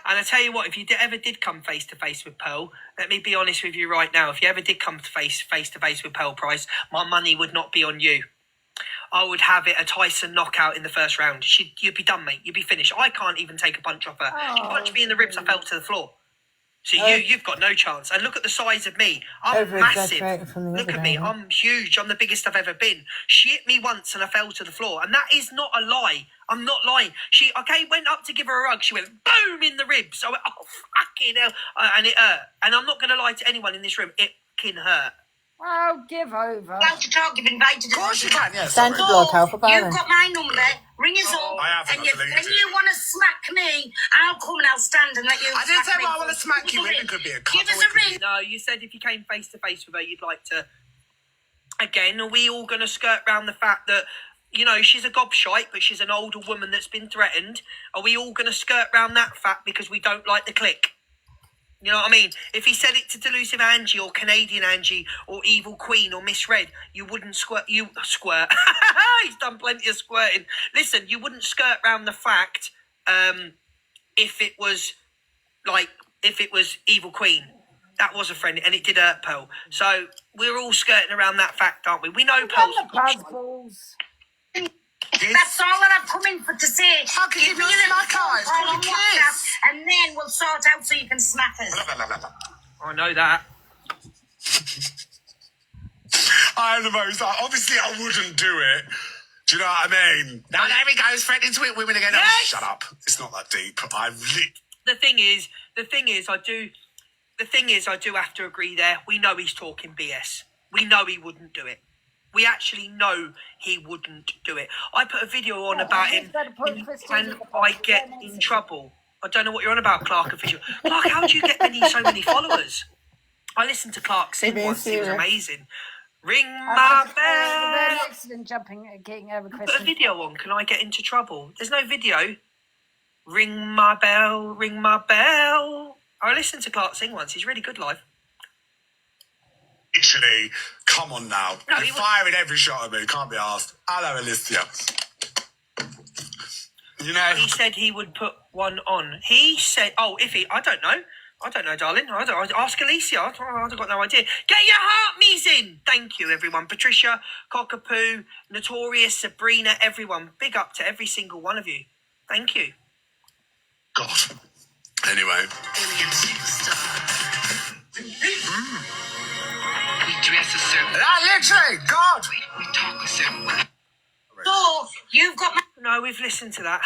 I tell you what, if you ever did come face to face with Pearl, let me be honest with you right now. If you ever did come to face to face with Pearl Price, my money would not be on you. I would have it a Tyson knockout in the first round. You'd be done, mate. You'd be finished. I can't even take a punch off her. She punched me in the ribs. I fell to the floor. So you've got no chance. And look at the size of me. I'm massive. Look at me. I'm huge. I'm the biggest I've ever been. She hit me once and I fell to the floor. And that is not a lie. I'm not lying. She went up to give her a hug. She went boom in the ribs. I went, oh, fucking hell. And it hurt. And I'm not going to lie to anyone in this room. It fucking hurt. Oh, give over. Well, to talk, you've invited us. Of course you can, yes. Thank you, Lord Calvin. You've got my number. Ring us up. I have, and when you want to smack me, I'll come and I'll stand and let you. I didn't say me. I want to smack you. It could be a couple. Give us a ring. No, you said if you came face to face with her, you'd like to. Again, are we all going to skirt round the fact that, you know, she's a gobshite, but she's an older woman that's been threatened? Are we all going to skirt round that fact because we don't like the clique? You know what I mean? If he said it to Delusive Angie or Canadian Angie or Evil Queen or Miss Red, you wouldn't squirt. He's done plenty of squirting. Listen, you wouldn't skirt round the fact if it was Evil Queen. That was a friend, and it did hurt Pearl. So we're all skirting around that fact, aren't we? We know Pearl's a balls. That's all that I've come in for to say. How can you Give me a little phone call on WhatsApp, and then we'll sort out so you can smack us. I know that. I'm the most. Obviously, I wouldn't do it. Do you know what I mean? Now there he goes, threatening to hit women again. Yes! Oh, shut up. It's not that deep. The thing is, I do have to agree there. We know he's talking BS. We know he wouldn't do it. We actually know he wouldn't do it. I put a video on about him and I get in trouble. I don't know what you're on about, Clark Official. Clark, how do you get so many followers? I listened to Clark sing once. It was amazing. Ring my bell. Accident jumping, getting over Put a video on. Can I get into trouble? There's no video. Ring my bell, ring my bell. I listened to Clark sing once. He's really good live. Literally, come on now. No, You're firing every shot at me. Can't be asked. Hello, Alicia. You know, he said he would put one on. He said, "Oh, if he, I don't know, darling. Ask Alicia. I've got no idea. Get your heart me's in. Thank you, everyone. Patricia, Cockapoo, Notorious, Sabrina, everyone. Big up to every single one of you. Thank you. God. Anyway. We dress a certain way. Literally, God. We talk a certain way. So, you've got my... No, we've listened to that.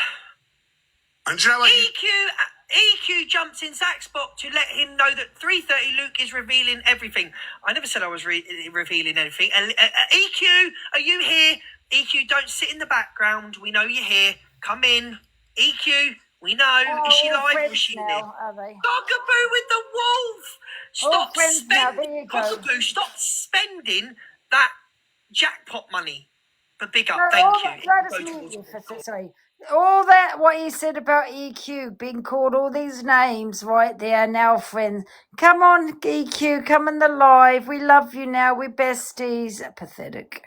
And do you know what? EQ jumps in Zach's box to let him know that 3:30 Luke is revealing everything. I never said I was revealing anything. EQ, are you here? EQ, don't sit in the background. We know you're here. Come in. EQ, we know. Is she live or is she there? Cockapoo with the wolf. Stop spending. Cockapoo, stop spending that jackpot money. But big up, thank you. Sorry. All that, what you said about EQ being called all these names, right? They are now friends. Come on, EQ, come in the live. We love you now. We're besties. Pathetic.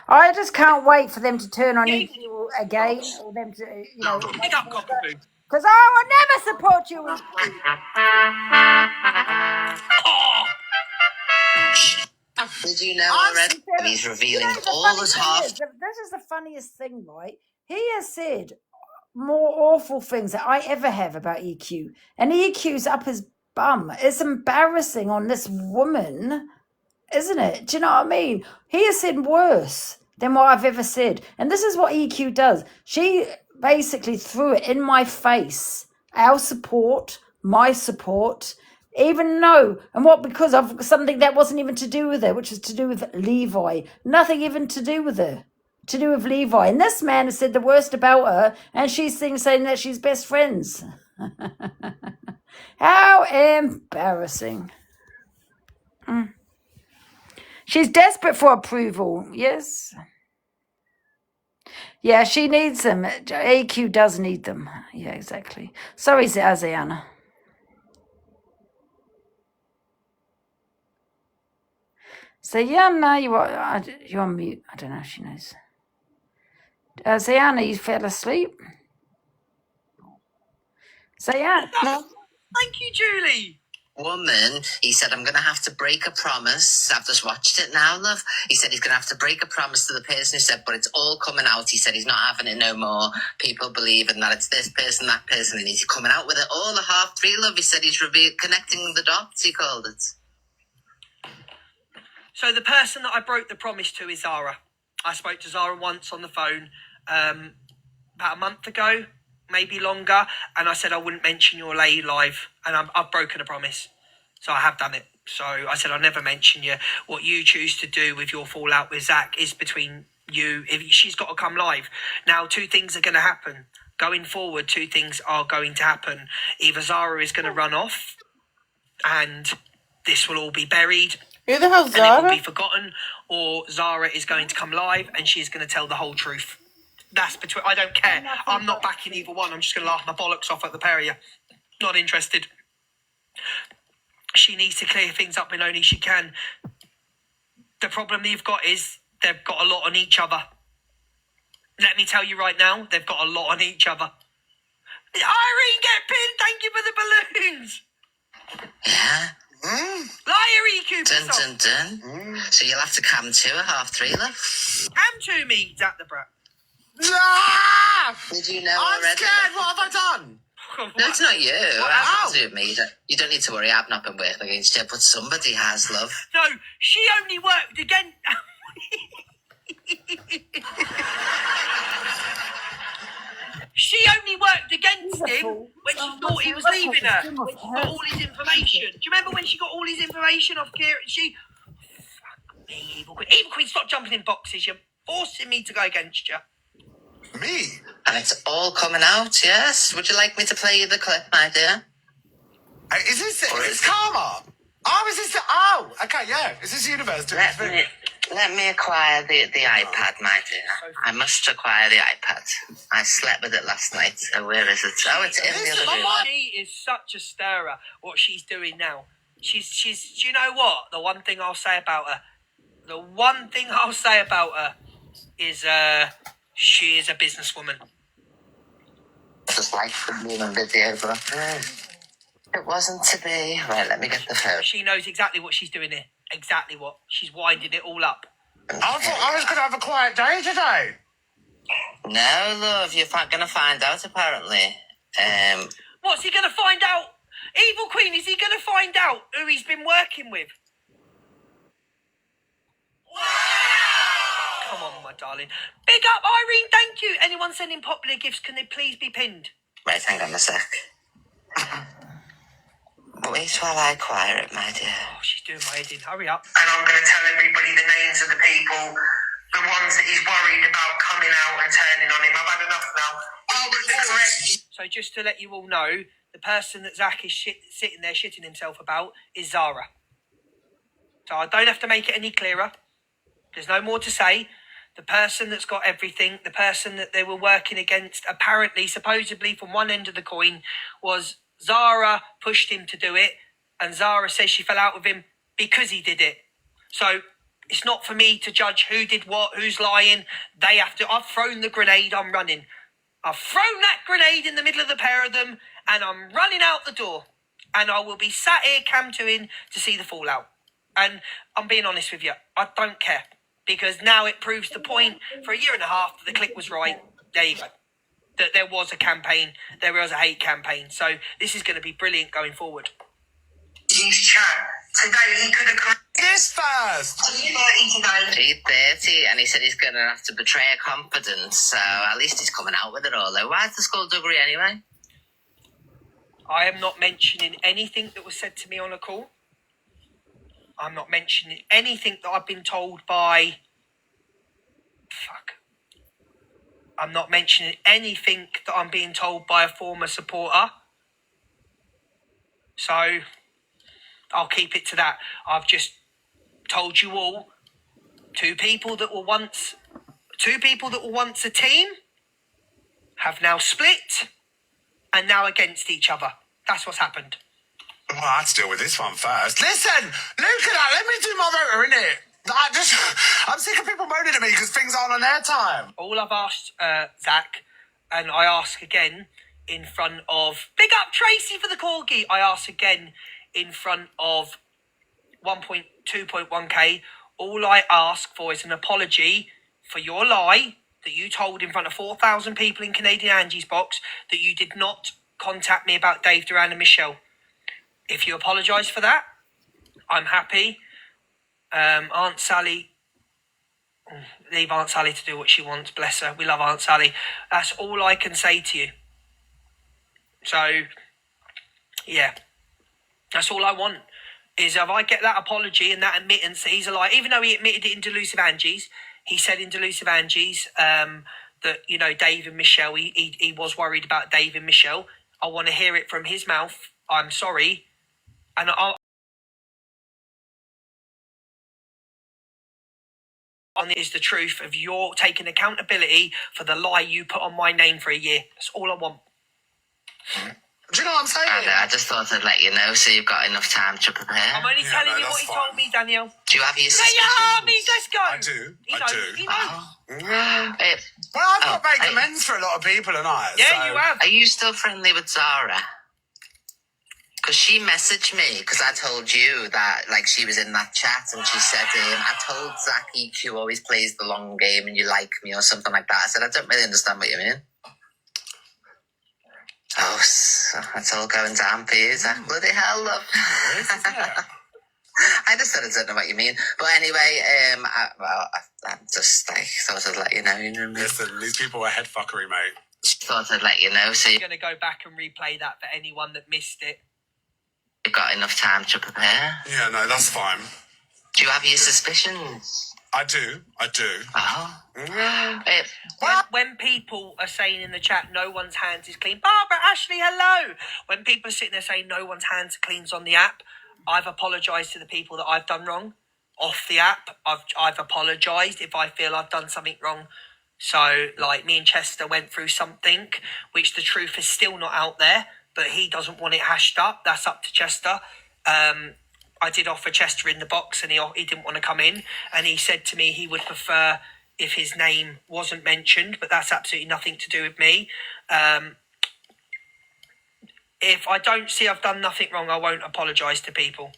I just can't wait for them to turn on EQ again. Or them to, you know. Big up, Cockapoo. Because I will never support you. Did you know already? He's revealing all the top. This is the funniest thing, right? He has said more awful things that I ever have about EQ. And EQ's up his bum. It's embarrassing on this woman, isn't it? Do you know what I mean? He has said worse than what I've ever said. And this is what EQ does. She basically threw it in my face. Our support, my support, even no. And what? Because of something that wasn't even to do with it, which was to do with Levi. Nothing even to do with her. To do with Levi. And this man has said the worst about her, and she's saying that she's best friends. How embarrassing. She's desperate for approval, yes. Yeah, she needs them. AQ does need them. Yeah, exactly. Sorry, Aziana. Ziana, you're on mute. I don't know if she knows. Ziana, you fell asleep? Ziana. No. Thank you, Julie. Woman, he said, I'm going to have to break a promise. I've just watched it now, love. He said he's going to have to break a promise to the person who said, but it's all coming out. He said he's not having it no more. People believing that it's this person, that person, and he's coming out with it all a half three, love. He said he's connecting the dots, he called it. So the person that I broke the promise to is Zara. I spoke to Zara once on the phone about a month ago, maybe longer, and I said I wouldn't mention your lay live, and I've broken a promise. So I have done it. So I said I'll never mention you. What you choose to do with your fallout with Zach is between you. If she's got to come live. Now, two things are going to happen. Going forward, two things are going to happen. Either Zara is going to run off, and this will all be buried. Who the hell's Zara? And it will Zara? be forgotten, or Zara is going to come live and she's going to tell the whole truth. That's between. I don't care. I'm not backing either one. I'm just going to laugh my bollocks off at the pair of you. Not interested. She needs to clear things up when only she can. The problem they've got is they've got a lot on each other. Let me tell you right now, they've got a lot on each other. Irene, get pinned. Thank you for the balloons. Yeah. Liar, EQ. Dun, dun, dun. So you'll have to come to a half three, love. Come to me, Zach the Brat. Ah! Did you know I'm already? scared. What have I done? No, it's not you. What? It has to do with me. You don't need to worry. I've not been working against you, but somebody has, love. No, she only worked again. She only worked against him when she thought he was leaving her. When she got all his information. Do you remember when she got all his information off Kieran? She... Fuck me, Evil Queen. Evil Queen, stop jumping in boxes. You're forcing me to go against you. Me? And it's all coming out, yes? Would you like me to play you the clip, my dear? Is this... It's Karma. Oh, is this... Oh, okay, yeah. Is this universe doing this thing? Let me acquire the iPad, my dear. I must acquire the iPad. I slept with it last night. So where is it? Oh, it's in the other room. She is such a stirrer, what she's doing now. She's. Do you know what? The one thing I'll say about her is she is a businesswoman. Just like the blooming video, but it wasn't to be. Right, let me get the phone. She knows exactly what she's doing here. Exactly what. She's winding it all up. I thought I was going to have a quiet day today. No, love, you're going to find out, apparently. What's he going to find out? Evil Queen, is he going to find out who he's been working with? Wow! Come on, my darling. Big up, Irene, thank you. Anyone sending popular gifts, can they please be pinned? Right, hang on a sec. Wait while I acquire it, my dear. Oh, she's doing my head in. Hurry up. And I'm going to tell everybody the names of the people, the ones that he's worried about coming out and turning on him. I've had enough now. So just to let you all know, the person that Zach is sitting there shitting himself about is Zara. So I don't have to make it any clearer. There's no more to say. The person that's got everything, the person that they were working against, apparently, supposedly from one end of the coin, was Zara pushed him to do it, and Zara says she fell out with him because he did it. So it's not for me to judge who did what, who's lying. They have to. I've thrown the grenade, I'm running. I've thrown that grenade in the middle of the pair of them, and I'm running out the door. And I will be sat here cam-to-in to see the fallout. And I'm being honest with you, I don't care. Because now it proves the point for a year and a half that the click was right. There you go. That there was a campaign, there was a hate campaign. So this is going to be brilliant going forward. His chat today, he could have. this first. 3:30, and he said he's going to have to betray a confidence, so at least he's coming out with it all, though. Why is the skullduggery anyway? I am not mentioning anything that was said to me on a call. I'm not mentioning anything that I've been told by... I'm not mentioning anything that I'm being told by a former supporter. So I'll keep it to that. I've just told you all, two people that were once a team have now split and now against each other. That's what's happened. Well, I'd deal with this one first. Listen, look at that. Let me do my rotor, innit? I'm sick of people moaning at me because things aren't on their time. All I've asked, Zach, and I ask again in front of... Big up Tracy for the corgi. I ask again in front of 2.1k. All I ask for is an apology for your lie that you told in front of 4,000 people in Canadian Angie's box that you did not contact me about Dave Duran and Michelle. If you apologise for that, I'm happy. Aunt Sally, leave Aunt Sally to do what she wants, bless her. We love Aunt Sally. That's all I can say to you. So, yeah, that's all I want. Is if I get that apology and that admittance that he's a liar, even though he admitted it in Delusive Angie's, he said in Delusive Angie's that, you know, Dave and Michelle, he was worried about Dave and Michelle. I want to hear it from his mouth. I'm sorry. And is the truth of your taking accountability for the lie you put on my name for a year. That's all I want. Do you know what I'm saying? I just thought I'd let you know so you've got enough time to prepare. I'm only telling you what he told me, Danielle. Do you have your Let suspicions? your armies, let's go. I do. He knows. Well, I've got to make amends for a lot of people, and Yeah, you have. Are you still friendly with Zara? Because she messaged me, because I told you that, like, she was in that chat, and she said, I told Zach EQ always plays the long game and you like me, or something like that. I said, I don't really understand what you mean. Oh, so it's all going down for you, Zach. Bloody hell, love. I just said I don't know what you mean. But anyway, I just, like, thought I'd let you know. You know what I mean? Listen, these people are head fuckery, mate. Thought I'd let you know, so I'm going to go back and replay that for anyone that missed it. you've got enough time to prepare. Yeah, no, that's fine. Do you have your suspicions? I do. Oh. When people are saying in the chat, no one's hands is clean. Barbara, Ashley, hello. When people are sitting there saying no one's hands are clean on the app, I've apologised to the people that I've done wrong. Off the app, I've apologised if I feel I've done something wrong. So, like, me and Chester went through something, which the truth is still not out there, but he doesn't want it hashed up. That's up to Chester. I did offer Chester in the box and he didn't want to come in. And he said to me he would prefer if his name wasn't mentioned, but that's absolutely nothing to do with me. If I don't see I've done nothing wrong, I won't apologise to people.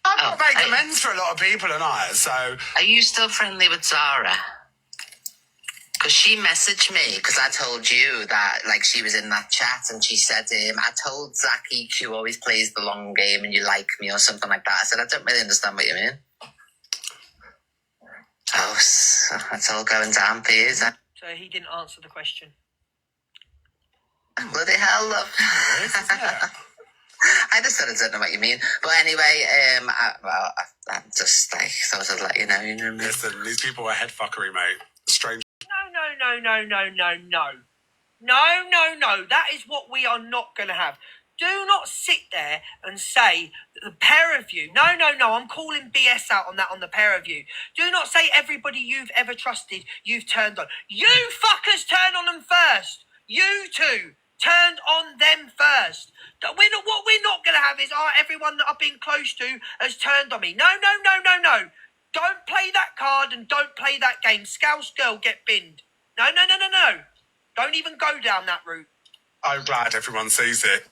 I've got to make amends for a lot of people, and so... Are you still friendly with Zara? Because she messaged me, because I told you that, like, she was in that chat, and she said, I told Zach EQ always plays the long game and you like me, or something like that. I said, I don't really understand what you mean. Oh, so it's all going down for you, Zach. So he didn't answer the question. Bloody hell, love. I just said I don't know what you mean. But anyway, I just, like, thought I'd let you know. You know what I mean? Listen, these people are head fuckery, mate. Strange. No. That is what we are not going to have. Do not sit there and say that the pair of you... No. I'm calling BS out on that, on the pair of you. Do not say everybody you've ever trusted you've turned on. You fuckers turned on them first. You two turned on them first. What we're not going to have is everyone that I've been close to has turned on me. No. Don't play that card and don't play that game. Scouse girl, get binned. No. Don't even go down that route. I'm glad everyone sees it.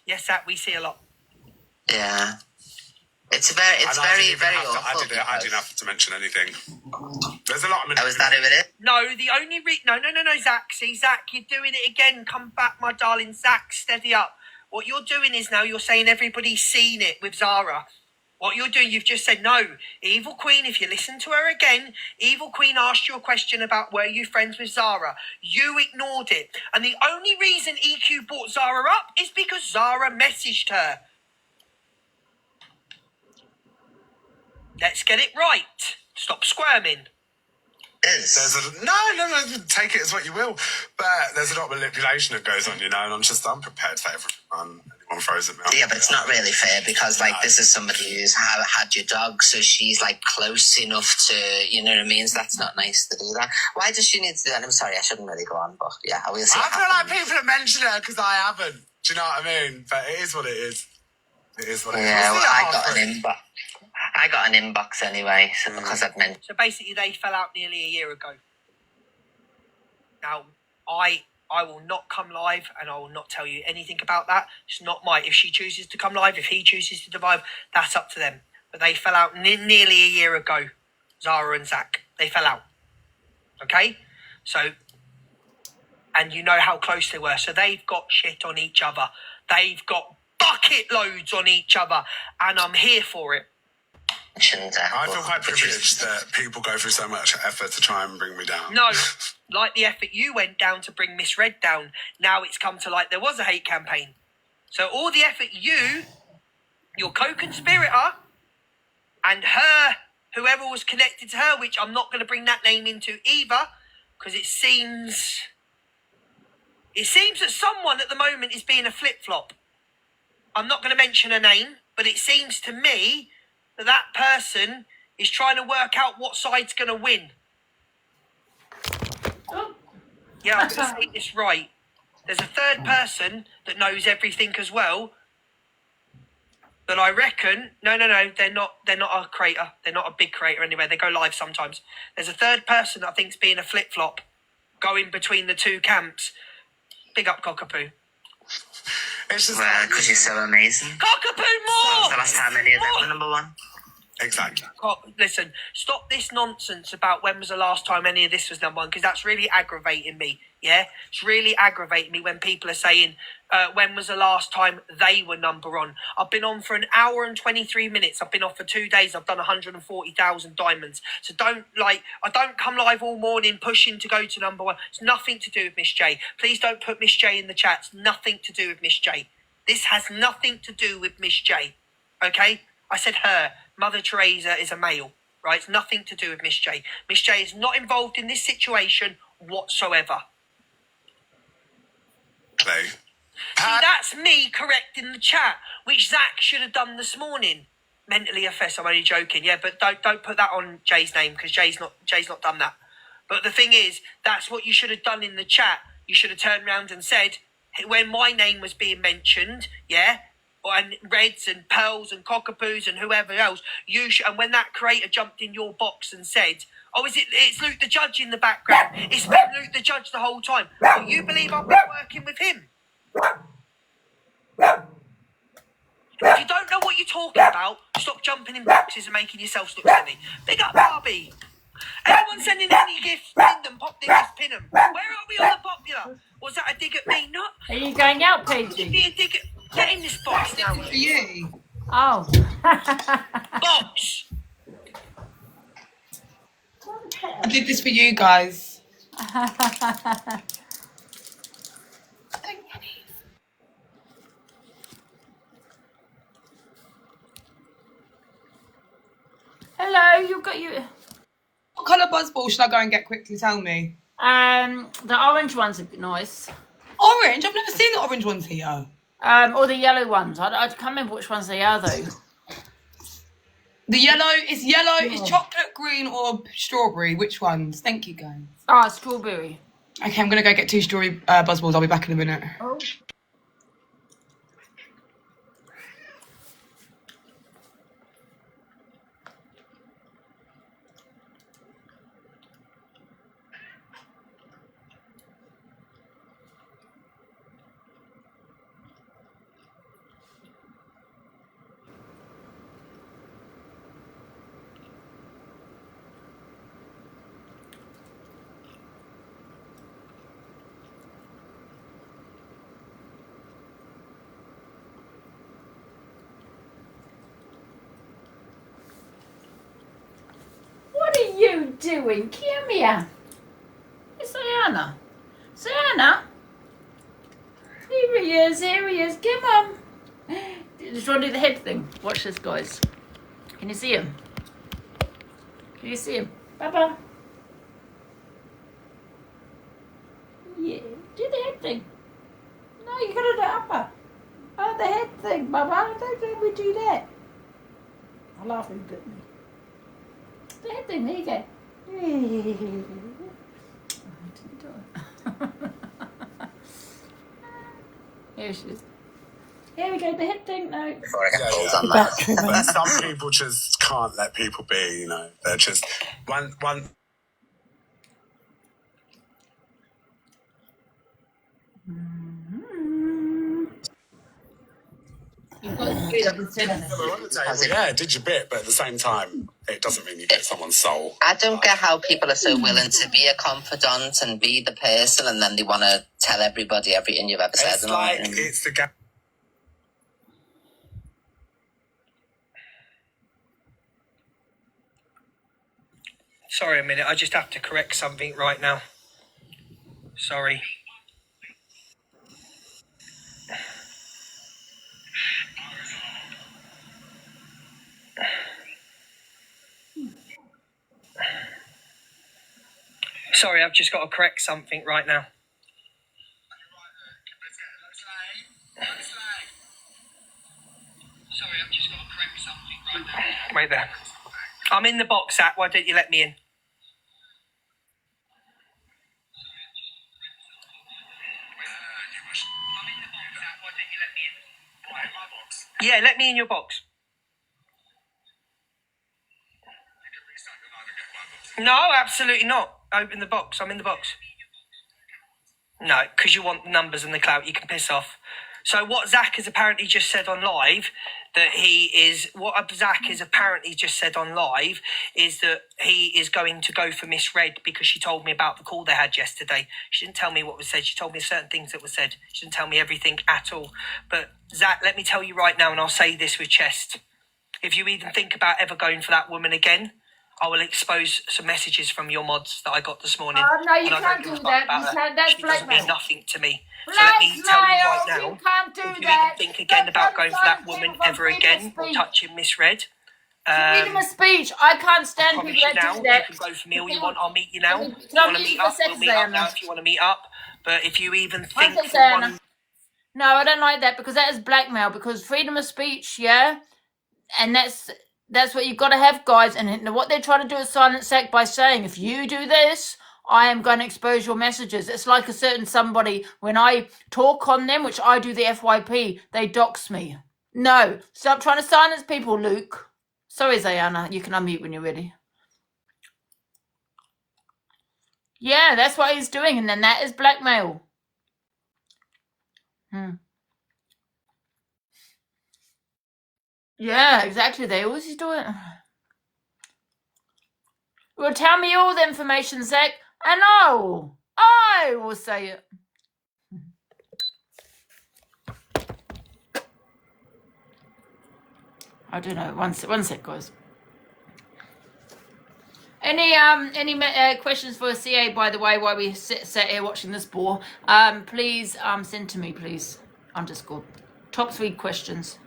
Yes, that we see a lot. Yeah. It's very awful. I didn't have to mention anything. There's a lot of... Oh, is that who it is? No, the only No, Zach. See, Zach, you're doing it again. Come back, my darling. Zach, steady up. What you're doing is now you're saying everybody's seen it with Zara. What you're doing, you've just said no. Evil Queen, if you listen to her again, Evil Queen asked you a question about were you friends with Zara. You ignored it. And the only reason EQ brought Zara up is because Zara messaged her. Let's get it right. Stop squirming. No, take it as what you will. But there's a lot of manipulation that goes on, and I'm prepared for everyone. Anyone throws at me. Yeah, but it's not really fair because, this is somebody who's had your dog, so she's, close enough to, you know what I mean? So that's not nice to do that. Why does she need to do that? I'm sorry, I shouldn't really go on, but yeah, I will see. I feel like people have mentioned her because I haven't. Do you know what I mean? But it is what it is. It is what it is. Yeah, well, I got an inbox anyway, so because I've mentioned. So basically, they fell out nearly a year ago. Now, I will not come live, and I will not tell you anything about that. It's not if she chooses to come live, if he chooses to survive, that's up to them. But they fell out nearly a year ago, Zara and Zach. They fell out. Okay? So, and you know how close they were. So they've got shit on each other. They've got bucket loads on each other, and I'm here for it. I feel quite privileged that people go through so much effort to try and bring me down. No, like the effort you went down to bring Miss Red down, now it's come to there was a hate campaign. So all the effort your co-conspirator, and her, whoever was connected to her, which I'm not going to bring that name into either, because it seems that someone at the moment is being a flip-flop. I'm not going to mention her name, but it seems to me that person is trying to work out what side's going to win. Yeah, I'm going to say this right. There's a third person that knows everything as well. But I reckon, no, they're not a creator. They're not a big creator anyway. They go live sometimes. There's a third person that I think's being a flip-flop, going between the two camps. Big up Cockapoo. It's just because you're so amazing. Cockapoo more! The last time any of them were number one. Exactly. Listen, stop this nonsense about when was the last time any of this was number one, because that's really aggravating me. Yeah, it's really aggravating me when people are saying when was the last time they were number one. I've been on for an hour and 23 minutes. I've been off for 2 days. I've done 140,000 diamonds. So I don't come live all morning pushing to go to number one. It's nothing to do with Miss J. Please don't put Miss J in the chat. It's nothing to do with Miss J. This has nothing to do with Miss J. Okay? I said her. Mother Teresa is a male, right? It's nothing to do with Miss J. Miss J is not involved in this situation whatsoever. Clay. See, that's me correcting the chat, which Zach should have done this morning. Mentally affected. I'm only joking, yeah, but don't put that on Jay's name, because Jay's not done that. But the thing is, that's what you should have done in the chat. You should have turned around and said, when my name was being mentioned, yeah, and Reds and Pearls and Cockapoos and whoever else, and when that creator jumped in your box and said, oh, it's Luke the Judge in the background. It's been Luke the Judge the whole time. Well, you believe I've been working with him? If you don't know what you're talking about, stop jumping in boxes and making yourself look silly. Big up Barbie. Anyone sending any gifts, pin them, pop the gifts, pin them. Where are we on the popular? Was that a dig at me? Not. Are you going out, Paige? Be a dig at. Get in this box now. For you. Oh. Box. I did this for you guys. Hello, you got you. What colour buzzball should I go and get quickly? Tell me. The orange ones are nice. Orange? I've never seen the orange ones here. Or the yellow ones. I can't remember which ones they are though. The yellow is yellow. Is chocolate, green, or strawberry? Which ones? Thank you, guys. Strawberry. Okay, I'm gonna go get 2 strawberry buzzballs. I'll be back in a minute. Oh. doing? Come here. It's Diana. Diana. Here he is. Here he is. Come on. Just want to do the head thing. Watch this, guys. Can you see him? Can you see him? Baba. Yeah. Do the head thing. No, you gotta do the upper. Oh, the head thing, Baba. Don't let me do that. I laugh when you get me. The head thing. There you go. Here she is. Here we go, the head thing now. Before I get pulled on that. But some people just can't let people be, you know. They're just one. You've got to speed up and sit on it. Yeah, did your bit, but at the same time, it doesn't mean you get someone's soul. I don't get how people are so willing to be a confidant and be the person, and then they want to tell everybody everything you've ever said. It's like it's the gap. Sorry a minute, I just have to correct something right now. Sorry. Sorry, I've just got to correct something right now. Sorry, I've just got to correct something right now. Wait there. I'm in the box, Zach. Why don't you let me in? Yeah, let me in your box. No, absolutely not. Open the box. I'm in the box. No, because you want the numbers and the clout. You can piss off. So what Zach has apparently just said on live, Zach has apparently just said on live is that he is going to go for Miss Red because she told me about the call they had yesterday. She didn't tell me what was said. She told me certain things that were said. She didn't tell me everything at all. But Zach, let me tell you right now, and I'll say this with chest. If you even think about ever going for that woman again, I will expose some messages from your mods that I got this morning. Oh, no, you can't do that. That's she doesn't mean blackmail. nothing to me. So let me tell you right now, You can't do if you that. even think again about going for that woman ever again or touching Miss Red, freedom of speech. I can't stand people that now, do that. you can go for me all you want. I'll meet you now. If Can I you want to meet meet you for up, we'll sex, meet up Diana? now if you want to meet up. But if you even One think sec, for Diana. one... No, I don't like that because that is blackmail. Because freedom of speech, yeah, and that's what you've got to have, guys. And what they're trying to do is silence Zach by saying, if you do this, I am going to expose your messages. It's like a certain somebody, when I talk on them, which I do the FYP, they dox me. No, stop trying to silence people, Luke. Sorry, Zayana, you can unmute when you're ready. Yeah, that's what he's doing, and then that is blackmail. Yeah, exactly. They always do it. Well, tell me all the information, Zach, and I will say it. I don't know. One sec, guys. Any questions for CA, by the way, while we sit here watching this bore? Please send to me, please. On Discord. Top 3 questions.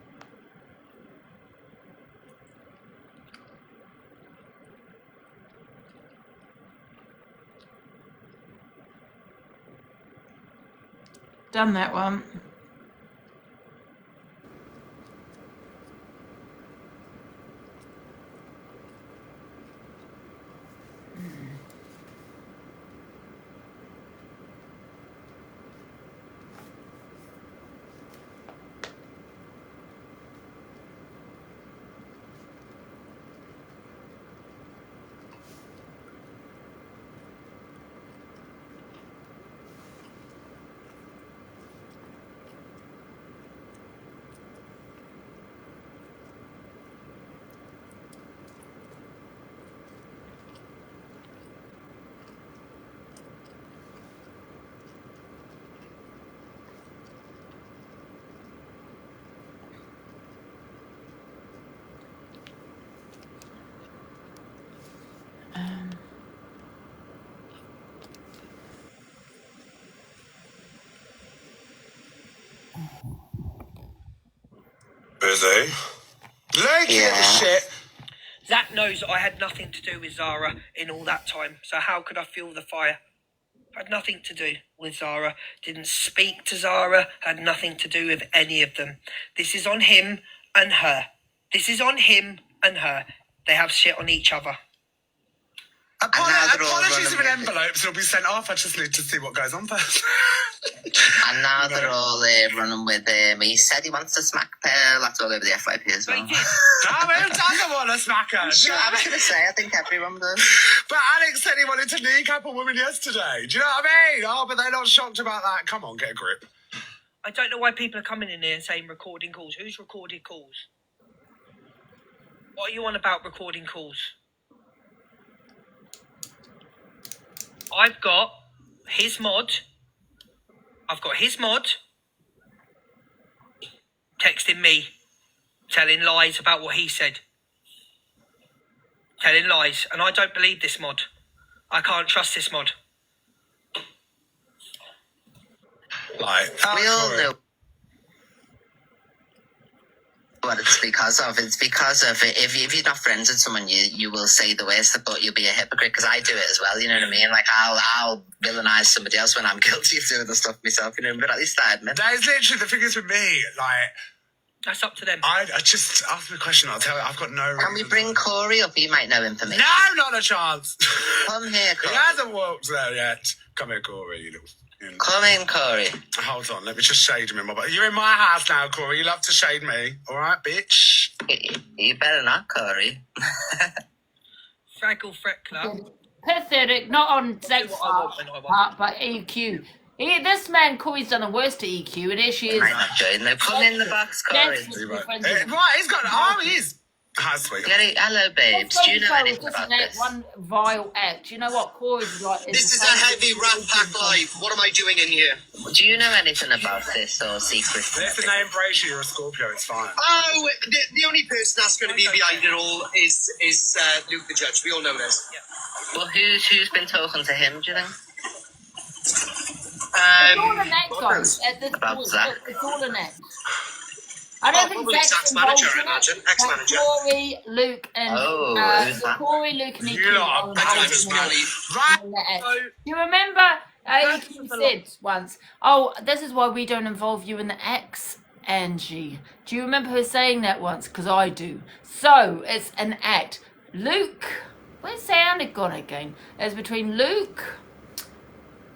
Done that one. is he? Leaky little shit. Zach knows I had nothing to do with Zara in all that time, so how could I feel the fire? Had nothing to do with Zara, didn't speak to Zara, had nothing to do with any of them. This is on him and her. This is on him and her. They have shit on each other. Apologies if an envelopes will be sent off. I just need to see what goes on first. And now they're all running with him. He said he wants to smack Pearl. That's all over the FYP as well. Who doesn't want to smack her? I was going to say, I think everyone does. But Alex said he wanted to kneecap a woman yesterday. Do you know what I mean? Oh, but they're not shocked about that. Come on, get a grip. I don't know why people are coming in here and saying recording calls. Who's recorded calls? What are you on about recording calls? I've got his mod texting me, telling lies about what he said. Telling lies, and I don't believe this mod. I can't trust this mod. Like, we all know what it's because of. It's because of it. If you're not friends with someone, you will say the worst, but you'll be a hypocrite, because I do it as well, you know what I mean? Like, I'll villainize somebody else when I'm guilty of doing the stuff myself, you know, but at least I admit. That is literally the thing is with me, like... That's up to them. I just ask me a question, I'll tell you, I've got no... Can we bring Corey up? He might know information. No, not a chance! Come here, Corey. He hasn't walked there yet. Come here, Corey, you little... Come in, Corey. Hold on, let me just shade him in my... You're in my house now, Corey. You love to shade me. All right, bitch? You better not, Corey. Fraggle Fret Club. Pathetic, not on Zach's part, but EQ. This man, Corey's done the worst to EQ, and here she is. I'm not joking. No, put him in the box, Corey. Right, he's got... Oh, he is... Hi, sweet. Hello, babes. Do you know anything about this? One vile act. You know what? Corey's like... This is a heavy Rat Pack Live. What am I doing in here? Do you know anything about this or secret? Listen, they embrace you. You're a Scorpio. It's fine. Oh, the only person that's going to be behind it all is Luke the Judge. We all know this. Yeah. Well, who's been talking to him, do you think? It's all an act, guys. It's all an act. I don't think Zach's manager, I imagine. Ex-manager. Corey, Luke, and Corey, Luke, and Do you remember you said once, "Oh, this is why we don't involve you in the acts, Angie." Do you remember her saying that once? Because I do. So it's an act. Luke, where's sound gone again? It's between Luke,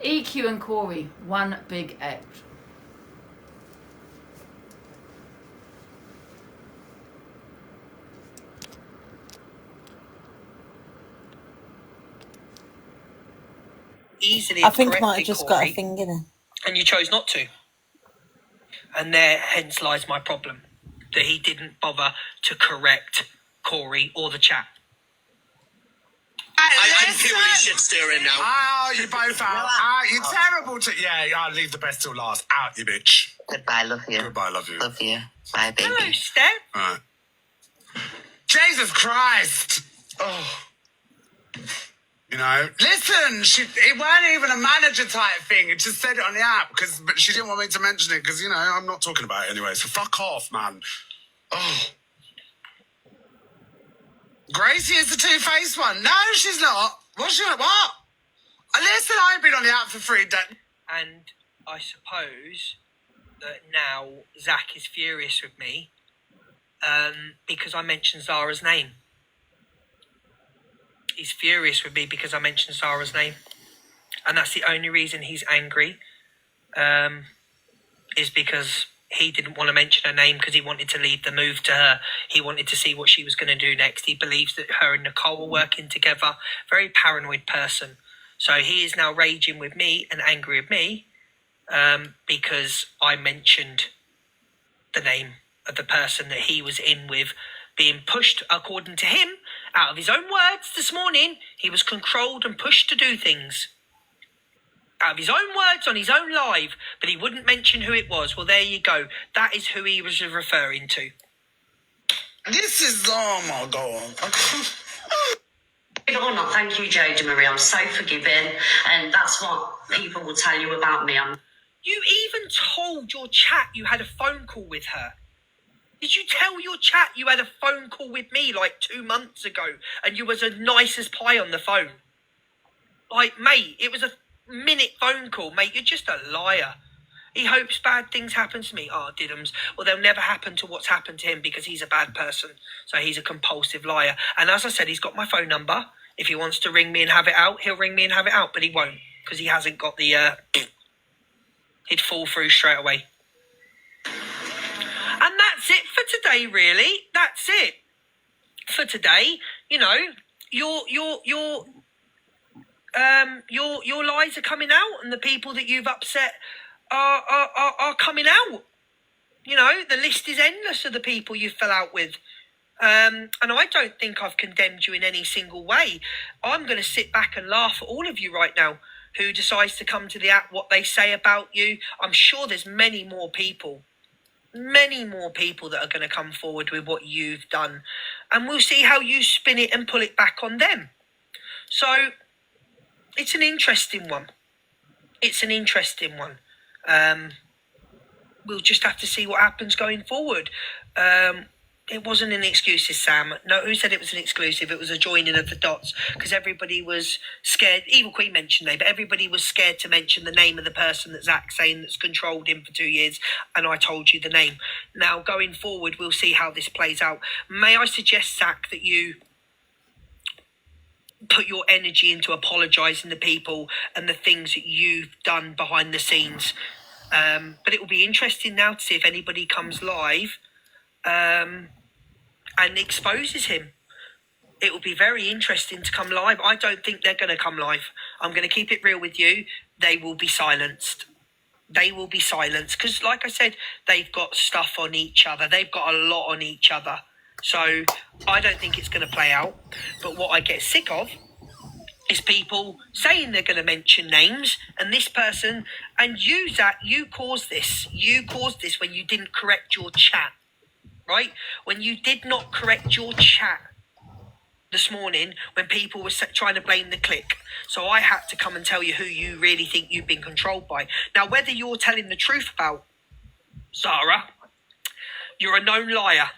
EQ, and Corey. One big act. Easily, I think I might have just got a finger there. And you chose not to. And there, hence lies my problem. That he didn't bother to correct Corey or the chat. I'm purely shit stirring now. Oh, you both out. You're terrible to... Yeah, I'll leave the best till last. Out, you bitch. Goodbye, love you. Goodbye, love you. Love you. Bye, baby. Hello, Steph. All right. Jesus Christ. Oh. You know, listen, it weren't even a manager type thing. It just said it on the app, but she didn't want me to mention it because, you know, I'm not talking about it anyway. So fuck off, man. Oh. Gracie is the two-faced one. No, she's not. What's she? What? Listen, I ain't been on the app for 3 days. And I suppose that now Zach is furious with me because I mentioned Zara's name. He's furious with me because I mentioned Zara's name. And that's the only reason he's angry, is because he didn't want to mention her name because he wanted to leave the move to her. He wanted to see what she was going to do next. He believes that her and Nicole are working together. Very paranoid person. So he is now raging with me and angry with me because I mentioned the name of the person that he was in with being pushed, according to him, out of his own words this morning. He was controlled and pushed to do things. Out of his own words on his own live, but he wouldn't mention who it was. Well, there you go. That is who he was referring to. This is, oh my God. Or not, thank you, Jodie Marie. I'm so forgiving, and that's what people will tell you about me. You even told your chat you had a phone call with her. Did you tell your chat you had a phone call with me like 2 months ago and you was as nice as pie on the phone? Like, mate, it was a minute phone call, mate. You're just a liar. He hopes bad things happen to me. Oh, Diddums. Well, they'll never happen to what's happened to him because he's a bad person. So he's a compulsive liar. And as I said, he's got my phone number. If he wants to ring me and have it out, he'll ring me and have it out. But he won't because he hasn't got the... he'd fall through straight away. And that's it for today, really. That's it for today. You know, your lies are coming out, and the people that you've upset are coming out. You know, the list is endless of the people you fell out with. And I don't think I've condemned you in any single way. I'm going to sit back and laugh at all of you right now who decides to come to the app, what they say about you. I'm sure there's many more people that are going to come forward with what you've done. And we'll see how you spin it and pull it back on them. So it's an interesting one. We'll just have to see what happens going forward. It wasn't an exclusive, Sam. No, who said it was an exclusive? It was a joining of the dots because everybody was scared. Evil Queen mentioned name, but everybody was scared to mention the name of the person that Zach's saying that's controlled him for 2 years, and I told you the name. Now, going forward, we'll see how this plays out. May I suggest, Zach, that you put your energy into apologising to people and the things that you've done behind the scenes. But it will be interesting now to see if anybody comes live and exposes him. It will be very interesting to come live. I don't think they're going to come live. I'm going to keep it real with you. They will be silenced. Because, like I said, they've got stuff on each other. They've got a lot on each other. So I don't think it's going to play out. But what I get sick of is people saying they're going to mention names and this person, and you, Zach, you caused this. You caused this when you didn't correct your chat, right? When you did not correct your chat this morning when people were trying to blame the click. So I had to come and tell you who you really think you've been controlled by. Now, whether you're telling the truth about Zara, you're a known liar.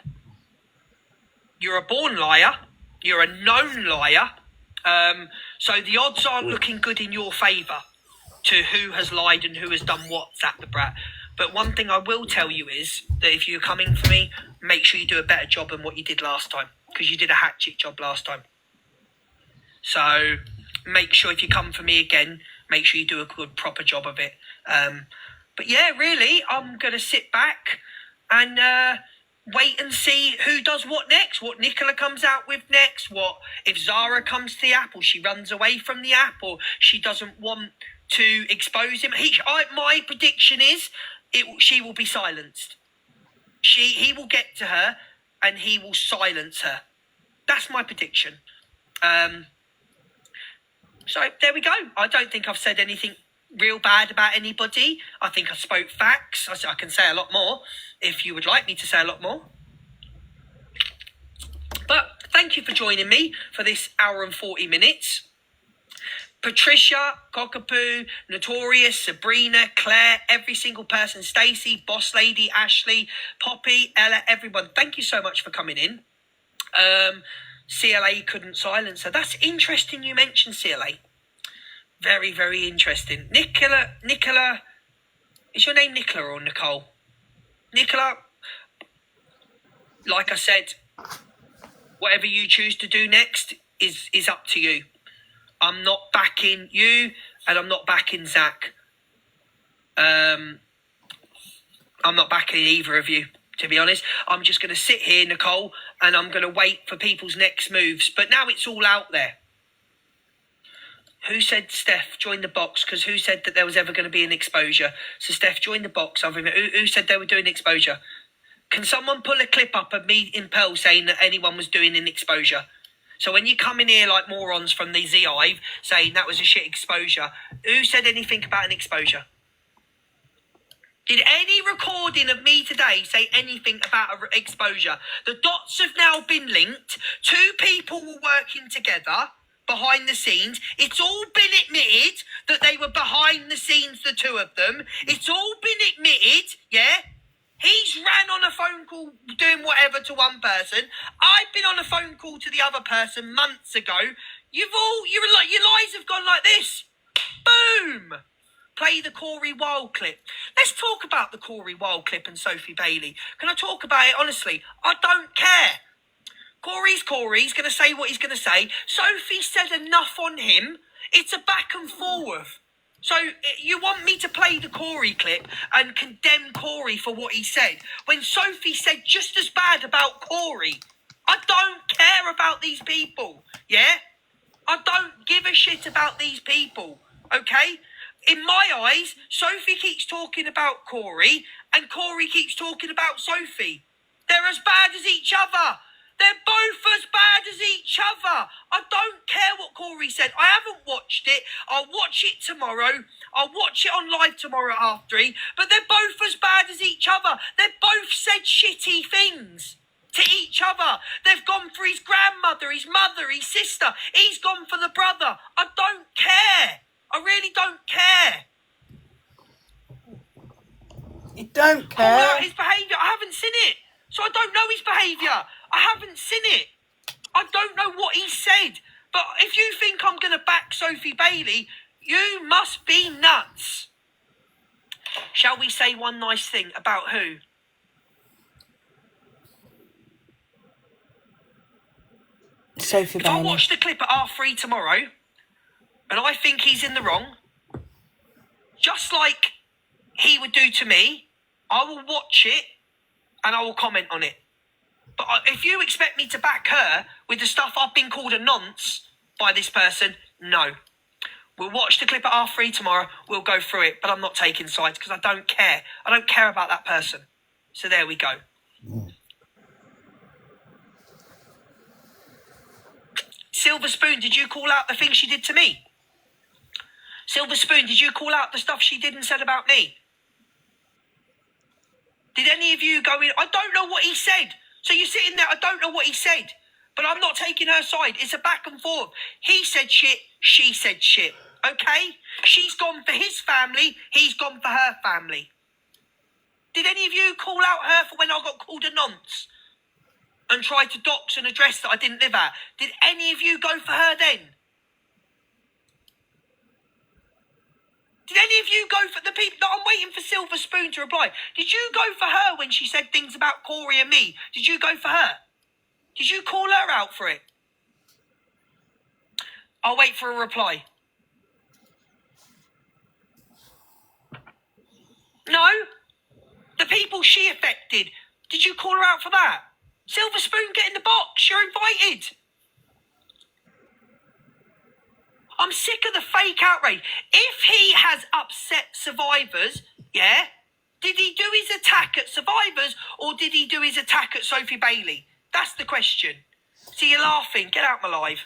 You're a born liar. You're a known liar. So the odds aren't looking good in your favour to who has lied and who has done what, Zach the Brat. But one thing I will tell you is that if you're coming for me, make sure you do a better job than what you did last time, because you did a hatchet job last time. So make sure if you come for me again, make sure you do a good, proper job of it. But yeah, really, I'm going to sit back and wait and see who does what next, what Nicola comes out with next, what if Zara comes to the app, or she runs away from the app, or she doesn't want to expose him. My prediction is she will be silenced. He will get to her and he will silence her. That's my prediction. So there we go. I don't think I've said anything real bad about anybody. I think I spoke facts. I can say a lot more if you would like me to say a lot more. But thank you for joining me for this hour and 40 minutes. Patricia, Cockapoo, Notorious, Sabrina, Claire, every single person, Stacey, Boss Lady, Ashley, Poppy, Ella, everyone. Thank you so much for coming in. CLA couldn't silence her. That's interesting you mentioned CLA. Very, very interesting. Nicola, is your name Nicola or Nicole? Nicola, like I said, whatever you choose to do next is up to you. I'm not backing you and I'm not backing Zach. I'm not backing either of you, to be honest. I'm just going to sit here, Nicole, and I'm going to wait for people's next moves. But now it's all out there. Who said, Steph, join the box? Because who said that there was ever going to be an exposure? So, Steph, join the box. Who said they were doing exposure? Can someone pull a clip up of me in Pearl saying that anyone was doing an exposure? So when you come in here like morons from the Z-Hive saying that was a shit exposure, who said anything about an exposure? Did any recording of me today say anything about an exposure? The dots have now been linked. Two people were working together behind the scenes. It's all been admitted that they were behind the scenes, the two of them. It's all been admitted, yeah? He's ran on a phone call doing whatever to one person. I've been on a phone call to the other person months ago. Your lies have gone like this. Boom. Play the Corey Wilde clip. Let's talk about the Corey Wilde clip and Sophie Bailey. Can I talk about it honestly? I don't care. Corey's Corey. He's going to say what he's going to say. Sophie said enough on him. It's a back and forth. So you want me to play the Corey clip and condemn Corey for what he said when Sophie said just as bad about Corey? I don't care about these people, yeah? I don't give a shit about these people, okay? In my eyes, Sophie keeps talking about Corey and Corey keeps talking about Sophie. They're as bad as each other. They're both as bad as each other. I don't care what Corey said. I haven't watched it. I'll watch it tomorrow. I'll watch it on live tomorrow at 3:30. But they're both as bad as each other. They've both said shitty things to each other. They've gone for his grandmother, his mother, his sister. He's gone for the brother. I don't care. I really don't care. You don't care? Call out his behaviour. I haven't seen it. So I don't know his behaviour. I haven't seen it. I don't know what he said. But if you think I'm going to back Sophie Bailey, you must be nuts. Shall we say one nice thing about who? Sophie If Bailey. I watch the clip at 3:30 tomorrow and I think he's in the wrong, just like he would do to me, I will watch it and I will comment on it. But if you expect me to back her with the stuff I've been called a nonce by this person, no. We'll watch the clip at 3:30 tomorrow. We'll go through it, but I'm not taking sides because I don't care. I don't care about that person. So there we go. Silver Spoon, did you call out the things she did to me? Silver Spoon, did you call out the stuff she did and said about me? Did any of you go in? I don't know what he said. So you're sitting there, I don't know what he said. But I'm not taking her side. It's a back and forth. He said shit, she said shit. Okay? She's gone for his family, he's gone for her family. Did any of you call out her for when I got called a nonce and tried to dox an address that I didn't live at? Did any of you go for her then? Did any of you go for the people that I'm waiting for Silver Spoon to reply? Did you go for her when she said things about Corey and me? Did you go for her? Did you call her out for it? I'll wait for a reply. No? The people she affected. Did you call her out for that? Silver Spoon, get in the box. You're invited. I'm sick of the fake outrage. If he has upset survivors, yeah, did he do his attack at survivors or did he do his attack at Sophie Bailey? That's the question. See, you're laughing. Get out my live.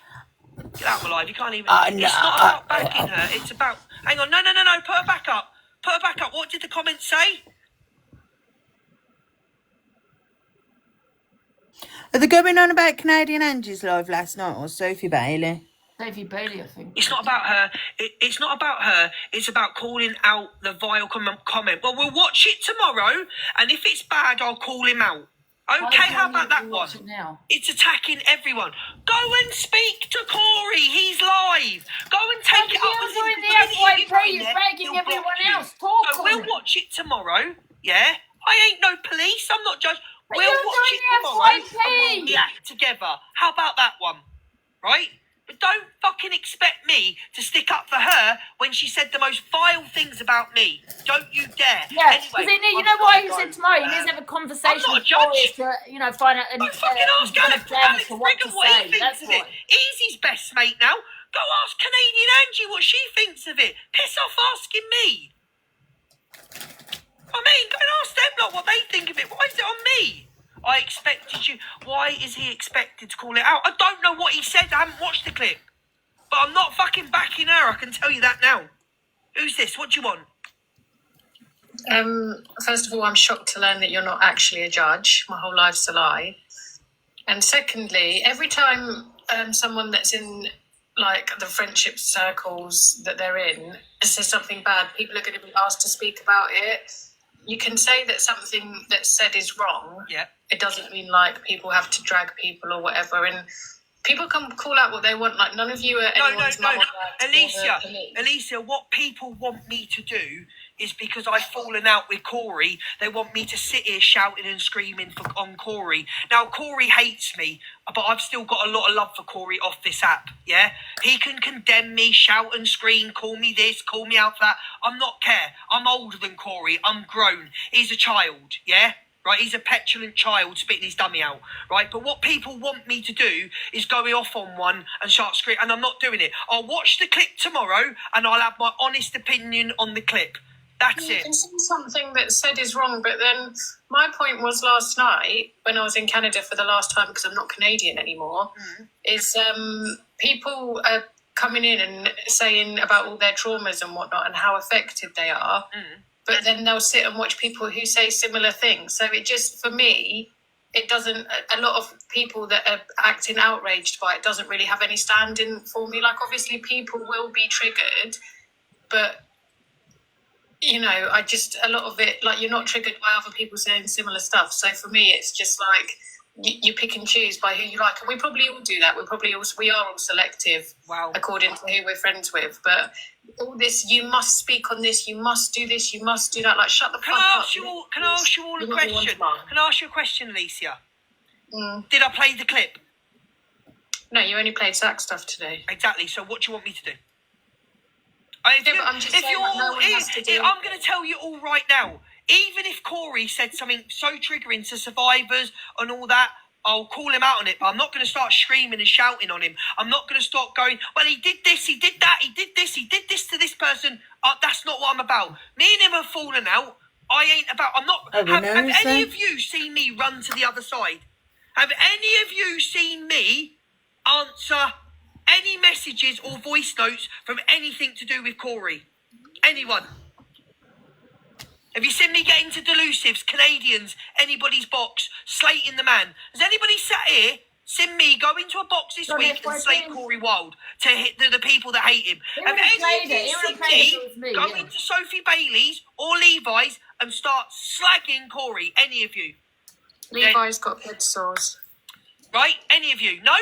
Get out my live. You can't even... It's not about backing her. It's about... Hang on. No. Put her back up. Put her back up. What did the comments say? Are they going on about Canadian Angie's live last night or Sophie Bailey? Sophie Bailey, I think. It's not about her. It's not about her. It's about calling out the vile comment. Well, we'll watch it tomorrow, and if it's bad, I'll call him out. Okay, how about that one? It's attacking everyone. Go and speak to Corey. He's live. Go and take it up with him. You're begging everyone else. So we'll watch it tomorrow. Yeah, I ain't no police. I'm not judge. We'll watch it tomorrow and we'll react together. How about that one? Right? But don't fucking expect me to stick up for her when she said the most vile things about me. Don't you dare. Yeah, anyway, you know what he said tomorrow? He needs to have a conversation I'm not with Corey to, find out. Don't fucking ask Alex Brigham what he thinks of it. He's his best mate now. Go ask Canadian Angie what she thinks of it. Piss off asking me. I mean, go and ask them lot what they think of it. Why is it on me? I expected you. Why is he expected to call it out? I don't know what he said. I haven't watched the clip. But I'm not fucking backing her. I can tell you that now. Who's this? What do you want? First of all, I'm shocked to learn that you're not actually a judge. My whole life's a lie. And secondly, every time someone that's in like the friendship circles that they're in says something bad, people are going to be asked to speak about it. you can say that something that's said is wrong. Yeah. It doesn't mean like people have to drag people or whatever. And people can call out what they want. Like none of you are anyone's mum or dad. Alicia, what people want me to do is because I've fallen out with Corey, they want me to sit here shouting and screaming on Corey. Now, Corey hates me, but I've still got a lot of love for Corey off this app, yeah? He can condemn me, shout and scream, call me this, call me out for that. I'm not care. I'm older than Corey. I'm grown. He's a child, yeah? Right, he's a petulant child spitting his dummy out, right? But what people want me to do is go off on one and start screaming, and I'm not doing it. I'll watch the clip tomorrow, and I'll have my honest opinion on the clip. That's it. You can say something that's said is wrong, but then my point was last night when I was in Canada for the last time, because I'm not Canadian anymore, is people are coming in and saying about all their traumas and whatnot and how affected they are. But then they'll sit and watch people who say similar things. So it just, for me, it doesn't, a lot of people that are acting outraged by it doesn't really have any standing for me. Like, obviously, people will be triggered, but, you know, a lot of it, like, you're not triggered by other people saying similar stuff. So for me, it's just like, you pick and choose by who you like. And we probably all do that. We are all selective, according to who we're friends with. But all this, you must speak on this, you must do this, you must do that. Like, shut the fuck up. Can I ask you all a question? Can I ask you a question, Alicia? Did I play the clip? No, you only played Zach stuff today. Exactly. So what do you want me to do? I'm going to tell you all right now. Even if Corey said something so triggering to survivors and all that, I'll call him out on it, but I'm not going to start screaming and shouting on him. I'm not going to start going, well, he did this, he did that, he did this to this person. That's not what I'm about. Me and him have fallen out. Have any of you seen me run to the other side? Have any of you seen me answer any messages or voice notes from anything to do with Corey? Anyone? Have you seen me get into delusives, Canadians, anybody's box, slating the man? Has anybody sat here, seen me go into a box this week and slate Corey Wilde to hit the people that hate him? Have any of you seen me go into Sophie Bailey's or Levi's and start slagging Corey? Any of you? Levi's got good sores. Right? Any of you? No?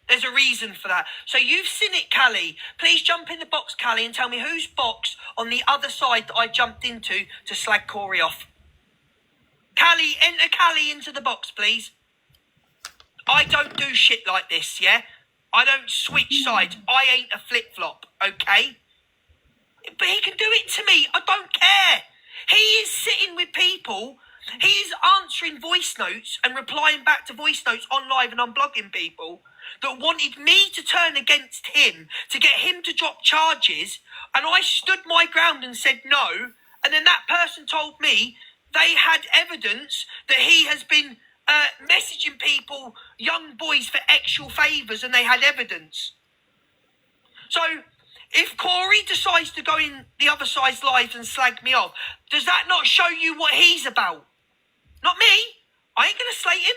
There's a reason for that. So you've seen it, Callie. Please jump in the box, Callie, and tell me whose box on the other side that I jumped into to slag Corey off. Callie, enter Callie into the box, please. I don't do shit like this, yeah? I don't switch sides. I ain't a flip-flop, okay? But he can do it to me. I don't care. He is sitting with people. He is answering voice notes and replying back to voice notes on live and unblogging people that wanted me to turn against him, to get him to drop charges, and I stood my ground and said no, and then that person told me they had evidence that he has been messaging people, young boys, for actual favours, and they had evidence. So, if Corey decides to go in the other side's lives and slag me off, does that not show you what he's about? Not me. I ain't going to slate him.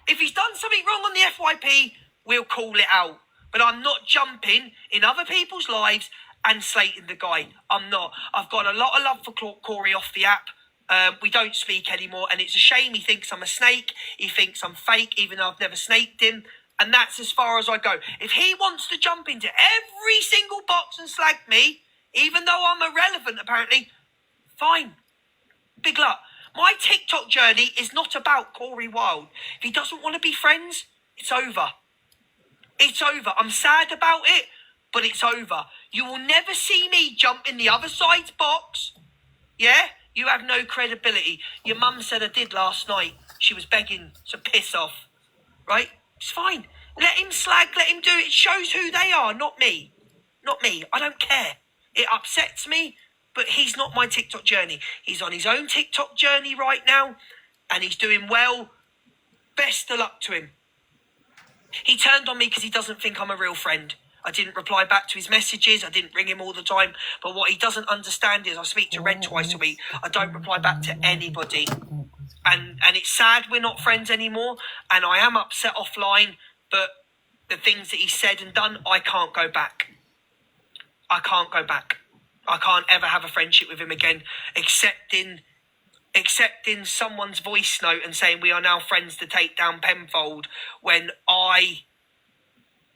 If he's done something wrong on the FYP, we'll call it out. But I'm not jumping in other people's lives and slating the guy. I'm not. I've got a lot of love for Corey off the app. We don't speak anymore, and it's a shame. He thinks I'm a snake. He thinks I'm fake, even though I've never snaked him. And that's as far as I go. If he wants to jump into every single box and slag me, even though I'm irrelevant, apparently, fine. Big luck. My TikTok journey is not about Corey Wilde. If he doesn't want to be friends, it's over. It's over. I'm sad about it, but it's over. You will never see me jump in the other side's box. Yeah? You have no credibility. Your mum said I did last night. She was begging to piss off. Right? It's fine. Let him slag, let him do it. It shows who they are, not me. Not me. I don't care. It upsets me. But he's not my TikTok journey. He's on his own TikTok journey right now, and he's doing well. Best of luck to him. He turned on me because he doesn't think I'm a real friend. I didn't reply back to his messages. I didn't ring him all the time. But what he doesn't understand is I speak to Red twice a week. I don't reply back to anybody. And it's sad we're not friends anymore. And I am upset offline. But the things that he said and done, I can't go back. I can't go back. I can't ever have a friendship with him again, except in accepting someone's voice note and saying we are now friends to take down Penfold when I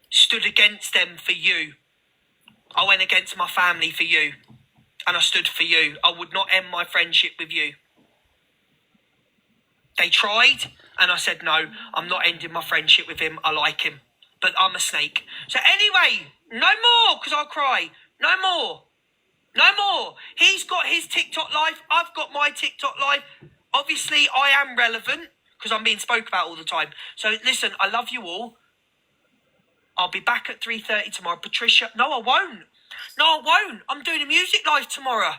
stood against them for you. I went against my family for you, and I stood for you. I would not end my friendship with you. They tried, and I said, no, I'm not ending my friendship with him. I like him, but I'm a snake. So anyway, no more, because I'll cry. No more. No more. He's got his TikTok life. I've got my TikTok life. Obviously, I am relevant because I'm being spoke about all the time. So listen, I love you all. I'll be back at 3:30 tomorrow. Patricia, no, I won't. No, I won't. I'm doing a music live tomorrow.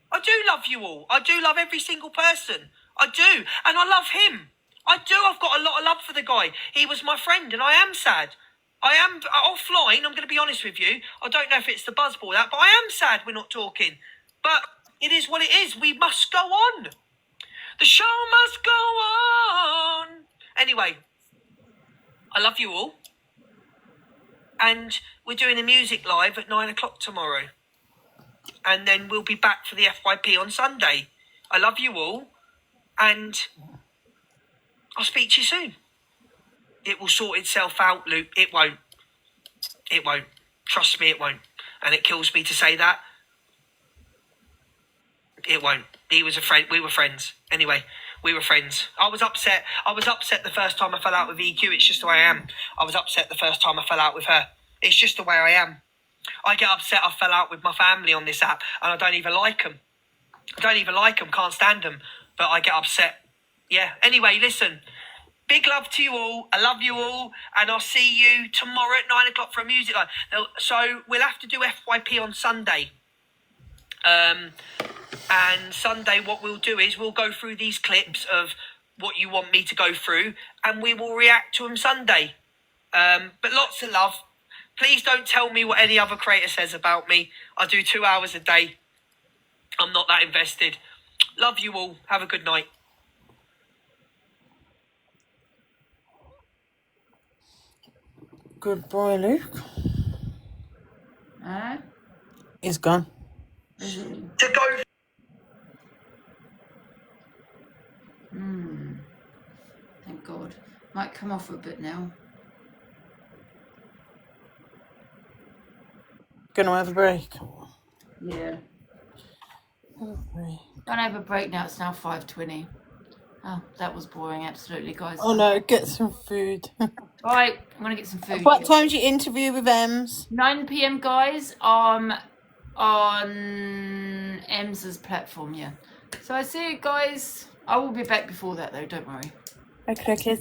I do love you all. I do love every single person. I do. And I love him. I do. I've got a lot of love for the guy. He was my friend and I am sad. I am offline. I'm going to be honest with you. I don't know if it's the buzzball that, but I am sad we're not talking. But it is what it is. We must go on. The show must go on. Anyway, I love you all. And we're doing a music live at 9 o'clock tomorrow. And then we'll be back for the FYP on Sunday. I love you all. And I'll speak to you soon. It will sort itself out, Luke. It won't. It won't. Trust me, it won't. And it kills me to say that. It won't. He was a friend. We were friends. Anyway, we were friends. I was upset. The first time I fell out with EQ. It's just the way I am. I was upset the first time I fell out with her. It's just the way I am. I get upset I fell out with my family on this app and I don't even like them. Can't stand them. But I get upset. Yeah. Anyway, listen. Big love to you all. I love you all. And I'll see you tomorrow at 9 o'clock for a music live. So we'll have to do FYP on Sunday. And Sunday what we'll do is we'll go through these clips of what you want me to go through and we will react to them Sunday. But lots of love. Please don't tell me what any other creator says about me. I do 2 hours a day. I'm not that invested. Love you all. Have a good night. Good boy, Luke. He's gone. To go. Thank God. Might come off a bit now. Gonna have a break. Yeah. Have a break. Gonna have a break now. It's now 5:20. Oh, that was boring. Absolutely, guys. Oh no, get some food. Right, I'm gonna get some food. What time's your interview with Ems? 9 p.m. guys. On Ems's platform. Yeah. So I see you guys. I will be back before that though. Don't worry. Okay.